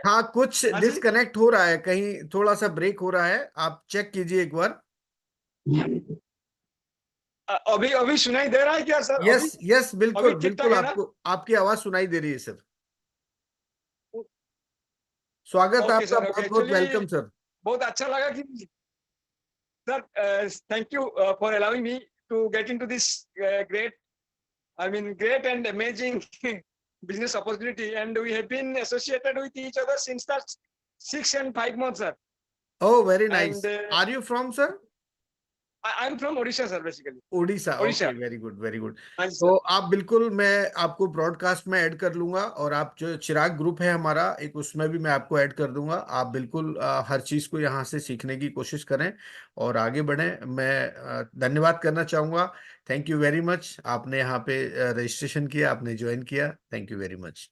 [SPEAKER 1] हाँ, कुछ
[SPEAKER 13] हाँ जी।
[SPEAKER 1] डिस्कनेक्ट हो रहा है, कहीं थोड़ा सा ब्रेक हो रहा है, आप चेक कीजिए एक बार।
[SPEAKER 13] अभी अभी सुनाई दे रहा है क्या सर?
[SPEAKER 1] यस
[SPEAKER 13] अभी
[SPEAKER 1] यस, बिल्कुल
[SPEAKER 13] ठीक ठाक
[SPEAKER 1] बिल्कुल,
[SPEAKER 13] है ना?
[SPEAKER 1] आपको आपकी आवाज सुनाई दे रही है सर। स्वागत है
[SPEAKER 13] ओके
[SPEAKER 1] आपका,
[SPEAKER 13] सर, ओके।
[SPEAKER 1] बहुत बहुत
[SPEAKER 13] एक्चुअली
[SPEAKER 1] वेलकम सर।
[SPEAKER 13] बहुत अच्छा लगा कि sir, thank you for allowing me to get into this great and amazing business opportunity, and we have been associated with each other since the 6 and 5 months, sir.
[SPEAKER 1] Oh, very nice.
[SPEAKER 13] And
[SPEAKER 1] are you from sir?
[SPEAKER 13] I'm from Odisha, sir, basically.
[SPEAKER 1] Odisha,
[SPEAKER 13] Odisha.
[SPEAKER 1] Okay, very good very good.
[SPEAKER 13] हाँ जी
[SPEAKER 1] तो
[SPEAKER 13] sir.
[SPEAKER 1] आप बिल्कुल, मैं आपको broadcast में add कर लूंगा, और आप जो चिराग ग्रुप है हमारा एक, उसमें भी मैं आपको ऐड कर दूंगा। आप बिल्कुल हर चीज को यहाँ से सीखने की कोशिश करें और आगे बढ़ें। मैं धन्यवाद करना चाहूंगा। थैंक यू वेरी मच, आपने यहाँ पे रजिस्ट्रेशन किया, आपने ज्वाइन किया, थैंक यू वेरी मच।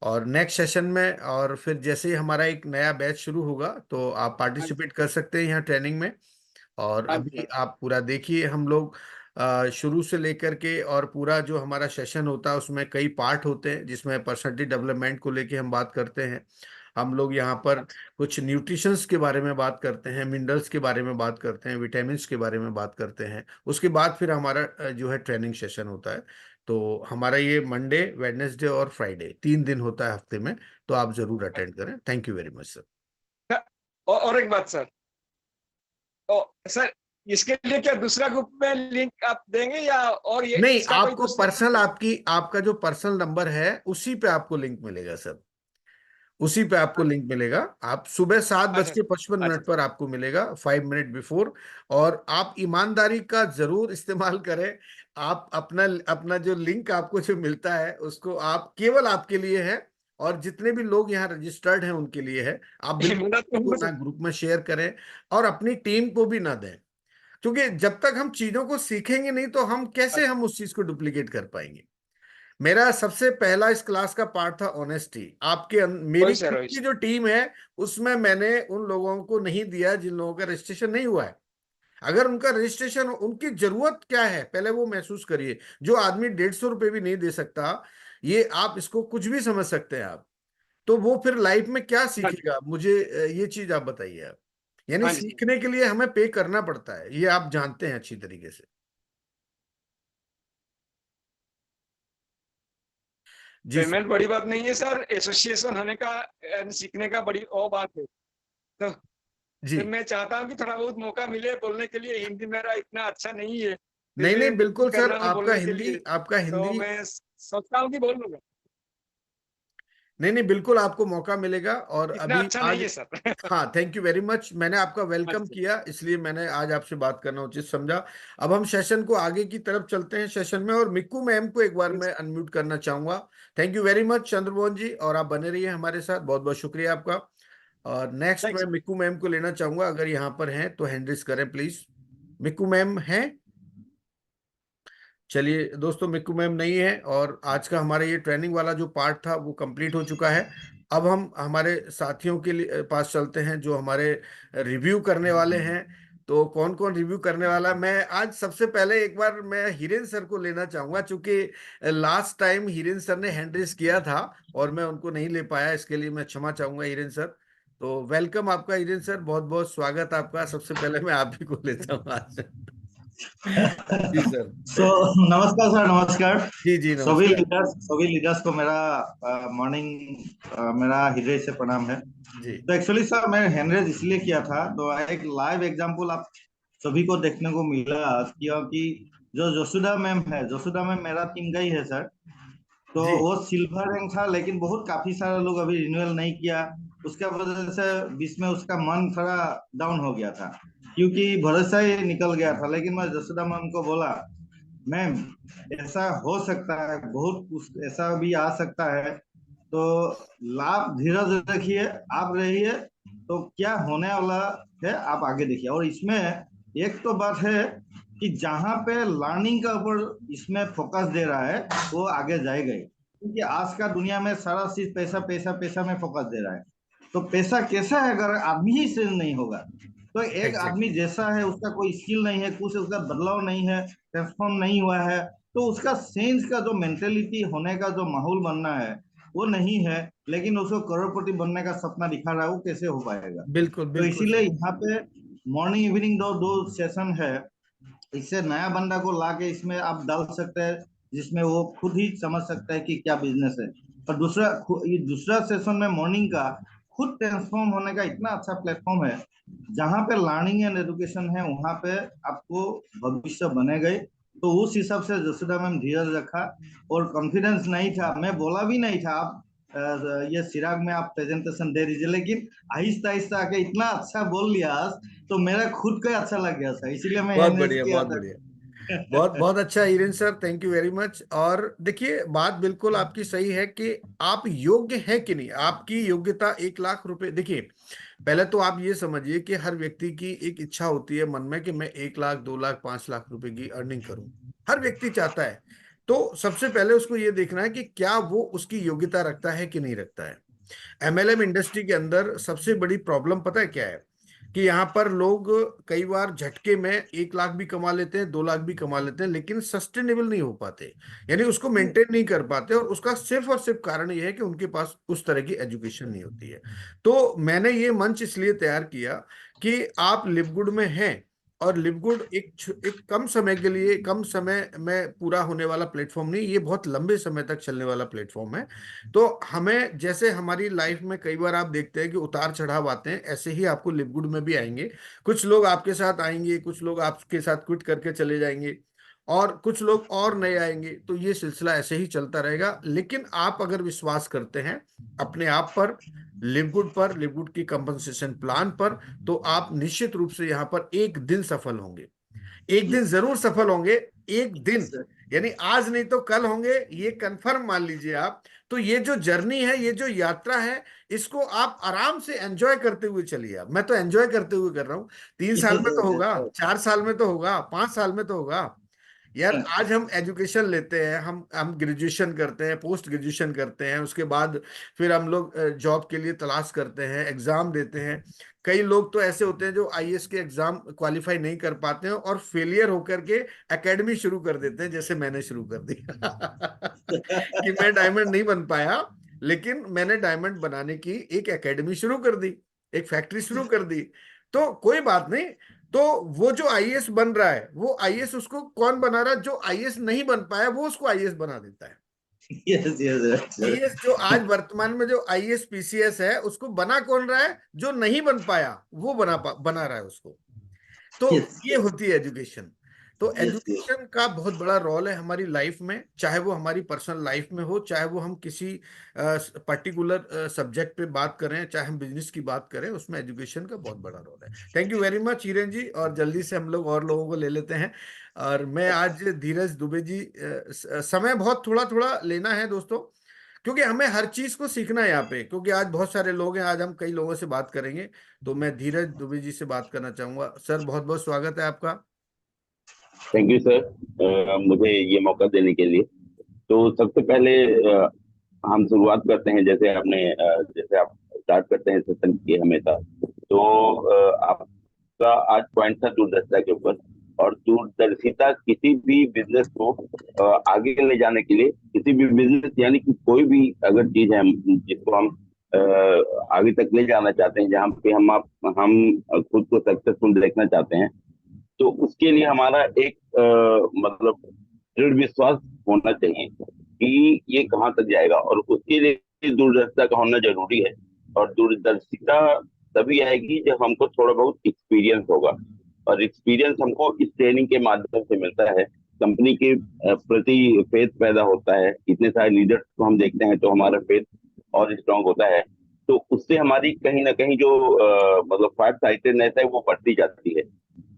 [SPEAKER 1] और नेक्स्ट सेशन में, और फिर जैसे ही हमारा एक नया बैच शुरू होगा तो आप पार्टिसिपेट कर सकते हैं यहाँ ट्रेनिंग में। और
[SPEAKER 13] हाँ जी
[SPEAKER 1] अभी
[SPEAKER 13] सर।
[SPEAKER 1] आप पूरा देखिए, हम लोग शुरू से लेकर के, और पूरा जो हमारा सेशन होता है उसमें कई पार्ट होते हैं, जिसमें पर्सनालिटी डेवलपमेंट को लेके हम बात करते हैं। हम लोग यहाँ पर कुछ न्यूट्रिशंस के बारे में बात करते हैं, मिनरल्स के बारे में बात करते हैं, विटामिन्स के बारे में बात करते हैं। उसके बाद फिर हमारा जो है ट्रेनिंग सेशन होता है। तो हमारा ये मंडे, वेडनेसडे और फ्राइडे 3 दिन होता है हफ्ते में। तो आप जरूर अटेंड करें। Thank you very much sir.
[SPEAKER 13] और एक बात सर, तो सर इसके लिए क्या दूसरा ग्रुप में लिंक आप देंगे, या और ये
[SPEAKER 1] नहीं,
[SPEAKER 13] इसका कोई
[SPEAKER 1] आपको
[SPEAKER 13] दूसरा?
[SPEAKER 1] पर्सनल, आपका जो पर्सनल नंबर है उसी पे आपको लिंक मिलेगा सर। उसी पे आपको लिंक मिलेगा। आप सुबह 7 बज
[SPEAKER 13] अच्छा
[SPEAKER 1] के 55
[SPEAKER 13] अच्छा।
[SPEAKER 1] मिनट पर आपको मिलेगा, 5 मिनट बिफोर। और आप ईमानदारी का जरूर इस्तेमाल करें। आप अपना अपना जो लिंक आपको जो मिलता है उसको आप, केवल आपके लिए है, और जितने भी लोग यहाँ रजिस्टर्ड हैं उनके लिए है। आप बिल्कुल उसको ना ग्रुप में शेयर करें, और अपनी टीम को भी ना दें। क्योंकि जब तक हम चीजों को सीखेंगे नहीं तो हम कैसे हम उस चीज को डुप्लीकेट कर पाएंगे। मेरा सबसे पहला इस क्लास का पार्ट था ऑनेस्टी। मेरी
[SPEAKER 13] वही सर,
[SPEAKER 1] खुद
[SPEAKER 13] वही
[SPEAKER 1] की
[SPEAKER 13] सर।
[SPEAKER 1] जो टीम है उसमें मैंने उन लोगों को नहीं दिया जिन लोगों का रजिस्ट्रेशन नहीं हुआ है। अगर उनका रजिस्ट्रेशन, उनकी जरूरत क्या है पहले वो महसूस करिए। जो आदमी 150 रुपये भी नहीं दे सकता, ये आप इसको कुछ भी समझ सकते हैं आप, तो वो फिर लाइफ में क्या
[SPEAKER 13] हाँ जी
[SPEAKER 1] सीखेगा? मुझे ये चीज आप बताइए आप। यानी
[SPEAKER 13] हाँ जी।
[SPEAKER 1] सीखने के लिए हमें पे करना पड़ता है, ये आप जानते हैं अच्छी तरीके से। जी सर।
[SPEAKER 13] पेमेंट बड़ी बात नहीं है सर, एसोसिएशन होने का सीखने का बड़ी और बात है। तो
[SPEAKER 1] जी,
[SPEAKER 13] फिर मैं चाहता हूँ कि थोड़ा बहुत मौका मिले बोलने के लिए। हिंदी मेरा इतना अच्छा नहीं है, फिर
[SPEAKER 1] नहीं
[SPEAKER 13] भी
[SPEAKER 1] नहीं, बिल्कुल
[SPEAKER 13] कर
[SPEAKER 1] सर,
[SPEAKER 13] रहा हूँ
[SPEAKER 1] आपका
[SPEAKER 13] बोलने के
[SPEAKER 1] हिंदी,
[SPEAKER 13] लिए।
[SPEAKER 1] आपका
[SPEAKER 13] तो
[SPEAKER 1] हिंदी,
[SPEAKER 13] मैं सोचता हूँ कि बोल लूंगा।
[SPEAKER 1] नहीं नहीं, बिल्कुल आपको मौका मिलेगा। और
[SPEAKER 13] इतना
[SPEAKER 1] अभी
[SPEAKER 13] अच्छा नहीं
[SPEAKER 1] आज,
[SPEAKER 13] है सर।
[SPEAKER 1] हाँ, थैंक यू वेरी मच, मैंने आपका वेलकम
[SPEAKER 13] अच्छा
[SPEAKER 1] किया, इसलिए मैंने आज आपसे बात करना उचित समझा। अब हम सेशन को आगे की तरफ चलते हैं सेशन में, और मिक्कू मैम को एक बार मैं अनम्यूट करना चाहूंगा। Thank you very much Chandramohan ji, और आप बने रहिए हमारे साथ, बहुत बहुत शुक्रिया आपका। और नेक्स्ट मैं
[SPEAKER 13] थैंक्स।
[SPEAKER 1] मिक्कू मैम को लेना चाहूंगा, अगर यहाँ पर हैं तो हैंड रेज करें प्लीज। मिक्कू मैम हैं? चलिए दोस्तों, मिक्कू मैम नहीं है, और आज का हमारा ये ट्रेनिंग वाला जो पार्ट था वो कंप्लीट हो चुका है। अब हम हमारे साथियों के लिए पास चलते हैं जो हमारे रिव्यू करने वाले हैं। तो कौन कौन रिव्यू करने वाला है? मैं आज सबसे पहले एक बार मैं हिरेन सर को लेना चाहूंगा, क्योंकि लास्ट टाइम हिरेन सर ने हैंड रेस किया था और मैं उनको नहीं ले पाया, इसके लिए मैं क्षमा चाहूंगा हिरेन सर। तो वेलकम आपका हिरेन सर, बहुत बहुत स्वागत आपका। सबसे पहले मैं आप ही को लेता हूँ आज। जी सर।
[SPEAKER 14] नमस्कार सर, नमस्कार।
[SPEAKER 1] जी जी, नमस्कार।
[SPEAKER 14] सभी लीडर्स को मेरा मॉर्निंग मेरा हृदय से प्रणाम है।
[SPEAKER 1] जी
[SPEAKER 14] तो एक्चुअली सर मैं हैंडरेज इसलिए किया था, तो एक लाइव एग्जांपल आप सभी को देखने को मिला, क्योंकि जो जोशुदा मैम है, जोशुदा मैम मेरा टीम का ही है सर। तो
[SPEAKER 1] जी
[SPEAKER 14] वो सिल्वर रैंक था, लेकिन बहुत काफी सारे लोग अभी रिन्यूअल नहीं किया। उसके वजह से बीच में उसका मन थोड़ा डाउन हो गया था, क्योंकि भरोसा ही निकल गया था। लेकिन मैं जसोदा मैम को बोला, मैम ऐसा हो सकता है, बहुत कुछ ऐसा भी आ सकता है, तो लाभ धीरज रखिए, आप रहिए, तो क्या होने वाला है आप आगे देखिए। और इसमें एक तो बात है कि जहां पे लर्निंग का ऊपर इसमें फोकस दे रहा है वो आगे जाएगा ही, क्योंकि आज का दुनिया में सारा चीज पैसा पैसा पैसा में फोकस दे रहा है। तो पैसा कैसा है अगर आदमी ही से नहीं होगा, तो एक आदमी जैसा है, उसका कोई स्किल नहीं है, कुछ उसका बदलाव नहीं है, ट्रांसफॉर्म नहीं हुआ है, तो उसका सेंस का जो मेंटेलिटी होने का जो माहौल बनना है वो नहीं है, लेकिन उसको करोड़पति बनने का सपना दिखा रहा है, वो कैसे हो पाएगा।
[SPEAKER 1] बिल्कुल
[SPEAKER 14] तो
[SPEAKER 1] बिल्कुल
[SPEAKER 14] इसीलिए यहाँ पे मॉर्निंग इवनिंग दो सेशन है, इससे नया बंदा को लाके इसमें आप डाल सकते हैं, जिसमें वो खुद ही समझ सकता है कि क्या बिजनेस है। और ये दूसरा सेशन में मॉर्निंग का खुद ट्रांसफॉर्म होने का इतना अच्छा प्लेटफॉर्म है, जहाँ पे लर्निंग एंड एजुकेशन है वहां पे आपको भविष्य बनेगा ही। तो उस हिसाब से जसोदा मैम धीरज रखा, और कॉन्फिडेंस नहीं था, मैं बोला भी नहीं था आप ये सिराग में आप प्रेजेंटेशन दे दीजिए, लेकिन आहिस्ता आहिस्ता आके इतना अच्छा बोल लिया तो मेरा खुद को अच्छा लग गया था, इसीलिए मैं
[SPEAKER 1] बहुत
[SPEAKER 14] एनरेज
[SPEAKER 1] बढ़िया
[SPEAKER 14] किया
[SPEAKER 1] बहुत
[SPEAKER 14] था।
[SPEAKER 1] बढ़िया। बहुत बहुत अच्छा Hiren sir, thank you very much. और देखिए बात बिल्कुल आपकी सही है कि आप योग्य है कि नहीं, आपकी योग्यता 1 लाख रुपए। देखिए पहले तो आप ये समझिए कि हर व्यक्ति की एक इच्छा होती है मन में कि मैं 1 लाख 2 लाख 5 लाख रुपए की अर्निंग करूं, हर व्यक्ति चाहता है। तो सबसे पहले उसको ये देखना है कि क्या वो उसकी योग्यता रखता है कि नहीं रखता है। एमएलएम इंडस्ट्री के अंदर सबसे बड़ी प्रॉब्लम पता है क्या है, कि यहाँ पर लोग कई बार झटके में 1 लाख भी कमा लेते हैं, 2 लाख भी कमा लेते हैं, लेकिन सस्टेनेबल नहीं हो पाते, यानी उसको मेंटेन नहीं कर पाते। और उसका सिर्फ और सिर्फ कारण ये है कि उनके पास उस तरह की एजुकेशन नहीं होती है। तो मैंने ये मंच इसलिए तैयार किया कि आप लिवगुड में हैं, और लिवगुड एक कम समय के लिए, कम समय में पूरा होने वाला प्लेटफॉर्म नहीं, ये बहुत लंबे समय तक चलने वाला प्लेटफॉर्म है। तो हमें, जैसे हमारी लाइफ में कई बार आप देखते हैं कि उतार चढ़ाव आते हैं, ऐसे ही आपको लिवगुड में भी आएंगे। कुछ लोग आपके साथ आएंगे, कुछ लोग आपके साथ क्विट करके चले जाएंगे, और कुछ लोग और नए आएंगे। तो ये सिलसिला ऐसे ही चलता रहेगा। लेकिन आप अगर विश्वास करते हैं अपने आप पर, लिवगुड पर, लिवगुड की कंपनसेशन प्लान पर, तो आप निश्चित रूप से यहाँ पर एक दिन सफल होंगे, एक दिन जरूर सफल होंगे। एक दिन यानी आज नहीं तो कल होंगे, ये कंफर्म मान लीजिए आप। तो ये जो जर्नी है, ये जो यात्रा है, इसको आप आराम से एंजॉय करते हुए चलिए। आप, मैं तो एंजॉय करते हुए कर रहा हूँ। 3 साल में तो होगा, 4 साल में तो होगा, 5 साल में तो होगा। यार आज हम एजुकेशन लेते हैं, हम ग्रेजुएशन करते हैं, पोस्ट ग्रेजुएशन करते हैं, उसके बाद फिर हम लोग जॉब के लिए तलाश करते हैं, एग्जाम देते हैं। कई लोग तो ऐसे होते हैं जो आईएएस के एग्जाम क्वालिफाई नहीं कर पाते हैं और फेलियर होकर के एकेडमी शुरू कर देते हैं, जैसे मैंने शुरू कर दी कि मैं डायमंड नहीं बन पाया, लेकिन मैंने डायमंड बनाने की एक एकेडमी शुरू कर दी, एक फैक्ट्री शुरू कर दी। तो कोई बात नहीं। तो वो जो आईएएस बन रहा है, वो आईएएस उसको कौन बना रहा है? जो आईएएस नहीं बन पाया वो उसको आईएएस बना देता है। आईएएस जो आज वर्तमान में जो आईएएस पीसीएस है, उसको बना कौन रहा है? जो नहीं बन पाया वो बना रहा है उसको। तो ये होती है एजुकेशन। तो एजुकेशन का बहुत बड़ा रोल है हमारी लाइफ में, चाहे वो हमारी पर्सनल लाइफ में हो, चाहे वो हम किसी पर्टिकुलर सब्जेक्ट पे बात करें, चाहे हम बिजनेस की बात करें, उसमें एजुकेशन का बहुत बड़ा रोल है। Thank you very much Hiren ji, और जल्दी से हम लोग और लोगों को ले लेते हैं। और मैं आज धीरज दुबे जी, समय बहुत थोड़ा थोड़ा लेना है दोस्तों, क्योंकि हमें हर चीज को सीखना है यहाँ पे, क्योंकि आज बहुत सारे लोग हैं, आज हम कई लोगों से बात करेंगे। तो मैं धीरज दुबे जी से बात करना चाहूंगा। सर बहुत बहुत स्वागत है आपका।
[SPEAKER 15] थैंक यू सर, मुझे ये मौका देने के लिए। तो सबसे पहले हम शुरुआत करते हैं, जैसे जैसे आप स्टार्ट करते हैं सेशन की हमेशा, तो आपका आज पॉइंट था दूरदर्शिता के ऊपर। और दूरदर्शिता किसी भी बिजनेस को आगे ले जाने के लिए, किसी भी बिजनेस यानी कि कोई भी अगर चीज है जिसको हम आगे तक ले जाना चाहते हैं, जहाँ पे हम खुद को सक्सेसफुल देखना चाहते हैं, तो उसके लिए हमारा एक मतलब दृढ़ विश्वास होना चाहिए कि ये कहाँ तक जाएगा, और उसके लिए दूरदर्शिता का होना जरूरी है। और दूरदर्शिता तभी आएगी जब हमको थोड़ा बहुत एक्सपीरियंस होगा, और एक्सपीरियंस हमको इस ट्रेनिंग के माध्यम से मिलता है। कंपनी के प्रति फेथ पैदा होता है, इतने सारे लीडर्स को हम देखते हैं तो हमारा फेथ और स्ट्रांग होता है। तो उससे हमारी कहीं ना कहीं जो मतलब फाइट साइटेडनेस है वो बढ़ती जाती है।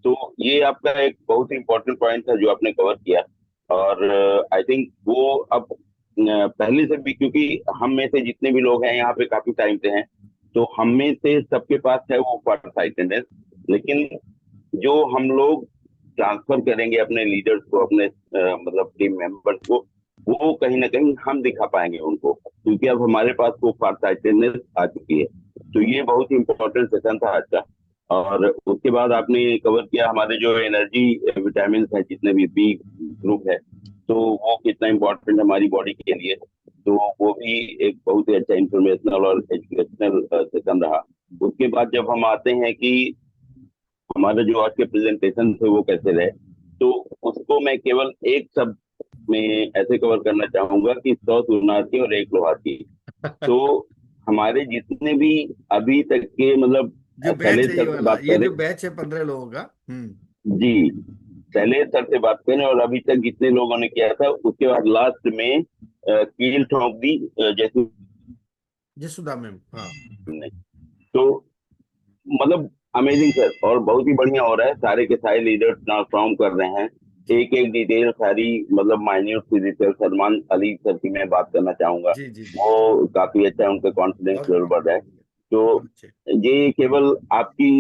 [SPEAKER 15] तो ये आपका एक बहुत ही इंपॉर्टेंट पॉइंट था जो आपने कवर किया, और आई थिंक वो अब पहले से भी, क्योंकि हम में से जितने भी लोग हैं यहाँ पे काफी टाइम से हैं, तो हम में से सबके पास है वो क्वार्टर अटेंडेंस, लेकिन जो हम लोग ट्रांसफर करेंगे अपने लीडर्स को, अपने मतलब टीम मेंबर्स को, वो कहीं ना कहीं हम दिखा पाएंगे उनको, क्योंकि अब हमारे पास वो क्वार्टर अटेंडेंस आ चुकी है। तो ये बहुत ही इंपॉर्टेंट सेशन था आज का। और उसके बाद आपने कवर किया हमारे जो एनर्जी विटामिन है, जितने भी बी ग्रुप है, तो वो कितना इम्पोर्टेंट हमारी बॉडी के लिए, तो वो भी एक बहुत ही अच्छा इंफॉर्मेशनल और एजुकेशनल सेशन रहा। उसके बाद जब हम आते हैं कि हमारे जो आज के प्रेजेंटेशन थे वो कैसे रहे, तो उसको मैं केवल एक शब्द में ऐसे कवर करना चाहूंगा कि 100 सुनार की और 1 लोहार की। तो हमारे जितने भी अभी तक के, मतलब
[SPEAKER 1] जो बैच
[SPEAKER 15] शैलेश
[SPEAKER 1] है
[SPEAKER 15] सर
[SPEAKER 1] ये
[SPEAKER 15] से
[SPEAKER 1] वाला,
[SPEAKER 15] बात
[SPEAKER 1] ये
[SPEAKER 15] करें,
[SPEAKER 1] जो बैच है 15 लोगों का।
[SPEAKER 15] जी, शैलेश सर से बात करें और अभी तक जितने लोगों ने किया था, उसके बाद लास्ट में कील ठोंक दी जैसे
[SPEAKER 1] जसुदा मैम। हाँ,
[SPEAKER 15] तो मतलब अमेजिंग सर, और बहुत ही बढ़िया हो रहा है। सारे के सारे लीडर्स ट्रांसफॉर्म कर रहे हैं, एक एक डिटेल सारी, मतलब माइन्यूट सी डिटेल। सलमान अली सर की मैं बात करना चाहूंगा,
[SPEAKER 1] जी जी जी,
[SPEAKER 15] वो काफी अच्छा है, उनका कॉन्फिडेंस
[SPEAKER 1] बहुत
[SPEAKER 15] लेवल बढ़ रहा है। तो
[SPEAKER 1] बहुत अच्छे।
[SPEAKER 15] ये केवल आपकी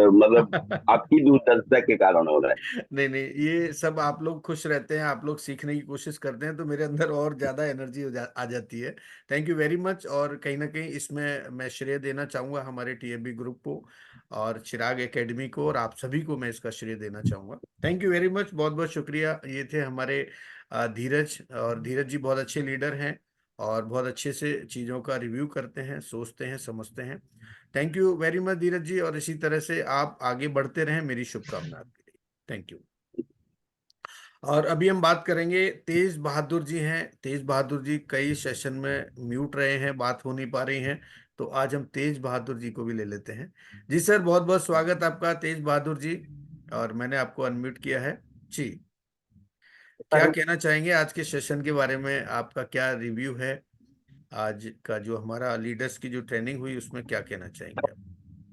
[SPEAKER 15] मतलब आपकी दूरदर्शिता के कारण हो रहा है।
[SPEAKER 1] नहीं नहीं, ये सब आप लोग खुश रहते हैं, आप लोग सीखने की कोशिश करते हैं, तो मेरे अंदर और ज्यादा एनर्जी आ जाती है। Thank you very much. और कहीं ना कहीं इसमें मैं श्रेय देना चाहूंगा हमारे टीएफबी ग्रुप को और चिराग एकेडमी को, और आप सभी को मैं इसका श्रेय देना चाहूंगा। थैंक यू वेरी मच, बहुत बहुत शुक्रिया। ये थे हमारे धीरज, और धीरज जी बहुत अच्छे लीडर हैं और बहुत अच्छे से चीज़ों का रिव्यू करते हैं, सोचते हैं, समझते हैं। थैंक यू वेरी मच धीरज जी, और इसी तरह से आप आगे बढ़ते रहें, मेरी शुभकामनाएं आपके लिए। Thank you. और अभी हम बात करेंगे, तेज बहादुर जी हैं। तेज बहादुर जी कई सेशन में म्यूट रहे हैं, बात हो नहीं पा रही हैं, तो आज हम तेज बहादुर जी को भी ले लेते हैं। जी सर, बहुत बहुत स्वागत आपका तेज बहादुर जी, और मैंने आपको अनम्यूट किया है जी। क्या कहना चाहेंगे आज के सेशन के बारे में, आपका क्या रिव्यू है आज का, जो हमारा लीडर्स की जो ट्रेनिंग हुई उसमें क्या कहना चाहेंगे आप?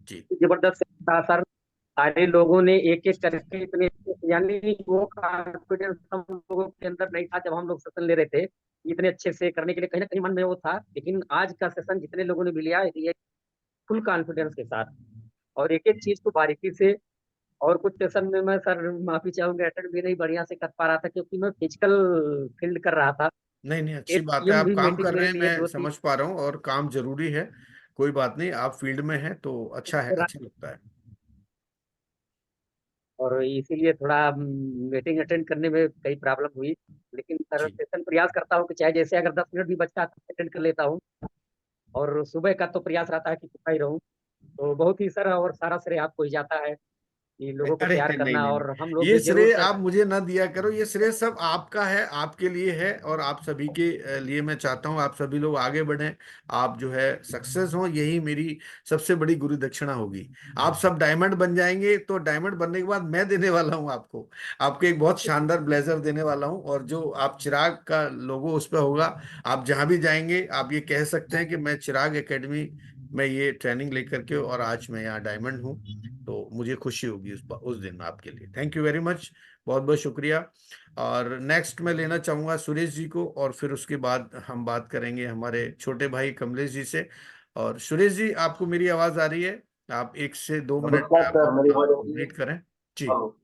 [SPEAKER 1] जी
[SPEAKER 16] जबरदस्त था सर। सारे लोगों ने एक एक करके इतने, यानी वो कॉन्फिडेंस हम लोगों के अंदर नहीं था जब हम लोग सेशन ले रहे थे इतने अच्छे से करने के लिए, कहीं ना कहीं मन में वो था। लेकिन आज का सेशन जितने लोगों ने भी लिया ये फुल कॉन्फिडेंस के साथ और एक एक चीज को बारीकी से। और कुछ सेशन में मैं सर माफी चाहूंगा अटेंड भी नहीं बढ़िया से कर पा रहा था क्योंकि मैं फिजिकल फील्ड कर रहा था।
[SPEAKER 1] नहीं नहीं, अच्छी बात है,
[SPEAKER 16] एटीएम
[SPEAKER 1] आप
[SPEAKER 16] भी
[SPEAKER 1] काम
[SPEAKER 16] मीटिंग
[SPEAKER 1] कर रहे
[SPEAKER 16] मेरे
[SPEAKER 1] हैं,
[SPEAKER 16] लिए
[SPEAKER 1] मैं
[SPEAKER 16] दो तीन
[SPEAKER 1] समझ पा रहा हूँ, और काम जरूरी है। कोई बात नहीं, आप फील्ड में हैं तो अच्छा है, अच्छा लगता है।
[SPEAKER 16] और इसीलिए थोड़ा मीटिंग अटेंड करने में कई प्रॉब्लम हुई। लेकिन सर
[SPEAKER 1] जी
[SPEAKER 16] सेशन प्रयास करता हूँ कि चाहे जैसे अगर 10 मिनट भी बचता अटेंड कर लेता हूँ। और सुबह का तो प्रयास रहता है कि कितना ही रहूँ। तो बहुत ही सर, और सारा श्रेय आपको ही जाता है कि लोगों को
[SPEAKER 1] अरे
[SPEAKER 16] तैयार
[SPEAKER 1] नहीं
[SPEAKER 16] करना,
[SPEAKER 1] नहीं नहीं,
[SPEAKER 16] और हम लोग
[SPEAKER 1] ये
[SPEAKER 16] भी जरूर
[SPEAKER 1] श्रेय
[SPEAKER 16] सर।
[SPEAKER 1] आप मुझे ना दिया करो, ये श्रेय सब आपका है, आपके लिए है, और आप सभी के लिए मैं चाहता हूँ आप सभी लोग आगे बढ़ें, आप जो है सक्सेस हो, यही मेरी सबसे बड़ी गुरु दक्षिणा होगी। आप सब डायमंड बन जाएंगे, तो डायमंड बनने के बाद मैं देने वाला हूँ आपको एक बहुत शानदार ब्लेजर देने वाला हूँ, और जो आप चिराग का लोगो उस पर होगा। आप जहां भी जाएंगे आप ये कह सकते हैं कि मैं चिराग एकेडमी में ये ट्रेनिंग लेकर के, और आज मैं यहाँ डायमंड हूँ। तो मुझे खुशी होगी उस दिन आपके लिए। थैंक यू वेरी मच, बहुत बहुत शुक्रिया। और नेक्स्ट मैं लेना चाहूंगा सुरेश जी को, और फिर उसके बाद हम बात करेंगे हमारे छोटे भाई कमलेश जी से। और सुरेश जी, आपको मेरी आवाज आ रही है? आप 1 से 2 मिनट में
[SPEAKER 17] नमस्कार
[SPEAKER 1] आप
[SPEAKER 17] सर, मेरी
[SPEAKER 1] अपना
[SPEAKER 17] आवाज आ रही है?
[SPEAKER 1] कंप्लीट करें जी।
[SPEAKER 17] हेलो,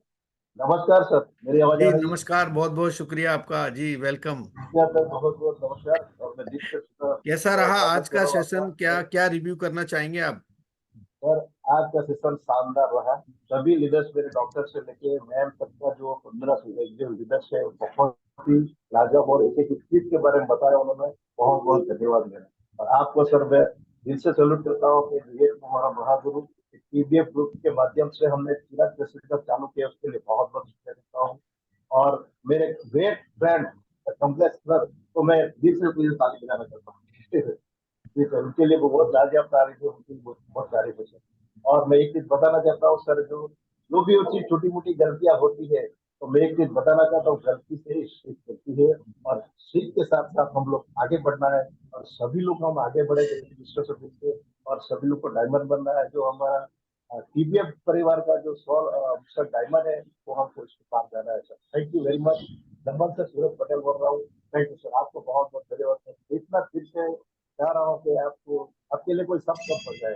[SPEAKER 17] नमस्कार सर, मेरी आवाज आ
[SPEAKER 1] जी
[SPEAKER 17] रही है?
[SPEAKER 1] नमस्कार, बहुत बहुत शुक्रिया आपका जी, वेलकम।
[SPEAKER 17] क्या सर, बहुत बहुत नमस्कार। और मैं दिल से
[SPEAKER 1] कैसा रहा
[SPEAKER 17] स्वागत
[SPEAKER 1] आज
[SPEAKER 17] कर
[SPEAKER 1] का
[SPEAKER 17] रहा हूँ
[SPEAKER 1] सेशन, क्या
[SPEAKER 17] आपका।
[SPEAKER 1] क्या रिव्यू करना चाहेंगे आप?
[SPEAKER 17] सर, आज का सेशन शानदार रहा। सभी लीडर्स, मेरे डॉक्टर से लेके मैम तक का जो 15 जो लीडर्स है, बहुत ही लाजवाब और एक एक चीज के बारे में बताया उन्होंने। बहुत बहुत धन्यवाद मेरा। और आपको सर मैं दिल से सैल्यूट करता हूँ कि ये हमारा बहादुर पीबीएफ ग्रुप के माध्यम से हमने चिराग प्रेसिडेंट चालू किया, उसके लिए बहुत बहुत शुक्रिया करता हूँ। और मेरे ग्रेट फ्रेंड कमलेश सर को मैं दिल से मुझे ताली बजाना चाहता हूँ। जी सर, उनके लिए बहुत लाजवाब तारीफ है, उनकी बहुत तारीफ है सर। और मैं एक चीज बताना चाहता हूँ सर, जो भी वो चीज छोटी मोटी गलतियां होती है, तो मैं एक चीज बताना चाहता हूँ, गलती से ही सीख होती है। और सीख के साथ साथ हम लोग आगे बढ़ना है, और सभी लोग हम आगे बढ़े दूसरे से मिलकर, और सभी लोग को डायमंड बनना है। जो हमारा टीबीएफ परिवार का जो सर डायमंड है, वो हमको इसको पार जाना है sir. Thank you very much. Naman से सूरज पटेल बोल रहा हूँ, थैंक यू सर, आपको बहुत बहुत धन्यवाद सर। इतना दिल से चाह रहा हूँ कि आपको आपके लिए कोई सब हो जाए।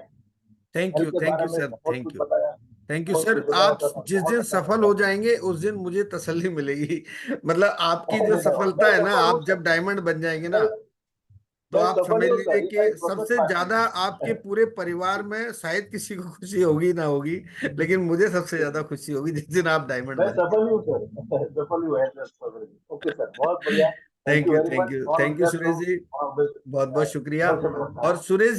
[SPEAKER 1] थैंक
[SPEAKER 17] हेल्थ
[SPEAKER 1] यू,
[SPEAKER 17] के
[SPEAKER 1] थैंक
[SPEAKER 17] बारे
[SPEAKER 1] यू
[SPEAKER 17] में
[SPEAKER 1] सर,
[SPEAKER 17] बहुत
[SPEAKER 1] थैंक
[SPEAKER 17] कुछ
[SPEAKER 1] यू,
[SPEAKER 17] बताया,
[SPEAKER 1] थैंक यू
[SPEAKER 17] बहुत
[SPEAKER 1] सर।
[SPEAKER 17] कुछ बताया
[SPEAKER 1] आप
[SPEAKER 17] सर,
[SPEAKER 1] जिस
[SPEAKER 17] बहुत
[SPEAKER 1] दिन
[SPEAKER 17] अच्छा
[SPEAKER 1] सफल
[SPEAKER 17] लगा।
[SPEAKER 1] हो जाएंगे उस दिन मुझे तसल्ली मिलेगी। मतलब आपकी जो
[SPEAKER 17] नहीं
[SPEAKER 1] सफलता है ना,
[SPEAKER 17] सफल हूँ
[SPEAKER 1] आप
[SPEAKER 17] सर,
[SPEAKER 1] जब डायमंड बन जाएंगे ना,
[SPEAKER 17] मैं
[SPEAKER 1] तो
[SPEAKER 17] मैं
[SPEAKER 1] आप
[SPEAKER 17] सफल
[SPEAKER 1] समझ
[SPEAKER 17] ही हूँ
[SPEAKER 1] लीजिए
[SPEAKER 17] सर,
[SPEAKER 1] कि
[SPEAKER 17] इतना प्रोसेस
[SPEAKER 1] सबसे
[SPEAKER 17] पार्ट
[SPEAKER 1] ज्यादा आपके
[SPEAKER 17] है।
[SPEAKER 1] पूरे परिवार में शायद किसी को खुशी होगी ना होगी, लेकिन मुझे सबसे ज्यादा खुशी होगी जिस दिन आप डायमंड
[SPEAKER 17] मैं
[SPEAKER 1] बनेंगे।
[SPEAKER 17] सफल हूँ सर, सफल ही है। ओके सर, बहुत बढ़िया, thank
[SPEAKER 1] thank
[SPEAKER 17] you
[SPEAKER 1] you,
[SPEAKER 17] very
[SPEAKER 1] thank
[SPEAKER 17] much,
[SPEAKER 1] you,
[SPEAKER 17] all
[SPEAKER 1] thank
[SPEAKER 17] the
[SPEAKER 1] you
[SPEAKER 17] best
[SPEAKER 1] Suresh ji,
[SPEAKER 17] to
[SPEAKER 1] बहुत बहुत शुक्रिया। और सुरेश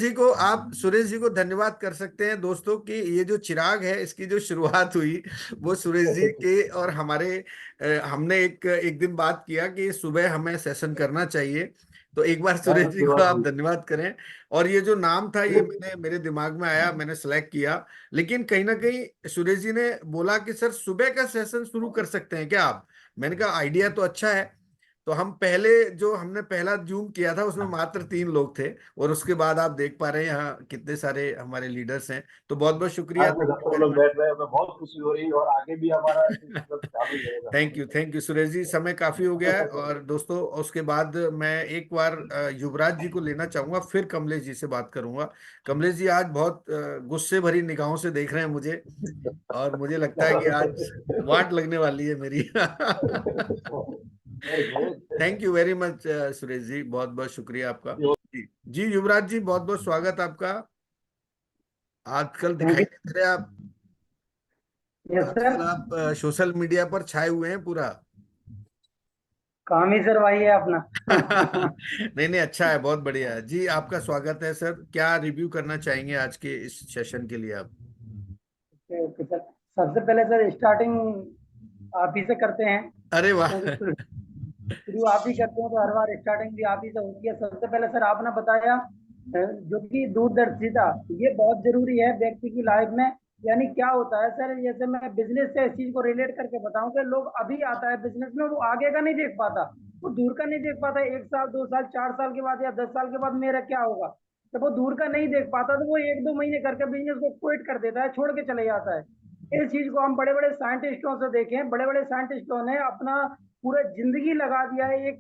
[SPEAKER 1] जी को धन्यवाद कर सकते हैं दोस्तों कि ये जो चिराग है इसकी जो शुरुआत हुई वो सुरेश जी के और हमारे हमने एक दिन बात किया कि सुबह हमें सेशन करना चाहिए, तो एक बार सुरेश जी को आप धन्यवाद करें। और ये जो नाम था ये मेरे दिमाग में आया, मैंने सेलेक्ट किया, लेकिन कहीं ना कहीं सुरेश जी ने बोला कि सर सुबह का सेशन शुरू कर सकते हैं क्या आप। मैंने कहा आइडिया तो अच्छा है। तो हम पहले जो हमने पहला जूम किया था उसमें मात्र 3 लोग थे, और उसके बाद आप देख पा रहे हैं यहाँ कितने सारे हमारे लीडर्स हैं। तो बहुत बहुत शुक्रिया,
[SPEAKER 17] आज में
[SPEAKER 1] थैंक यू
[SPEAKER 17] 10
[SPEAKER 1] वेरी
[SPEAKER 17] लोग
[SPEAKER 1] मच।
[SPEAKER 17] बैठ रहे हैं, हमें बहुत खुशी हो रही है और आगे भी हमारा ऐसे चालू ही रहेगा।
[SPEAKER 1] थैंक यू सुरेश जी, समय काफी हो गया है। और दोस्तों उसके बाद मैं एक बार युवराज जी को लेना चाहूंगा, फिर कमलेश जी से बात करूंगा। कमलेश जी आज बहुत गुस्से भरी निगाहों से देख रहे हैं मुझे, और मुझे लगता है कि आज वाट लगने वाली है मेरी। Thank you very much Suresh ji, बहुत बहुत शुक्रिया आपका। जी जी युवराज जी, बहुत बहुत स्वागत आपका। आजकल दिखाई नहीं दे रहे आप,
[SPEAKER 18] यस सर।
[SPEAKER 1] आजकल आप सोशल मीडिया पर छाए हुए हैं पूरा।
[SPEAKER 18] काम ही सर वही है अपना।
[SPEAKER 1] नहीं नहीं, अच्छा है, बहुत बढ़िया है जी। आपका स्वागत है सर, क्या रिव्यू करना चाहेंगे आज के इस सेशन के लिए आप।
[SPEAKER 18] ओके सर, सबसे पहले सर स्टार्टिंग आप ही से करते हैं,
[SPEAKER 1] अरे वाह।
[SPEAKER 18] क्योंकि शुरू आप ही करते हैं तो हर बार स्टार्टिंग भी आप ही से होती है। सबसे पहले सर आपने बताया जो कि दूरदर्शिता ये बहुत जरूरी है व्यक्ति की लाइफ में। यानी क्या होता है सर, जैसे मैं बिजनेस से इस चीज को रिलेट करके बताऊं कि लोग अभी आता है बिजनेस में, वो आगे का नहीं देख पाता, वो दूर का नहीं देख पाता। 1 साल 2 साल 4 साल के बाद या 10 साल के बाद मेरा क्या होगा, जब वो दूर का नहीं देख पाता तो वो 1-2 महीने करके बिजनेस को क्विट कर देता है, छोड़ के चले जाता है। इस चीज को हम बड़े बड़े साइंटिस्टों से देखें, बड़े बड़े साइंटिस्टों ने अपना पूरा जिंदगी लगा दिया है एक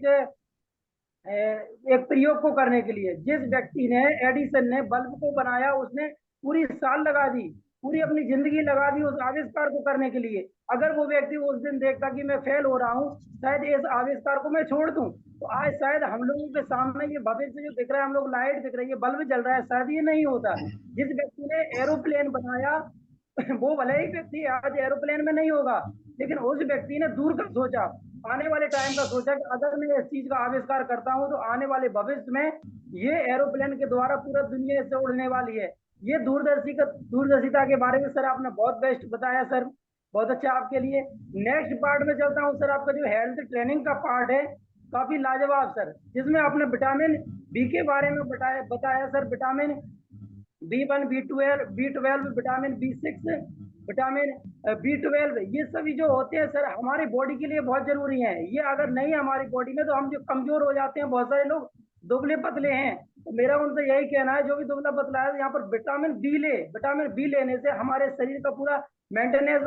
[SPEAKER 18] प्रयोग को करने के लिए। जिस व्यक्ति ने एडिसन ने बल्ब को बनाया उसने पूरी साल लगा दी, पूरी अपनी जिंदगी लगा दी उस आविष्कार को करने के लिए। अगर वो व्यक्ति उस दिन देखता कि मैं फेल हो रहा हूँ, शायद इस आविष्कार को मैं छोड़ दूं, तो आज शायद हम लोगों के सामने ये भविष्य जो दिख रहा है, हम लोग लाइट दिख रही है, बल्ब जल रहा है, शायद ये नहीं होता। जिस व्यक्ति ने एरोप्लेन बनाया वो भले ही व्यक्ति आज एरोप्लेन में नहीं होगा, लेकिन उस व्यक्ति ने दूर का सोचा, आने वाले टाइम का सोचा कि अगर मैं इस चीज का आविष्कार करता हूं तो आने वाले भविष्य में ये एरोप्लेन के द्वारा पूरा दुनिया से उड़ने वाली है। ये दूरदर्शिता के बारे में सर आपने बहुत बेस्ट बताया सर, बहुत अच्छा आपके लिए। नेक्स्ट पार्ट में चलता हूँ सर, आपका जो हेल्थ ट्रेनिंग का पार्ट है काफी लाजवाब सर, जिसमें आपने विटामिन बी के बारे में बताया sir. Vitamin B1 B12 vitamin B6 vitamin B12 ये सभी जो होते हैं सर हमारी बॉडी के लिए बहुत जरूरी है। ये अगर नहीं है हमारी बॉडी में तो हम जो कमजोर हो जाते हैं, बहुत सारे लोग दुबले पतले हैं, तो मेरा उनसे यही कहना है जो भी दुबला पतला है यहाँ पर विटामिन बी लेने से हमारे शरीर का पूरा मेंटेनेंस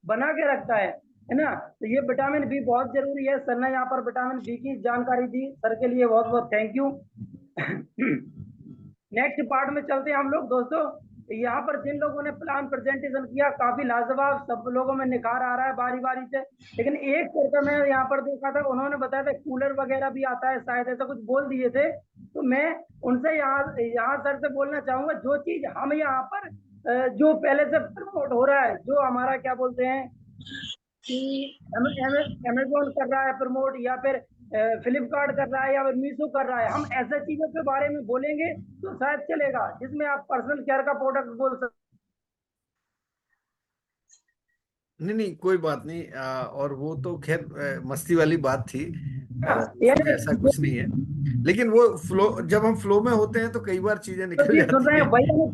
[SPEAKER 18] बना के रखता है ना। तो ये विटामिन बी बहुत जरूरी है। सर ने यहाँ पर विटामिन बी की जानकारी दी, सर के लिए बहुत बहुत थैंक यू। नेक्स्ट पार्ट में चलते हैं हम लोग दोस्तों। यहाँ पर जिन लोगों ने प्लान प्रेजेंटेशन किया काफी लाजवाब, सब लोगों में निखार आ रहा है बारी बारी से। लेकिन एक करके मैं यहाँ पर देखा था, उन्होंने बताया था कूलर वगैरह भी आता है, शायद ऐसा कुछ बोल दिए थे। तो मैं उनसे यहाँ सर से बोलना चाहूंगा, जो चीज हम यहाँ पर जो पहले से प्रमोट हो रहा है, जो हमारा क्या बोलते हैं कि अमेजोन कर रहा है प्रमोट, या फिर फ्लिपकार्ट कर रहा है, या फिर मीशो कर रहा है, हम ऐसे चीजों के बारे में बोलेंगे तो शायद चलेगा, जिसमें आप पर्सनल केयर का प्रोडक्ट बोल सकते।
[SPEAKER 1] नहीं नहीं कोई बात नहीं, और वो तो खैर मस्ती वाली बात थी, उसमें ऐसा कुछ नहीं है। लेकिन वो फ्लो, जब हम फ्लो में होते हैं तो कई बार चीजें निकल
[SPEAKER 18] सुन रहे
[SPEAKER 1] जाती
[SPEAKER 18] हैं वही हम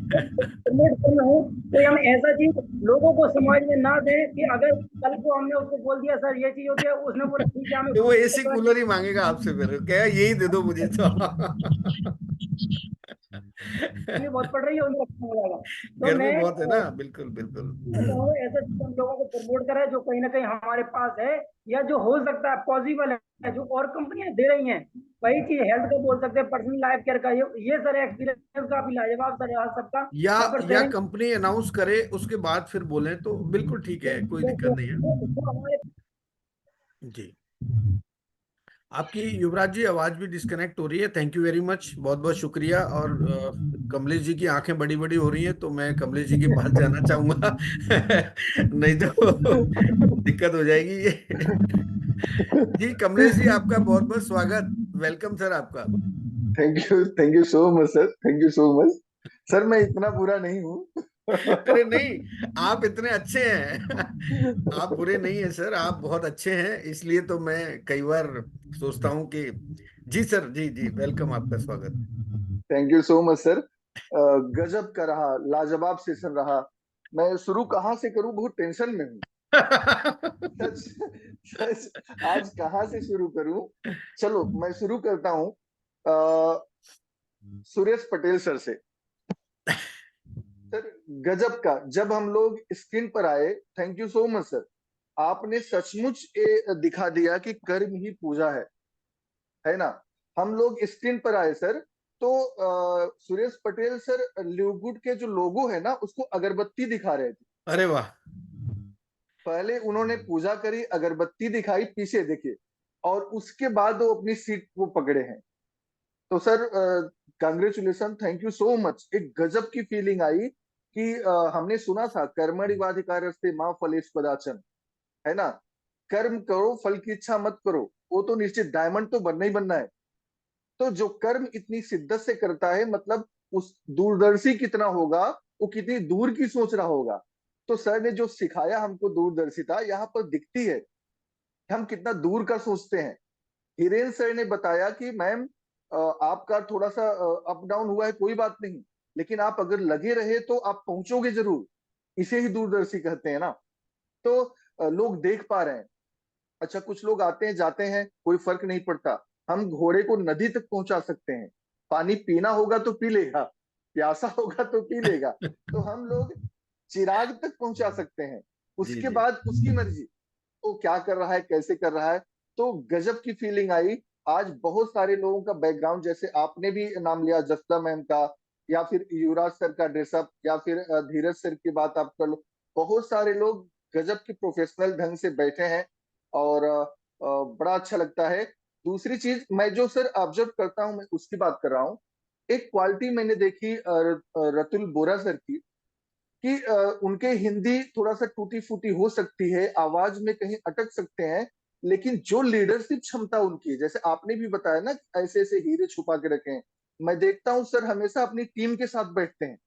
[SPEAKER 18] प्रमोट कर रहे हैं, तो हम ऐसा चीज लोगों को समझ में ना दें कि अगर कल को हमने उसको बोल दिया सर ये चीज होती है, उसने बोला ठीक है हमें
[SPEAKER 1] तो वो एसी कूलर ही मांगेगा आपसे, फिर कहेगा यही दे दो मुझे तो।
[SPEAKER 18] गर्मी बहुत पड़ रही है, उनको अच्छा नहीं लगेगा। तो
[SPEAKER 1] गर्मी
[SPEAKER 18] मैं
[SPEAKER 1] बहुत है ना, बिल्कुल बिल्कुल।
[SPEAKER 18] चाहूंगा ऐसे चीज हम लोगों को प्रमोट करें जो कहीं ना कहीं हमारे पास है, या जो हो सकता है पॉसिबल है, जो और कंपनियां दे रही हैं। वही चीज हेल्थ का बोल सकते हैं, पर्सनल लाइफ केयर का, ये सर एक्सपीरियंस काफी लाजवाब सर रहा सबका। वहाँ पर
[SPEAKER 1] या
[SPEAKER 18] ट्रेनिंग
[SPEAKER 1] कंपनी अनाउंस करे उसके बाद फिर बोलें तो बिल्कुल ठीक है, कोई दिक्कत नहीं है
[SPEAKER 18] हमारे
[SPEAKER 1] जी। आपकी युवराज जी आवाज भी डिस्कनेक्ट हो रही है। थैंक यू वेरी मच, बहुत बहुत शुक्रिया। और कमलेश जी की आंखें बड़ी बड़ी हो रही हैं, तो मैं कमलेश जी के पास जाना चाहूंगा नहीं तो दिक्कत हो जाएगी जी। कमलेश जी आपका बहुत बहुत स्वागत, वेलकम सर आपका।
[SPEAKER 2] Thank you so much sir, thank you so much sir. मैं इतना बुरा नहीं हूँ।
[SPEAKER 1] अरे नहीं, आप इतने अच्छे हैं आप बुरे नहीं हैं सर, आप बहुत अच्छे हैं, इसलिए तो मैं कई बार सोचता हूँ कि जी सर, जी जी वेलकम, आपका स्वागत।
[SPEAKER 2] Thank you so much sir. गजब का रहा, लाजवाब सेशन रहा। मैं शुरू कहाँ से करूँ, बहुत टेंशन में हूँ। सच सच आज कहाँ से शुरू करूँ। चलो मैं शुरू करता हूँ सुरेश पटेल सर से। सर गजब का, जब हम लोग स्क्रीन पर आए, thank you so much sir. आपने सचमुच ये दिखा दिया कि कर्म ही पूजा है ना। हम लोग स्क्रीन पर आए सर, तो सुरेश पटेल सर लिवगुड के जो लोगो है ना, उसको अगरबत्ती दिखा रहे थे।
[SPEAKER 1] अरे वाह।
[SPEAKER 2] पहले उन्होंने पूजा करी, अगरबत्ती दिखाई, पीछे देखिए, और उसके बाद वो अपनी सीट वो पकड़े हैं। तो sir congratulation, thank you so much. एक गजब की फीलिंग आई कि हमने सुना था कर्मणिवाधिकारस्ते मां फलेषु कदाचन, है ना। कर्म करो, फल की इच्छा मत करो, वो तो निश्चित, डायमंड तो बनना ही बनना है। तो जो कर्म इतनी शिद्दत से करता है, मतलब उस दूरदर्शी कितना होगा, वो कितनी दूर की सोच रहा होगा। तो सर ने जो सिखाया हमको दूरदर्शिता, यहाँ पर दिखती है कि हम कितना दूर का सोचते हैं। हिरेन सर ने बताया कि मैम आपका थोड़ा सा अप डाउन हुआ है, कोई बात नहीं, लेकिन आप अगर लगे रहे तो आप पहुंचोगे जरूर। इसे ही दूरदर्शी कहते हैं ना। तो लोग देख पा रहे हैं। अच्छा, कुछ लोग आते हैं जाते हैं, कोई फर्क नहीं पड़ता। हम घोड़े को नदी तक पहुंचा सकते हैं, पानी पीना होगा तो पी लेगा, प्यासा होगा तो पी लेगा। तो हम लोग चिराग तक पहुंचा सकते हैं,
[SPEAKER 1] जी
[SPEAKER 2] उसके
[SPEAKER 1] जी
[SPEAKER 2] बाद उसकी मर्जी, वो क्या कर रहा है, कैसे कर रहा है। तो गजब की फीलिंग आई। आज बहुत सारे लोगों का बैकग्राउंड, जैसे आपने भी नाम लिया जसदा मैम का, या फिर युवराज सर का ड्रेसअप, या फिर धीरज सर की बात आप कर लो। बहुत सारे लोग गजब की प्रोफेशनल ढंग से बैठे हैं, और बड़ा अच्छा लगता है। दूसरी चीज मैं जो सर ऑब्जर्व करता हूँ, मैं उसकी बात कर रहा हूँ। एक क्वालिटी मैंने देखी रतुल बोरा सर की, कि उनके हिंदी थोड़ा सा टूटी फूटी हो सकती है, आवाज में कहीं अटक सकते हैं, लेकिन जो लीडरशिप क्षमता उनकी है, जैसे आपने भी बताया ना, ऐसे ऐसे हीरे छुपा के रखे हैं। मैं देखता हूँ सर हमेशा अपनी टीम के साथ बैठते हैं।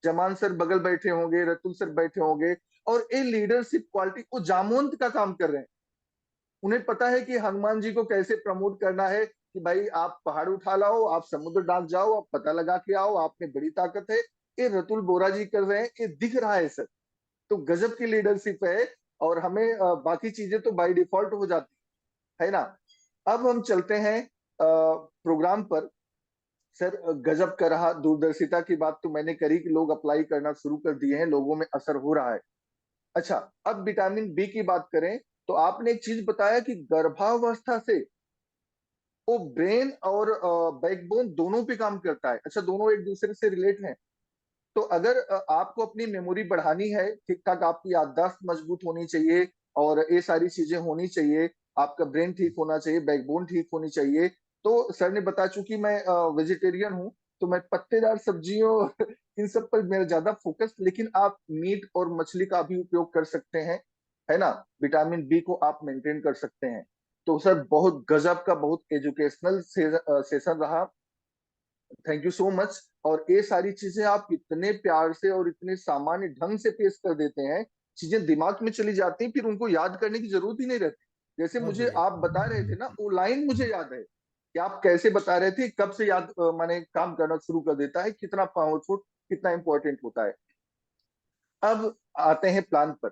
[SPEAKER 2] जमान सर बगल बैठे होंगे, रतुल सर बैठे होंगे, और ये लीडरशिप क्वालिटी, वो जामवंत का काम कर रहे हैं। उन्हें पता है कि हनुमान जी को कैसे प्रमोट करना है, कि भाई आप पहाड़ उठा लाओ, आप समुद्र डाक जाओ, आप पता लगा के आओ, आप में बड़ी ताकत है। ये रतुल बोरा जी कर रहे हैं, ये दिख रहा है सर। तो गजब की लीडरशिप है, और हमें बाकी चीजें तो बाय डिफॉल्ट हो जाती है ना। अब हम चलते हैं प्रोग्राम पर। सर गजब का रहा। दूरदर्शिता की बात तो मैंने करी कि लोग अप्लाई करना शुरू कर दिए हैं, लोगों में असर हो रहा है। अच्छा, अब विटामिन बी की बात करें, तो आपने एक चीज बताया कि गर्भावस्था से वो ब्रेन और बैकबोन दोनों पे काम करता है। अच्छा, दोनों एक दूसरे से रिलेट हैं। तो अगर आपको अपनी मेमोरी बढ़ानी है, ठीक ठाक आपकी याददाश्त मजबूत होनी चाहिए, और ये सारी चीजें होनी चाहिए, आपका ब्रेन ठीक होना चाहिए, बैकबोन ठीक होनी चाहिए। तो सर ने बता चुकी, मैं वेजिटेरियन हूँ, तो मैं पत्तेदार सब्जियों इन सब पर मेरा ज्यादा फोकस, लेकिन आप मीट और मछली का भी उपयोग कर सकते हैं, है ना। विटामिन बी को आप मेंटेन कर सकते हैं। तो सर बहुत गजब का, बहुत एजुकेशनल सेशन रहा। Thank you so much. और ये सारी चीजें आप इतने प्यार से और इतने सामान्य ढंग से पेश कर देते हैं, चीजें दिमाग में चली जाती हैं, फिर उनको याद करने की जरूरत ही नहीं रहती। जैसे
[SPEAKER 1] बहुत
[SPEAKER 2] मुझे
[SPEAKER 1] बढ़िया।
[SPEAKER 2] आप बता रहे थे ना, वो लाइन मुझे याद है कि आप कैसे बता रहे थे, कब से याद मैंने काम करना शुरू कर देता है, कितना पावरफुल, कितना इंपॉर्टेंट होता है। अब आते हैं प्लान पर।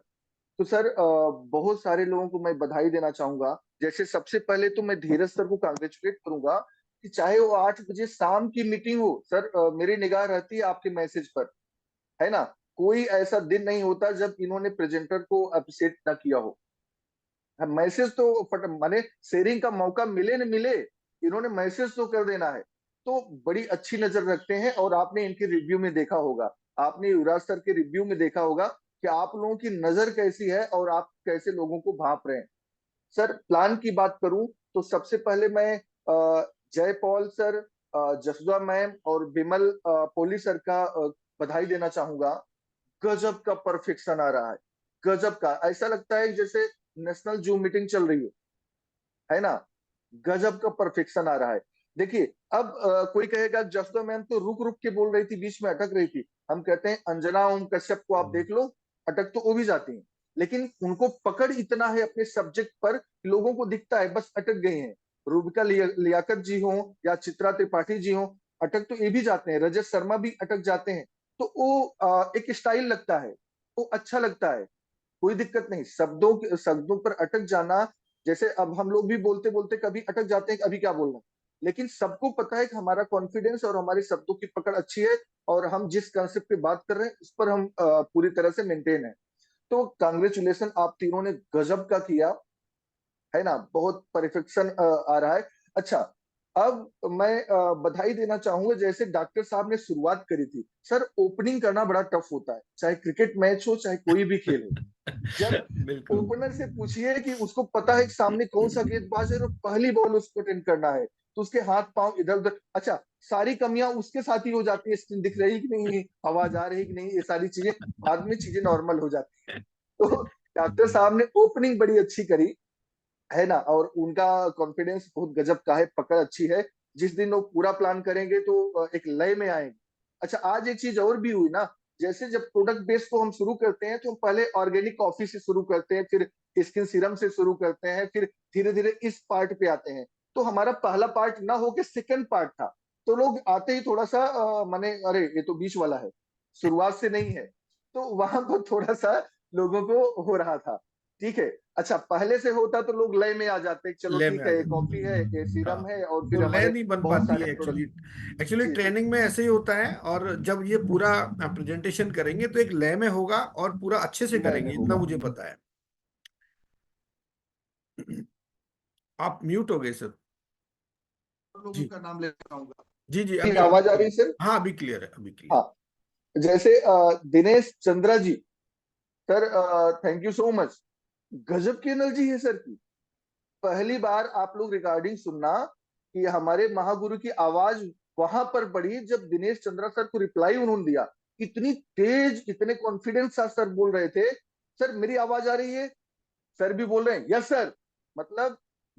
[SPEAKER 2] तो सर बहुत सारे लोगों को मैं बधाई देना चाहूंगा। जैसे सबसे पहले तो मैं धीरज सर को कांग्रेचुलेट करूंगा कि चाहे वो 8 बजे शाम की मीटिंग हो सर, मेरी निगाह रहती है आपके मैसेज पर, है ना। कोई ऐसा दिन नहीं होता जब इन्होंने प्रेजेंटर को अप्रिशिएट ना किया हो। मैसेज तो माने शेयरिंग का मौका मिले न मिले, इन्होंने मैसेज तो कर देना है। तो बड़ी अच्छी नजर रखते हैं, और आपने इनके रिव्यू में देखा होगा, आपने युवराज सर के रिव्यू में देखा होगा कि आप लोगों की नजर कैसी है और आप कैसे लोगों को भांप रहे हैं। सर प्लान की बात करूं तो सबसे पहले मैं जय पॉल सर, जसुदा मैम और बिमल पोली सर का बधाई देना चाहूंगा। गजब का परफेक्शन आ रहा है, गजब का। ऐसा लगता है जैसे नेशनल जूम मीटिंग चल रही है ना। गजब का परफेक्शन आ रहा है। देखिए अब कोई कहेगा जसुदा मैम तो रुक रुक के बोल रही थी, बीच में अटक रही थी। हम कहते हैं अंजना ओम कश्यप को आप देख लो, अटक तो वो भी जाती हैं, लेकिन उनको पकड़ इतना है अपने सब्जेक्ट पर, लोगों को दिखता है बस अटक गए हैं। रूबिका लियाकत जी हो या चित्रा त्रिपाठी जी हो, अटक तो ये भी जाते हैं, रजत शर्मा भी अटक जाते हैं। तो वो एक स्टाइल लगता है, वो अच्छा लगता है, कोई दिक्कत नहीं। शब्दों पर अटक जाना, जैसे अब हम लोग भी बोलते बोलते कभी अटक जाते हैं, अभी क्या बोलना, लेकिन सबको पता है कि हमारा कॉन्फिडेंस और हमारे शब्दों की पकड़ अच्छी है, और हम जिस कंसेप्ट पे बात कर रहे हैं उस पर हम पूरी तरह से मेंटेन है। तो कांग्रेचुलेशन, आप तीनों ने गजब का किया, है ना, बहुत परफेक्शन आ रहा है। अच्छा, अब मैं बधाई देना चाहूंगा, जैसे डॉक्टर साहब ने शुरुआत करी थी। सर ओपनिंग करना बड़ा टफ होता है, चाहे क्रिकेट मैच हो चाहे कोई भी खेल हो। जब
[SPEAKER 1] बिल्कुल
[SPEAKER 2] ओपनर से पूछिए कि उसको पता है कि सामने कौन सा गेंदबाज है और पहली बॉल उसको अटेंड करना है, तो उसके हाथ पांव इधर उधर, अच्छा सारी कमियां उसके साथ ही हो जाती है, स्क्रीन दिख रही कि नहीं, आवाज आ रही कि नहीं, ये सारी चीजें बाद में चीजें नॉर्मल हो जाती है। तो डॉक्टर साहब ने ओपनिंग बड़ी अच्छी करी, है ना, और उनका कॉन्फिडेंस बहुत गजब का है, पकड़ अच्छी है। जिस दिन वो पूरा प्लान करेंगे तो एक लय में आएंगे। अच्छा, आज एक चीज और भी हुई ना, जैसे जब प्रोडक्ट बेस को हम शुरू करते हैं तो हम पहले ऑर्गेनिक कॉफी से शुरू करते हैं, फिर स्किन सीरम से शुरू करते हैं, फिर धीरे धीरे इस पार्ट पे आते हैं। तो हमारा पहला पार्ट ना होके सेकंड पार्ट था, तो लोग आते ही थोड़ा सा माने अरे ये तो बीच वाला है, शुरुआत से नहीं है, तो वहां पर थोड़ा सा लोगों को हो रहा था। ठीक है, अच्छा पहले से होता तो लोग लय में आ जाते, चलो
[SPEAKER 1] ले में
[SPEAKER 2] ठीक
[SPEAKER 1] आ
[SPEAKER 2] है, ये
[SPEAKER 1] जाते
[SPEAKER 2] कॉफी है, ये
[SPEAKER 1] हैं।
[SPEAKER 2] सीरम
[SPEAKER 1] हाँ,
[SPEAKER 2] है, और
[SPEAKER 1] वो
[SPEAKER 2] फिर
[SPEAKER 1] लय
[SPEAKER 2] हमारे
[SPEAKER 1] नहीं बन
[SPEAKER 2] बहुत
[SPEAKER 1] पाती
[SPEAKER 2] सारे
[SPEAKER 1] है
[SPEAKER 2] प्रोडक्ट।
[SPEAKER 1] एक्चुअली। एक्चुअली
[SPEAKER 2] जी जी
[SPEAKER 1] ट्रेनिंग में ऐसे ही होता है, और जब ये पूरा प्रेजेंटेशन करेंगे तो एक लय में होगा और पूरा अच्छे से
[SPEAKER 2] लय में
[SPEAKER 1] करेंगे, इतना
[SPEAKER 2] होगा।
[SPEAKER 1] मुझे पता है। आप म्यूट हो गए सर।
[SPEAKER 2] लोगों
[SPEAKER 1] जी
[SPEAKER 2] का नाम लेना चाहूंगा।
[SPEAKER 1] जी जी,
[SPEAKER 2] जी,
[SPEAKER 1] अभी
[SPEAKER 2] आवाज आ रही
[SPEAKER 1] क्लियर।
[SPEAKER 2] है सर?
[SPEAKER 1] हाँ अभी क्लियर है, अभी क्लियर।
[SPEAKER 2] हाँ, जैसे Dinesh Chandra ji, sir thank you so much. गजब की एनर्जी है सर की। पहली बार आप लोग रिकॉर्डिंग सुनना कि हमारे महागुरु की आवाज वहां पर बढ़ी जब दिनेश चंद्रा सर को रिप्लाई उन्होंने दिया। इतनी तेज, इतने कॉन्फिडेंस साथ सर बोल रहे थे, सर मेरी आवाज आ रही है, सर भी बोल रहे हैं यस सर। मतलब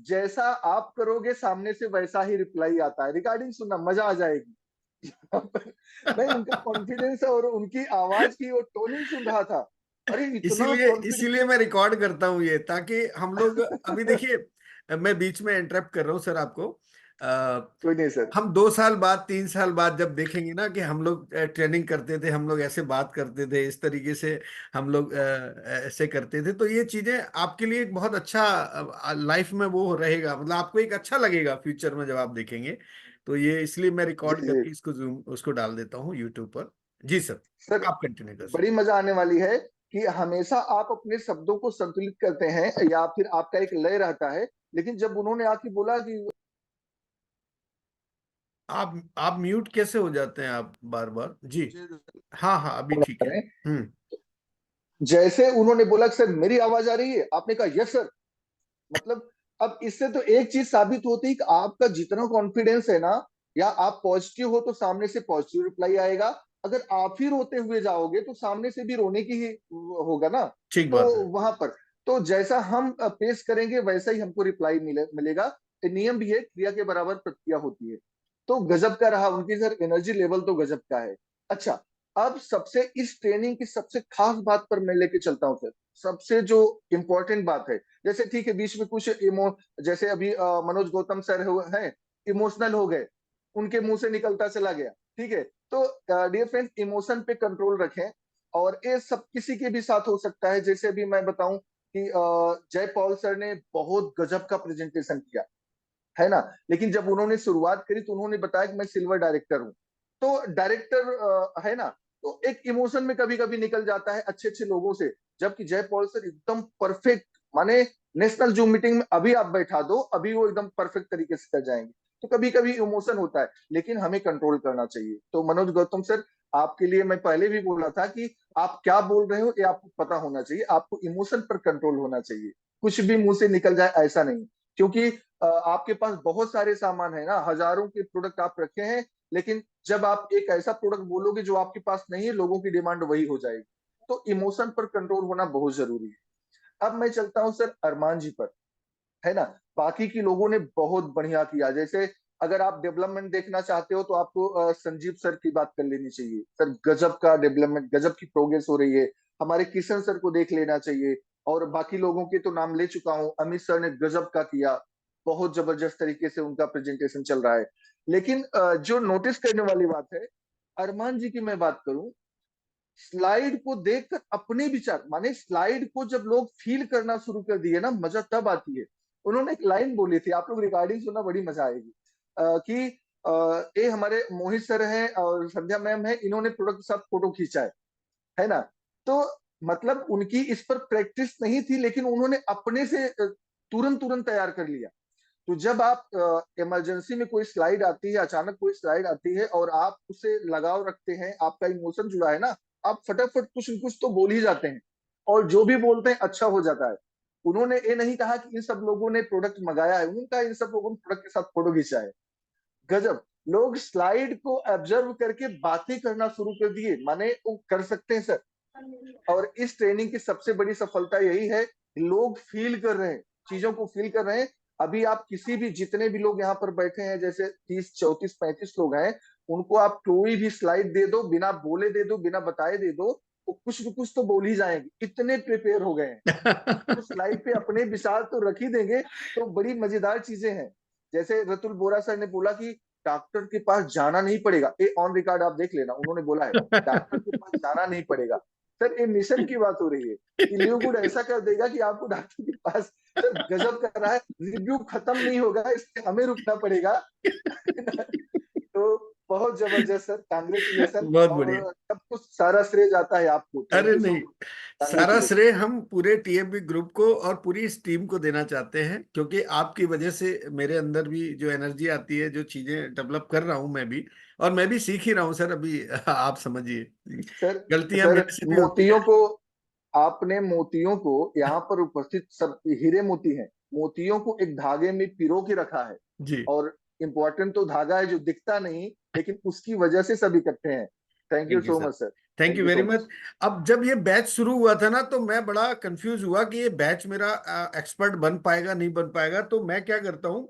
[SPEAKER 2] जैसा आप करोगे सामने से वैसा ही रिप्लाई आता है। रिकॉर्डिंग सुनना, मजा आ जाएगी। नहीं, उनका कॉन्फिडेंस और उनकी आवाज की वो टोनिंग सुन रहा था, अरे इतना
[SPEAKER 1] इसीलिए
[SPEAKER 2] कॉन्फिडेंस।
[SPEAKER 1] इसीलिए मैं रिकॉर्ड करता हूँ ये, ताकि हम लोग अभी देखिए, मैं बीच में इंटरप्ट कर रहा हूँ सर आपको।
[SPEAKER 2] कोई नहीं सर।
[SPEAKER 1] हम 2 साल बाद 3 साल बाद जब देखेंगे ना कि हम लोग ट्रेनिंग करते थे, हम लोग ऐसे बात करते थे, इस तरीके से हम लोग ऐसे करते थे, तो ये चीजें आपके लिए एक बहुत अच्छा लाइफ में वो रहेगा, मतलब आपको एक अच्छा लगेगा फ्यूचर में जब आप देखेंगे। तो ये इसलिए मैं
[SPEAKER 2] जी
[SPEAKER 1] रिकॉर्ड
[SPEAKER 2] जी
[SPEAKER 1] करके इसको जूम उसको डाल देता हूँ यूट्यूब पर। जी सर,
[SPEAKER 2] सर,
[SPEAKER 1] आप कंटिन्यू कर सकते।
[SPEAKER 2] बड़ी मजा आने वाली है कि हमेशा आप अपने शब्दों को संतुलित करते हैं या फिर आपका एक लय रहता है, लेकिन जब उन्होंने आके बोला कि
[SPEAKER 1] आप म्यूट कैसे हो जाते हैं आप बार बार? जी हाँ हाँ, अभी ठीक है। हम्म।
[SPEAKER 2] जैसे उन्होंने बोला कि सर मेरी आवाज आ रही है, आपने कहा यस सर, मतलब अब इससे तो एक चीज साबित होती है कि आपका जितना कॉन्फिडेंस है ना, या आप पॉजिटिव हो तो सामने से पॉजिटिव रिप्लाई आएगा, अगर आप ही रोते हुए जाओगे तो सामने से भी रोने की ही होगा ना।
[SPEAKER 1] ठीक
[SPEAKER 2] तो
[SPEAKER 1] बात है।
[SPEAKER 2] वहां पर तो जैसा हम पेश करेंगे वैसा ही हमको रिप्लाई मिलेगा। ये नियम भी है, क्रिया के बराबर प्रतिक्रिया होती है। तो गजब का रहा उनकी सर, एनर्जी लेवल तो गजब का है। अच्छा, अब सबसे इस ट्रेनिंग की सबसे खास बात पर मैं लेके चलता हूँ सर, सबसे जो इम्पोर्टेंट बात है। जैसे ठीक है बीच में कुछ जैसे अभी मनोज गौतम सर हैं, इमोशनल हो गए, उनके मुंह से निकलता चला गया। ठीक है, तो डियर फ्रेंड, इमोशन पे कंट्रोल रखें, और ये सब किसी के भी साथ हो सकता है। जैसे अभी मैं बताऊं कि जय पॉल सर ने बहुत गजब का प्रेजेंटेशन किया, है ना। लेकिन जब उन्होंने शुरुआत करी तो उन्होंने बताया कि मैं सिल्वर डायरेक्टर हूँ। तो डायरेक्टर है ना, तो एक इमोशन में कभी कभी निकल जाता है अच्छे अच्छे लोगों से, जबकि जय पॉल सर एकदम परफेक्ट, माने नेशनल जूम मीटिंग में अभी आप बैठा दो, अभी वो एकदम परफेक्ट तरीके से कर जाएंगे। तो कभी कभी इमोशन होता है, लेकिन हमें कंट्रोल करना चाहिए। तो मनोज गौतम सर, आपके लिए मैं पहले भी बोला था कि आप क्या बोल रहे हो ये आपको पता होना चाहिए, आपको इमोशन पर कंट्रोल होना चाहिए, कुछ भी मुंह से निकल जाए ऐसा नहीं। क्योंकि आपके पास बहुत सारे सामान है ना, हजारों के प्रोडक्ट आप रखे हैं, लेकिन जब आप एक ऐसा प्रोडक्ट बोलोगे जो आपके पास नहीं है, लोगों की डिमांड वही हो जाएगी। तो इमोशन पर कंट्रोल होना बहुत जरूरी है। अब मैं चलता हूं सर अरमान जी पर, है ना। बाकी के लोगों ने बहुत बढ़िया किया। जैसे अगर आप डेवलपमेंट देखना चाहते हो तो आपको संजीव सर की बात कर लेनी चाहिए। सर गजब का डेवलपमेंट, गजब की प्रोग्रेस हो रही है। हमारे किशन सर को देख लेना चाहिए, और बाकी लोगों के तो नाम ले चुका हूं। अमित सर ने गजब का किया, बहुत जबरदस्त तरीके से उनका प्रेजेंटेशन चल रहा है। लेकिन जो नोटिस करने वाली बात है, अरमान जी की मैं बात करूं, स्लाइड को देखकर अपने विचार, माने स्लाइड को जब लोग फील करना शुरू कर दिए ना, मजा तब आती है। उन्होंने एक लाइन बोली थी, आप लोग रिकॉर्डिंग सुनना, बड़ी मजा आएगी। कि ये हमारे मोहित सर हैं और संध्या मैम है, इन्होंने प्रोडक्ट के साथ फोटो खींचा है ना। तो मतलब उनकी इस पर प्रैक्टिस नहीं थी, लेकिन उन्होंने अपने से तुरंत तुरंत तैयार कर लिया। तो जब आप इमरजेंसी में कोई स्लाइड आती है, अचानक कोई स्लाइड आती है और आप उससे लगाव रखते हैं, आपका इमोशन जुड़ा है ना, आप फटाफट कुछ न कुछ तो बोल ही जाते हैं, और जो भी बोलते हैं अच्छा हो जाता है। उन्होंने ये नहीं कहा कि इन सब लोगों ने प्रोडक्ट मंगाया है, उनका इन सब लोगों ने प्रोडक्ट के साथ फोटो खींचा है। गजब, लोग स्लाइड को ऑब्जर्व करके बातें करना शुरू कर दिए, माने वो कर सकते हैं सर। और इस ट्रेनिंग की सबसे बड़ी सफलता यही है, लोग फील कर रहे हैं, चीजों को फील कर रहे हैं। अभी आप किसी भी, जितने भी लोग यहाँ पर बैठे हैं, जैसे 30, 34, 35 लोग हैं, उनको आप कोई भी स्लाइड दे दो, बिना बोले दे दो, बिना बताए दे दो, वो कुछ न कुछ तो बोल ही जाएंगे, इतने प्रिपेयर हो गए हैं। तो स्लाइड पे अपने विचार तो रख ही देंगे। तो बड़ी मजेदार चीजें हैं। जैसे रतुल बोरा सर ने बोला कि डॉक्टर के पास जाना नहीं पड़ेगा, ये ऑन रिकॉर्ड आप देख लेना, उन्होंने बोला है डॉक्टर के पास जाना नहीं पड़ेगा। सर ये मिशन की बात हो रही है कि लिव गुड ऐसा कर देगा कि आपको डॉक्टर के पास, सर गजब कर रहा है। रिव्यू खत्म नहीं होगा, इसलिए हमें रुकना पड़ेगा। तो बहुत जबरदस्त सर, कांग्रेचुलेसन।
[SPEAKER 1] बहुत
[SPEAKER 2] और
[SPEAKER 1] बढ़िया।
[SPEAKER 2] सब कुछ सारा श्रेय जाता है आपको, थैंक
[SPEAKER 1] अरे
[SPEAKER 2] यू सो
[SPEAKER 1] नहीं,
[SPEAKER 2] मच,
[SPEAKER 1] सारा
[SPEAKER 2] कांग्रेचुलेसन।
[SPEAKER 1] श्रेय हम पूरे टीएफबी ग्रुप को और पूरी इस टीम को देना चाहते हैं, क्योंकि आपकी वजह से मेरे अंदर भी जो एनर्जी आती है, जो चीजें डेवलप कर रहा हूं मैं भी, और मैं भी सीख ही रहा हूं सर अभी। आप समझिए,
[SPEAKER 2] सर
[SPEAKER 1] गलतियां
[SPEAKER 2] सर
[SPEAKER 1] मेरे से भी होती
[SPEAKER 2] मोतियों
[SPEAKER 1] है।
[SPEAKER 2] को, आपने मोतियों को यहाँ पर उपस्थित, सब हीरे मोती हैं, मोतियों को एक धागे में पिरो के रखा है।
[SPEAKER 1] जी,
[SPEAKER 2] और इम्पोर्टेंट तो धागा है जो दिखता नहीं, लेकिन उसकी वजह से सब इकट्ठे हैं। Thank you
[SPEAKER 1] thank you
[SPEAKER 2] so
[SPEAKER 1] sir,
[SPEAKER 2] much sir,
[SPEAKER 1] thank
[SPEAKER 2] thank
[SPEAKER 1] you
[SPEAKER 2] you
[SPEAKER 1] very
[SPEAKER 2] so
[SPEAKER 1] much.
[SPEAKER 2] Much.
[SPEAKER 1] अब जब ये बैच शुरू हुआ था ना, तो मैं बड़ा कंफ्यूज हुआ कि ये बैच मेरा एक्सपर्ट बन पाएगा नहीं बन पाएगा। तो मैं क्या करता हूँ,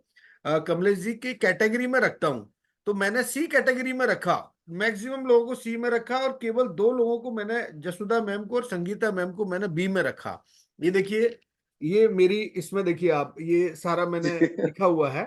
[SPEAKER 1] कमलेश जी की कैटेगरी में रखता हूँ। तो मैंने सी कैटेगरी में रखा, मैक्सिमम लोगों को सी में रखा, और केवल 2 लोगों को मैंने, जसुदा मैम को और संगीता मैम को मैंने बी में रखा। ये देखिए, ये मेरी इसमें देखिए आप, ये सारा मैंने लिखा हुआ है।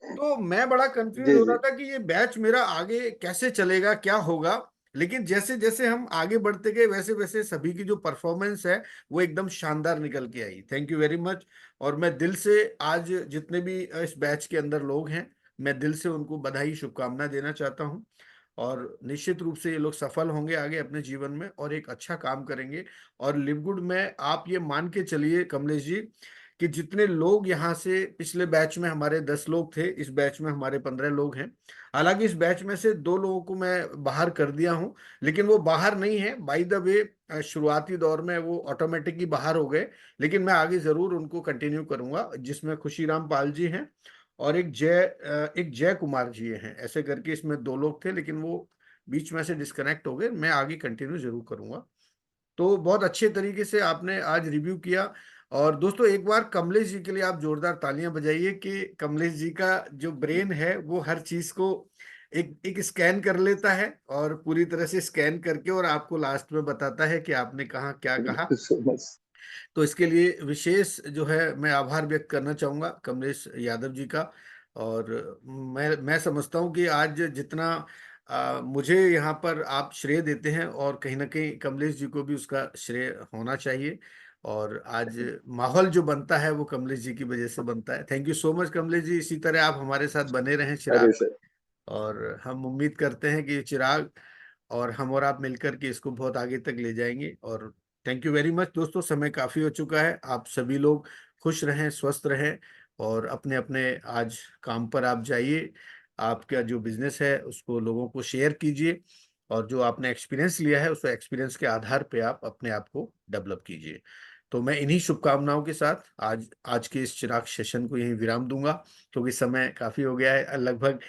[SPEAKER 1] तो मैं बड़ा कंफ्यूज
[SPEAKER 2] जी
[SPEAKER 1] हो
[SPEAKER 2] जी।
[SPEAKER 1] रहा था कि ये बैच मेरा आगे कैसे चलेगा, क्या होगा। लेकिन जैसे जैसे हम आगे बढ़ते गए, वैसे वैसे सभी की जो परफॉर्मेंस है वो एकदम शानदार निकल के आई। Thank you very much. और मैं दिल से आज जितने भी इस बैच के अंदर लोग हैं, मैं दिल से उनको बधाई, शुभकामना देना चाहता हूँ। और निश्चित रूप से ये लोग सफल होंगे आगे अपने जीवन में, और एक अच्छा काम करेंगे। और लिवगुड में आप ये मान के चलिए कमलेश जी, कि जितने लोग यहाँ से, पिछले बैच में हमारे 10 लोग थे, इस बैच में हमारे 15 लोग हैं। हालांकि इस बैच में से 2 लोगों को मैं बाहर कर दिया हूँ, लेकिन वो बाहर नहीं है, बाय द वे शुरुआती दौर में वो ऑटोमेटिकली बाहर हो गए। लेकिन मैं आगे जरूर उनको कंटिन्यू करूंगा, जिसमें खुशीराम पाल जी हैं और एक जय कुमार जी हैं। ऐसे करके इसमें 2 लोग थे, लेकिन वो बीच में से डिस्कनेक्ट हो गए। मैं आगे कंटिन्यू जरूर करूंगा। तो बहुत अच्छे तरीके से आपने आज रिव्यू किया। और दोस्तों, एक बार कमलेश जी के लिए आप जोरदार तालियां बजाइए, कि कमलेश जी का जो ब्रेन है वो हर चीज को एक एक स्कैन कर लेता है, और पूरी तरह से स्कैन करके और आपको लास्ट में बताता है कि आपने कहाँ क्या
[SPEAKER 2] थैंक
[SPEAKER 1] कहा।
[SPEAKER 2] You so much.
[SPEAKER 1] तो इसके लिए विशेष जो है मैं आभार व्यक्त करना चाहूंगा कमलेश यादव जी का। और मैं समझता हूं कि आज जितना मुझे यहाँ पर आप श्रेय देते हैं, और कहीं ना कहीं कमलेश जी को भी उसका श्रेय होना चाहिए। और आज माहौल जो बनता है वो कमलेश जी की वजह से बनता है। Thank you so much Kamlesh ji, इसी तरह आप हमारे साथ बने रहें चिराग।
[SPEAKER 2] अरे सर,
[SPEAKER 1] और हम उम्मीद करते हैं कि चिराग और हम और आप मिलकर के इसको बहुत आगे तक ले जाएंगे। और थैंक यू वेरी मच दोस्तों, समय काफी हो चुका है। आप सभी लोग खुश रहें, स्वस्थ रहें और अपने अपने आज काम पर आप जाइए। आपका जो बिजनेस है उसको लोगों को शेयर कीजिए और जो आपने एक्सपीरियंस लिया है उस एक्सपीरियंस के आधार पे आप अपने आप को डेवलप कीजिए। तो मैं इन्हीं शुभकामनाओं के साथ आज आज के इस चिराग सेशन को यहीं विराम दूंगा, क्योंकि समय काफी हो गया है, लगभग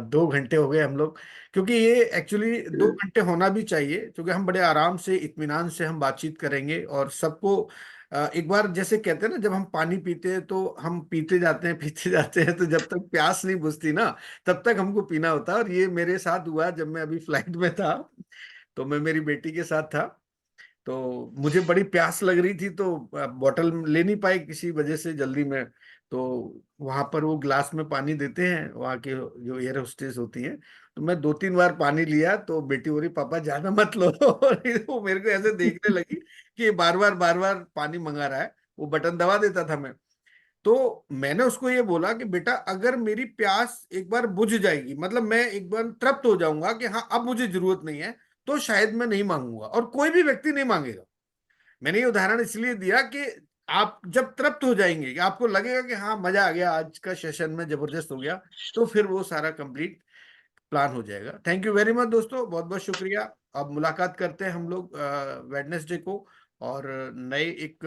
[SPEAKER 1] 2 घंटे हो गए हम लोग। क्योंकि ये एक्चुअली 2 घंटे होना भी चाहिए, क्योंकि हम बड़े आराम से इत्मीनान से हम बातचीत करेंगे और सबको एक बार जैसे कहते हैं ना, जब हम पानी पीते हैं तो हम पीते जाते हैं पीते जाते हैं, तो जब तक प्यास नहीं बुझती ना तब तक हमको पीना होता है। और ये मेरे साथ हुआ जब मैं अभी फ्लाइट में था, तो मैं मेरी बेटी के साथ था, तो मुझे बड़ी प्यास लग रही थी, तो बोतल ले नहीं पाई किसी वजह से जल्दी में। तो वहां पर वो ग्लास में पानी देते हैं वहां के जो एयर होस्टेस होती हैं, तो मैं 2-3 बार पानी लिया, तो बेटी बोली पापा ज्यादा मत लो। और वो मेरे को ऐसे देखने लगी कि ये बार बार पानी मंगा रहा है, वो बटन दबा देता था मैं। तो मैंने उसको ये बोला कि बेटा अगर मेरी प्यास एक बार बुझ जाएगी, मतलब मैं एक बार तृप्त हो जाऊंगा कि हाँ अब मुझे जरूरत नहीं है, तो शायद मैं नहीं मांगूंगा और कोई भी व्यक्ति नहीं मांगेगा। मैंने ये उदाहरण इसलिए दिया कि आप जब तृप्त हो जाएंगे कि आपको लगेगा कि हाँ मजा आ गया, आज का सेशन में जबरदस्त हो गया, तो फिर वो सारा कंप्लीट प्लान हो जाएगा। थैंक यू वेरी मच दोस्तों, बहुत बहुत शुक्रिया। अब मुलाकात करते हैं हम लोग वेडनेसडे को, और नए एक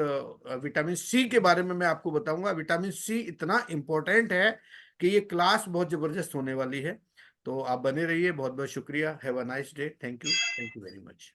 [SPEAKER 1] विटामिन सी के बारे में मैं आपको बताऊंगा। विटामिन सी इतना इंपॉर्टेंट है कि ये क्लास बहुत जबरदस्त होने वाली है। तो आप बने रहिए, बहुत बहुत शुक्रिया। Have a nice day, thank you very much.